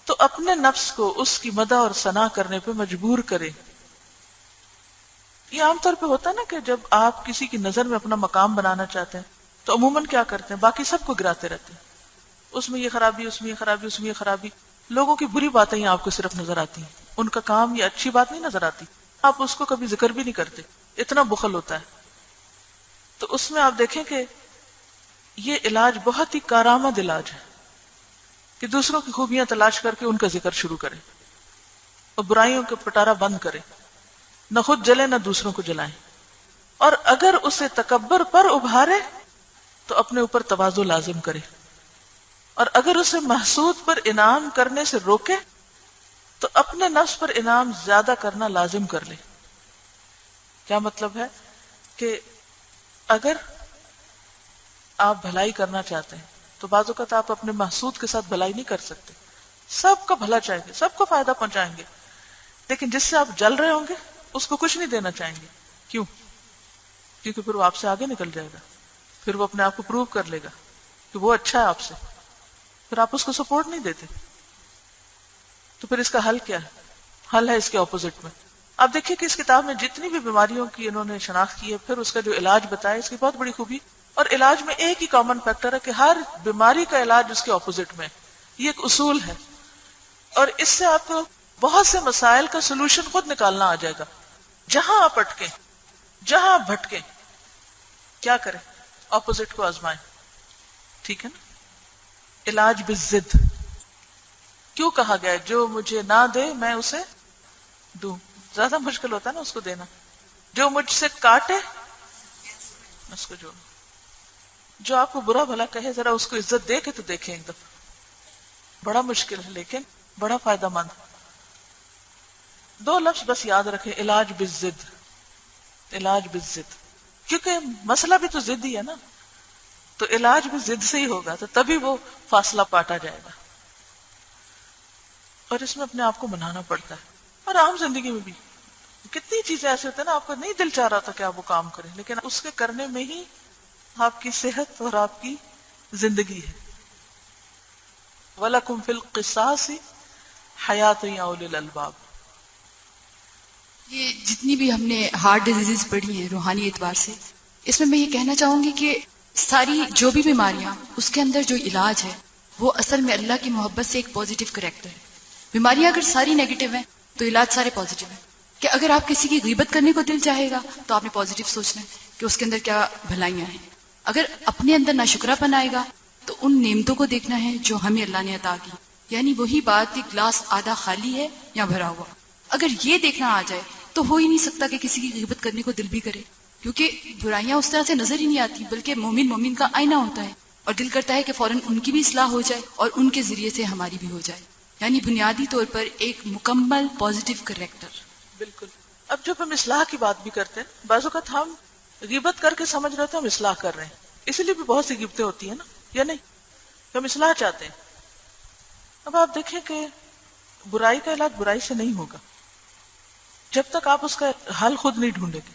تو اپنے نفس کو اس کی مدح اور ثنا کرنے پہ مجبور کرے. یہ عام طور پہ ہوتا ہے نا کہ جب آپ کسی کی نظر میں اپنا مقام بنانا چاہتے ہیں تو عموماً کیا کرتے ہیں، باقی سب کو گراتے رہتے ہیں، اس میں یہ خرابی، اس میں یہ خرابی، اس میں یہ خرابی. لوگوں کی بری باتیں ہی آپ کو صرف نظر آتی ہیں، ان کا کام یا اچھی بات نہیں نظر آتی، آپ اس کو کبھی ذکر بھی نہیں کرتے، اتنا بخل ہوتا ہے. تو اس میں آپ دیکھیں کہ یہ علاج بہت ہی کارآمد علاج ہے کہ دوسروں کی خوبیاں تلاش کر کے ان کا ذکر شروع کریں اور برائیوں کا پٹارا بند کریں، نہ خود جلے نہ دوسروں کو جلائیں. اور اگر اسے تکبر پر ابھارے تو اپنے اوپر تواضع لازم کرے، اور اگر اسے محسود پر انعام کرنے سے روکے تو اپنے نفس پر انعام زیادہ کرنا لازم کر لے. کیا مطلب ہے کہ اگر آپ بھلائی کرنا چاہتے ہیں تو بعض اوقات آپ اپنے محسود کے ساتھ بھلائی نہیں کر سکتے. سب کا بھلا چاہیں گے، سب کو فائدہ پہنچائیں گے، لیکن جس سے آپ جل رہے ہوں گے اس کو کچھ نہیں دینا چاہیں گے. کیوں؟ کیونکہ پھر وہ آپ سے آگے نکل جائے گا، پھر وہ اپنے آپ کو پروو کر لے گا کہ وہ اچھا ہے آپ سے، پھر آپ اس کو سپورٹ نہیں دیتے. تو پھر اس کا حل کیا ہے؟ حل ہے اس کے اپوزٹ میں. آپ دیکھیے کہ اس کتاب میں جتنی بھی بیماریوں کی انہوں نے شناخت کی ہے، پھر اس کا جو علاج بتایا، اس کی بہت بڑی خوبی. اور علاج میں ایک ہی کامن فیکٹر ہے کہ ہر بیماری کا علاج اس کے اپوزٹ میں. یہ ایک اصول ہے، اور اس سے آپ کو بہت سے مسائل کا سولوشن خود نکالنا آ جائے گا. جہاں آپ اٹکیں، جہاں آپ بھٹکیں، کیا کریں؟ اپوزٹ کو آزمائیں. ٹھیک ہے نا؟ علاج بالضد. کیوں کہا گیا ہے جو مجھے نہ دے میں اسے دوں؟ زیادہ مشکل ہوتا ہے نا اس کو دینا. جو مجھ سے کاٹے اس کو جوڑو. جو آپ کو برا بھلا کہے ذرا اس کو عزت دے کے تو دیکھیں ایک دفعہ. بڑا مشکل ہے لیکن بڑا فائدہ مند. 2 لفظ بس یاد رکھیں: علاج بالضد. علاج بالضد، کیونکہ مسئلہ بھی تو ضد ہی ہے نا، تو علاج بھی ضد سے ہی ہوگا، تو تبھی وہ فاصلہ پاٹا جائے گا. اور اس میں اپنے آپ کو منانا پڑتا ہے. اور عام زندگی میں بھی کتنی چیزیں ایسے ہوتے ہیں نا، آپ کو نہیں دل چاہ رہا تھا کہ آپ وہ کام کریں، لیکن اس کے کرنے میں ہی آپ کی صحت اور آپ کی زندگی ہے. وَلَكُمْ فِي الْقِصَاصِ حَيَاةٌ يَا أُولِي الْأَلْبَابِ. یہ جتنی بھی ہم نے ہارٹ ڈیزیز پڑھی ہیں روحانی اعتبار سے، اس میں یہ کہنا چاہوں گی کہ ساری جو بھی بیماریاں، اس کے اندر جو علاج ہے وہ اصل میں اللہ کی محبت سے ایک پازیٹیو کریکٹر ہے. بیماریاں اگر ساری نیگیٹو ہیں تو علاج سارے پازیٹیو ہیں. کہ اگر آپ کسی کی غیبت کرنے کو دل چاہے گا تو آپ نے پازیٹیو سوچنا ہے کہ اس کے اندر کیا بھلائیاں ہیں. اگر اپنے اندر ناشکرا پن آئے گا تو ان نعمتوں کو دیکھنا ہے جو ہمیں اللہ نے عطا کی، یعنی وہی بات کہ گلاس آدھا خالی ہے یا بھرا ہوا. اگر یہ دیکھنا آ جائے تو ہو ہی نہیں سکتا کہ کسی کی غیبت کرنے کو دل بھی کرے، کیونکہ برائیاں اس طرح سے نظر ہی نہیں آتی، بلکہ مومن کا آئینہ ہوتا ہے، اور دل کرتا ہے کہ فوراً ان کی بھی اصلاح ہو جائے اور ان کے ذریعے سے ہماری بھی ہو جائے. یعنی بنیادی طور پر ایک مکمل پازیٹیو کریکٹر. بالکل. اب جب ہم اصلاح کی بات بھی کرتے ہیں، بعض اوقات ہم غیبت کر کے سمجھ رہے تھے ہم اصلاح کر رہے ہیں، اسی لیے بھی بہت سی غیبتیں ہوتی ہیں نا، یا نہیں؟ ہم اصلاح چاہتے ہیں. اب آپ دیکھیں کہ برائی کا علاج برائی سے نہیں ہوگا جب تک آپ اس کا حل خود نہیں ڈھونڈیں گے.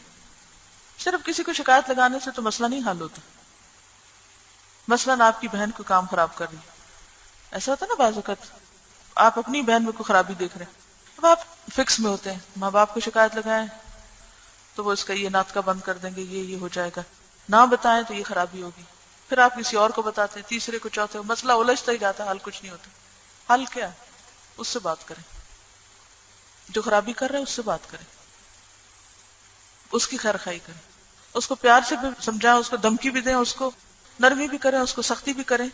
صرف کسی کو شکایت لگانے سے تو مسئلہ نہیں حل ہوتا. مثلاً آپ کی بہن کو کام خراب کر رہی ہے، ایسا ہوتا ہے نا بعض اوقات آپ اپنی بہن میں کوئی خرابی دیکھ رہے ہیں، اب آپ فکس میں ہوتے ہیں، ماں باپ کو شکایت لگائیں تو وہ اس کا یہ ناطقہ بند کر دیں گے، یہ ہو جائے گا، نہ بتائیں تو یہ خرابی ہوگی، پھر آپ کسی اور کو بتاتے ہیں، تیسرے کو، چوتھے کو، مسئلہ الجھتا ہی جاتا ہے، حل کچھ نہیں ہوتا. حل کیا ہے؟ اس سے بات کریں جو خرابی کر رہے ہیں، اس سے بات کریں، اس کی خیر خواہی کریں، اس کو پیار سے بھی سمجھائیں، اس کو دھمکی بھی دیں، اس کو نرمی بھی کریں، اس کو سختی بھی کریں،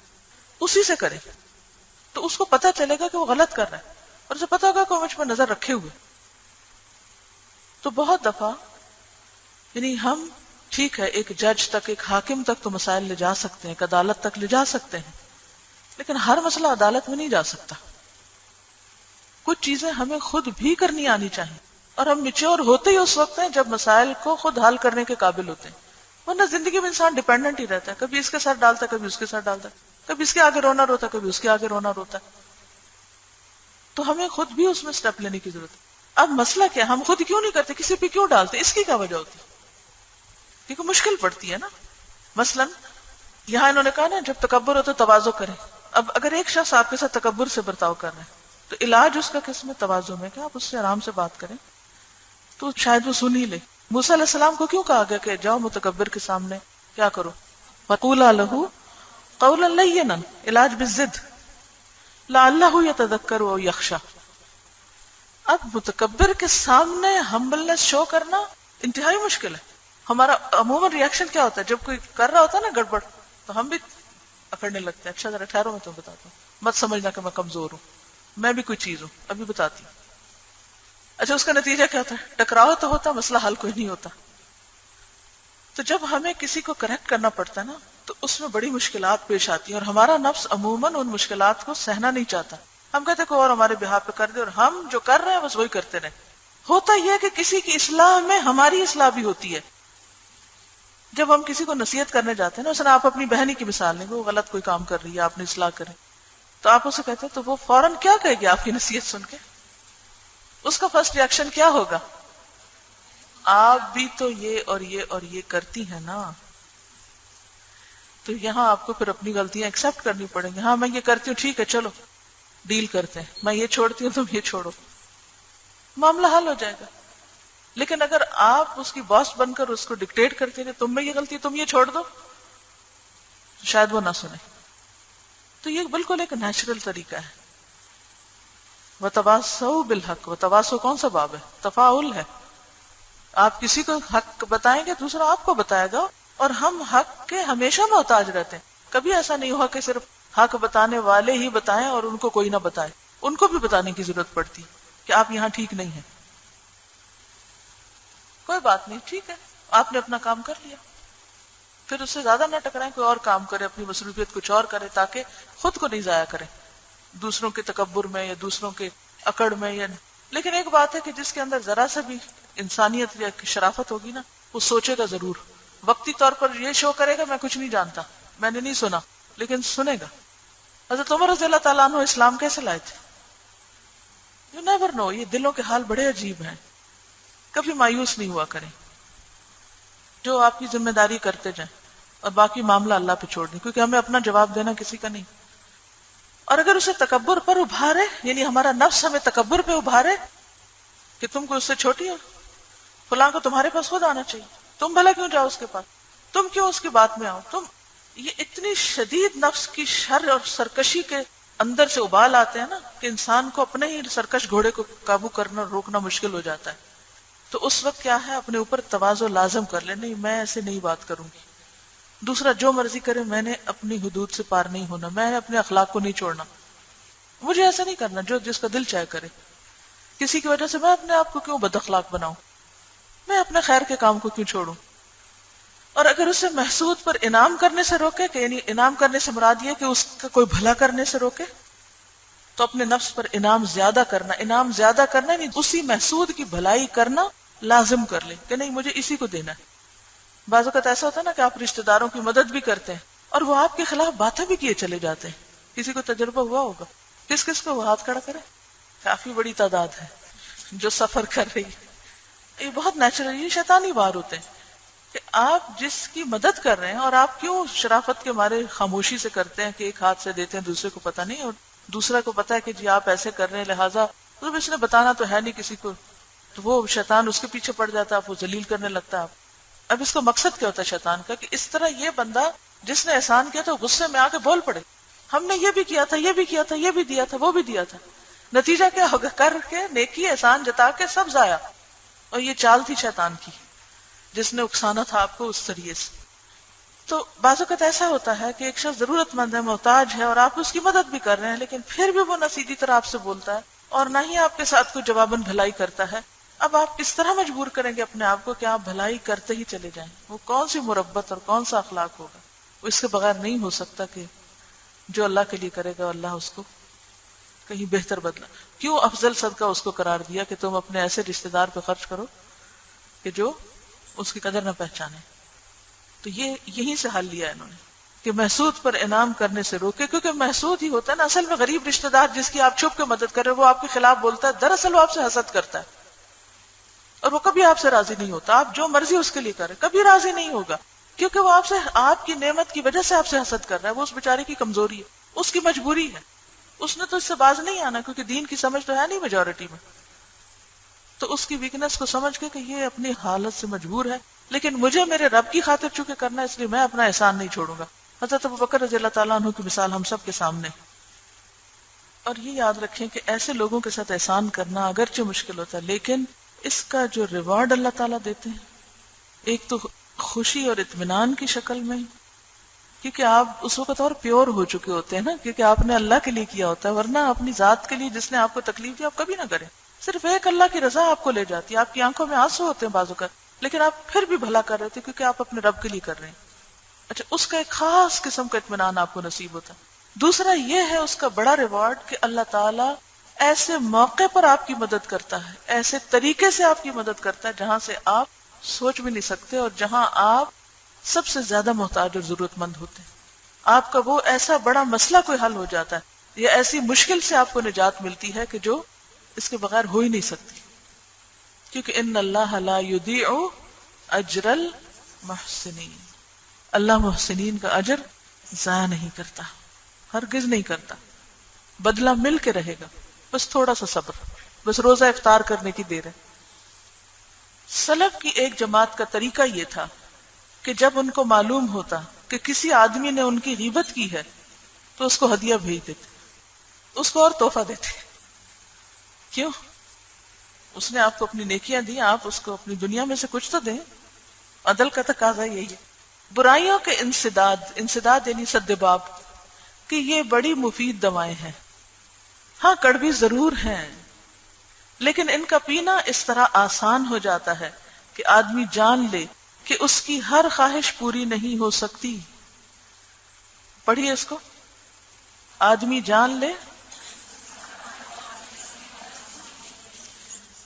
اسی سے کریں تو اس کو پتہ چلے گا کہ وہ غلط کر رہا ہے، اور اسے پتہ ہوگا کہ وہ مجھ پر نظر رکھے ہوئے. تو بہت دفعہ یعنی ہم ٹھیک ہے ایک جج تک، ایک حاکم تک تو مسائل لے جا سکتے ہیں، ایک عدالت تک لے جا سکتے ہیں، لیکن ہر مسئلہ عدالت میں نہیں جا سکتا. کچھ چیزیں ہمیں خود بھی کرنی آنی چاہیے، اور ہم میچور ہوتے ہی اس وقت ہیں جب مسائل کو خود حل کرنے کے قابل ہوتے ہیں. ورنہ زندگی میں انسان ڈیپینڈنٹ ہی رہتا ہے، کبھی اس کے ساتھ ڈالتا ہے، کبھی اس کے ساتھ ڈالتا ہے، کبھی اس کے آگے رونا روتا ہے، کبھی اس کے آگے رونا روتا ہے. تو ہمیں خود بھی اس میں سٹیپ لینے کی ضرورت ہے. اب مسئلہ کیا، ہم خود کیوں نہیں کرتے، کسی پہ کیوں ڈالتے؟ اس کی کیا وجہ ہوتی ہے؟ کیونکہ مشکل پڑتی ہے نا. مثلا یہاں انہوں نے کہا نا جب تکبر ہو تو تواضع کریں. اب اگر ایک شخص آپ کے ساتھ تکبر سے برتاؤ کر رہے ہیں تو علاج اس کا کس میں؟ تواضع میں، کہ آپ اس سے آرام سے بات کریں تو شاید وہ سن ہی لے. موسیٰ علیہ السلام کو کیوں کہا گیا کہ جاؤ متکبر کے سامنے کیا کرو؟ وَقُولَا لَهُ قَوْلًا لَيِّنًا، علاج بالضد، لَعَلَّهُ يَتَذَكَّرُ أَوْ يَخْشَىٰ۔ اب متکبر کے سامنے ہمبلنس شو کرنا انتہائی مشکل ہے۔ ہمارا عموماً ریاکشن کیا ہوتا ہے جب کوئی کر رہا ہوتا ہے نا گڑبڑ، تو ہم بھی اکڑنے لگتے ہیں، اچھا ذرا ٹھہرو میں تمہیں بتاتا ہوں، مت سمجھنا کہ میں کمزور ہوں، میں بھی کوئی چیز ہوں، ابھی بتاتی ہوں۔ اچھا اس کا نتیجہ کیا ہوتا ہے؟ ٹکراؤ تو ہوتا، مسئلہ حل کوئی نہیں ہوتا۔ تو جب ہمیں کسی کو کریکٹ کرنا پڑتا ہے نا تو اس میں بڑی مشکلات پیش آتی ہیں، اور ہمارا نفس عموماً ان مشکلات کو سہنا نہیں چاہتا۔ ہم کہتے ہیں کوئی اور ہمارے بہا پہ کر دے، اور ہم جو کر رہے ہیں بس وہی کرتے رہیں۔ ہوتا یہ ہے کہ کسی کی اصلاح میں ہماری اصلاح بھی ہوتی ہے۔ جب ہم کسی کو نصیحت کرنے جاتے ہیں نا، مثلا آپ اپنی بہنی کی مثال لیں، وہ غلط کوئی کام کر رہی ہے، آپ نے اصلاح کریں، تو آپ اسے کہتے ہیں تو وہ فوراً کیا کہے گی آپ کی نصیحت سن کے؟ اس کا فرسٹ ریاکشن کیا ہوگا؟ آپ بھی تو یہ اور یہ اور یہ کرتی ہیں نا۔ تو یہاں آپ کو پھر اپنی غلطیاں ایکسپٹ کرنی پڑیں گی۔ ہاں میں یہ کرتی ہوں، ٹھیک ہے چلو ڈیل کرتے ہیں، میں یہ چھوڑتی ہوں تم یہ چھوڑو، معاملہ حل ہو جائے گا۔ لیکن اگر آپ اس کی باس بن کر اس کو ڈکٹیٹ کرتے ہیں تم میں یہ غلطی، تم یہ چھوڑ دو، تو شاید وہ نہ سنے۔ تو یہ بالکل ایک نیچرل طریقہ ہے۔ وَتَوَاصَوْا بِالْحَقِّ، وَتَوَاصَوْا کون سا باب ہے؟ تفاعل ہے۔ آپ کسی کو حق بتائیں گے، دوسرا آپ کو بتائے گا، اور ہم حق کے ہمیشہ محتاج رہتے ہیں۔ کبھی ایسا نہیں ہوا کہ صرف حق بتانے والے ہی بتائیں اور ان کو کوئی نہ بتائے، ان کو بھی بتانے کی ضرورت پڑتی کہ آپ یہاں ٹھیک نہیں ہیں۔ کوئی بات نہیں، ٹھیک ہے، آپ نے اپنا کام کر لیا، پھر اس سے زیادہ نہ ٹکرائیں، کوئی اور کام کرے، اپنی مصروفیت کچھ اور کرے، تاکہ خود کو نہیں ضائع کریں دوسروں کے تکبر میں یا دوسروں کے اکڑ میں۔ یا لیکن ایک بات ہے کہ جس کے اندر ذرا سا بھی انسانیت یا شرافت ہوگی نا، وہ سوچے گا ضرور، وقتی طور پر یہ شو کرے گا میں کچھ نہیں جانتا، میں نے نہیں سنا، لیکن سنے گا۔ حضرت عمر رضی اللہ تعالیٰ عنہ اسلام کیسے لائے تھے؟ یو نیور نو، یہ دلوں کے حال بڑے عجیب ہیں۔ کبھی مایوس نہیں ہوا کریں، جو آپ کی ذمہ داری کرتے جائیں، اور باقی معاملہ اللہ پہ چھوڑ دیں، کیونکہ ہمیں اپنا جواب دینا کسی کا نہیں۔ اور اگر اسے تکبر پر ابھارے، یعنی ہمارا نفس ہمیں تکبر پہ ابھارے کہ تم کو اس سے چھوٹی ہو، فلاں کو تمہارے پاس خود آنا چاہیے، تم بھلا کیوں جاؤ اس کے پاس، تم کیوں اس کی بات میں آؤ، تم، یہ اتنی شدید نفس کی شر اور سرکشی کے اندر سے ابال آتے ہیں نا کہ انسان کو اپنے ہی سرکش گھوڑے کو قابو کرنا روکنا مشکل ہو جاتا ہے۔ تو اس وقت کیا ہے، اپنے اوپر تواضع لازم کر لے، نہیں میں ایسے نہیں بات کروں گی، دوسرا جو مرضی کرے، میں نے اپنی حدود سے پار نہیں ہونا، میں نے اپنے اخلاق کو نہیں چھوڑنا، مجھے ایسا نہیں کرنا جو جس کا دل چاہے کرے۔ کسی کی وجہ سے میں اپنے آپ کو کیوں بد اخلاق بناؤں، میں اپنے خیر کے کام کو کیوں چھوڑوں۔ اور اگر اسے محسود پر انعام کرنے سے روکے، کہ یعنی انعام کرنے سے مراد یہ کہ اس کا کوئی بھلا کرنے سے روکے، تو اپنے نفس پر انعام زیادہ کرنا، انعام زیادہ کرنا یعنی اسی محسود کی بھلائی کرنا لازم کر لے کہ نہیں مجھے اسی کو دینا ہے۔ بعض اوقات ایسا ہوتا ہے نا کہ آپ رشتہ داروں کی مدد بھی کرتے ہیں اور وہ آپ کے خلاف باتیں بھی کیے چلے جاتے ہیں۔ کسی کو تجربہ ہوا ہوگا، کس کس کو وہ ہاتھ کھڑا کرے؟ کافی بڑی تعداد ہے جو سفر کر رہی ہے۔ یہ بہت نیچرل، یہ شیطانی وار ہوتے ہیں کہ آپ جس کی مدد کر رہے ہیں، اور آپ کیوں شرافت کے مارے خاموشی سے کرتے ہیں کہ ایک ہاتھ سے دیتے ہیں دوسرے کو پتہ نہیں، اور دوسرا کو پتہ ہے کہ جی آپ ایسے کر رہے ہیں لہٰذا تو اس نے بتانا تو ہے نہیں کسی کو، تو وہ شیطان اس کے پیچھے پڑ جاتا ہے، آپ وہ ذلیل کرنے لگتا ہے۔ اب اس کو مقصد کیا ہوتا ہے شیطان کا کہ اس طرح یہ بندہ جس نے احسان کیا تو غصے میں آ کے بول پڑے، ہم نے یہ بھی کیا تھا، یہ بھی کیا تھا، یہ بھی دیا تھا، وہ بھی دیا تھا، نتیجہ کیا ہوگا؟ کر کے نیکی احسان جتا کے سب ضائع۔ اور یہ چال تھی شیطان کی جس نے اکسانا تھا آپ کو اس ذریعے سے۔ تو بعض اوقات ایسا ہوتا ہے کہ ایک شخص ضرورت مند ہے، محتاج ہے، اور آپ اس کی مدد بھی کر رہے ہیں، لیکن پھر بھی وہ نہ سیدھی طرح آپ سے بولتا ہے اور نہ ہی آپ کے ساتھ کوئی جواباً بھلائی کرتا ہے۔ اب آپ کس طرح مجبور کریں گے اپنے آپ کو کہ آپ بھلائی کرتے ہی چلے جائیں؟ وہ کون سی مربت اور کون سا اخلاق ہوگا؟ وہ اس کے بغیر نہیں ہو سکتا کہ جو اللہ کے لیے کرے گا اللہ اس کو کہیں بہتر بدلا۔ کیوں افضل صدقہ اس کو قرار دیا کہ تم اپنے ایسے رشتہ دار پہ خرچ کرو کہ جو اس کی قدر نہ پہچانے؟ تو یہ یہیں سے حل لیا انہوں نے کہ محسود پر انعام کرنے سے روکے، کیونکہ محسود ہی ہوتا ہے نا اصل میں غریب رشتہ دار جس کی آپ چھپ کے مدد کر رہے ہو، وہ آپ کے خلاف بولتا ہے، دراصل وہ آپ سے حسد کرتا ہے اور وہ کبھی آپ سے راضی نہیں ہوتا، آپ جو مرضی اس کے لیے کریں کبھی راضی نہیں ہوگا، کیونکہ وہ آپ سے آپ کی نعمت کی وجہ سے آپ سے حسد کر رہا ہے۔ وہ اس بیچارے کی کمزوری ہے، اس کی مجبوری ہے، اس نے تو اس سے باز نہیں آنا کیونکہ دین کی سمجھ تو ہے نہیں میجورٹی میں، تو اس کی ویکنس کو سمجھ کے کہ یہ اپنی حالت سے مجبور ہے لیکن مجھے میرے رب کی خاطر چونکہ کرنا ہے، اس لیے میں اپنا احسان نہیں چھوڑوں گا. حضرت ابوبکر رضی اللہ تعالیٰ عنہ کی مثال ہم سب کے سامنے. اور یہ یاد رکھیں کہ ایسے لوگوں کے ساتھ احسان کرنا اگرچہ مشکل ہوتا ہے، لیکن اس کا جو ریوارڈ اللہ تعالیٰ دیتے ہیں، ایک تو خوشی اور اطمینان کی شکل میں، کیونکہ آپ اس وقت اور پیور ہو چکے ہوتے ہیں نا، کیونکہ آپ نے اللہ کے لیے کیا ہوتا ہے، ورنہ اپنی ذات کے لیے جس نے آپ کو تکلیف دی آپ کبھی نہ کریں. صرف ایک اللہ کی رضا آپ کو لے جاتی ہے. آپ کی آنکھوں میں آنسو ہوتے ہیں بعض اوقات، لیکن آپ پھر بھی بھلا کر رہے تھے کیونکہ آپ اپنے رب کے لیے کر رہے ہیں. اچھا، اس کا ایک خاص قسم کا اطمینان آپ کو نصیب ہوتا ہے. دوسرا یہ ہے اس کا بڑا ریوارڈ کہ اللہ تعالیٰ ایسے موقع پر آپ کی مدد کرتا ہے، ایسے طریقے سے آپ کی مدد کرتا ہے جہاں سے آپ سوچ بھی نہیں سکتے، اور جہاں آپ سب سے زیادہ محتاج اور ضرورت مند ہوتے ہیں. آپ کا وہ ایسا بڑا مسئلہ کوئی حل ہو جاتا ہے، یا ایسی مشکل سے آپ کو نجات ملتی ہے کہ جو اس کے بغیر ہو ہی نہیں سکتی. کیونکہ ان اللہ لا یضیع اجر المحسنین، اللہ محسنین کا اجر ضائع نہیں کرتا، ہرگز نہیں کرتا. بدلہ مل کے رہے گا، بس تھوڑا سا صبر، بس روزہ افطار کرنے کی دیر ہے. سلف کی ایک جماعت کا طریقہ یہ تھا کہ جب ان کو معلوم ہوتا کہ کسی آدمی نے ان کی غیبت کی ہے تو اس کو ہدیہ بھیج دیتے، اس کو اور تحفہ دیتے. کیوں؟ اس نے آپ کو اپنی نیکیاں دی، آپ اس کو اپنی دنیا میں سے کچھ تو دیں. عدل کا تقاضا یہی ہے. برائیوں کے انسداد یعنی سد باب، کہ یہ بڑی مفید دوائیں ہیں. ہاں کڑوی ضرور ہیں، لیکن ان کا پینا اس طرح آسان ہو جاتا ہے کہ آدمی جان لے کہ اس کی ہر خواہش پوری نہیں ہو سکتی. پڑھیے اس کو. آدمی جان لے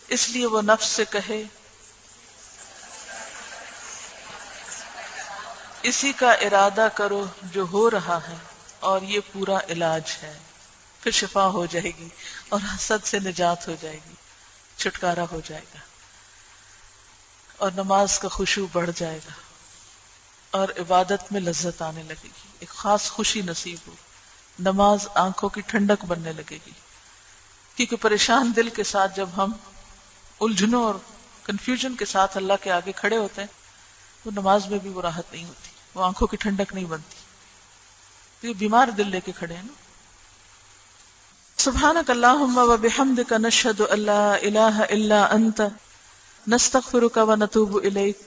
اس لیے وہ نفس سے کہے اسی کا ارادہ کرو جو ہو رہا ہے، اور یہ پورا علاج ہے. پھر شفا ہو جائے گی اور حسد سے نجات ہو جائے گی، چھٹکارا ہو جائے گا، اور نماز کا خشوع بڑھ جائے گا، اور عبادت میں لذت آنے لگے گی، ایک خاص خوشی نصیب ہو. نماز آنکھوں کی ٹھنڈک بننے لگے گی. کیونکہ پریشان دل کے ساتھ جب ہم الجھنوں اور کنفیوژن کے ساتھ اللہ کے آگے کھڑے ہوتے ہیں تو نماز میں بھی وہ راحت نہیں ہوتی، وہ آنکھوں کی ٹھنڈک نہیں بنتی. تو یہ بیمار دل لے کے کھڑے ہیں نا. سبحانک اللہم و بحمدک نشہد ان لا الہ الا انت نستغفرک و نتوب الیک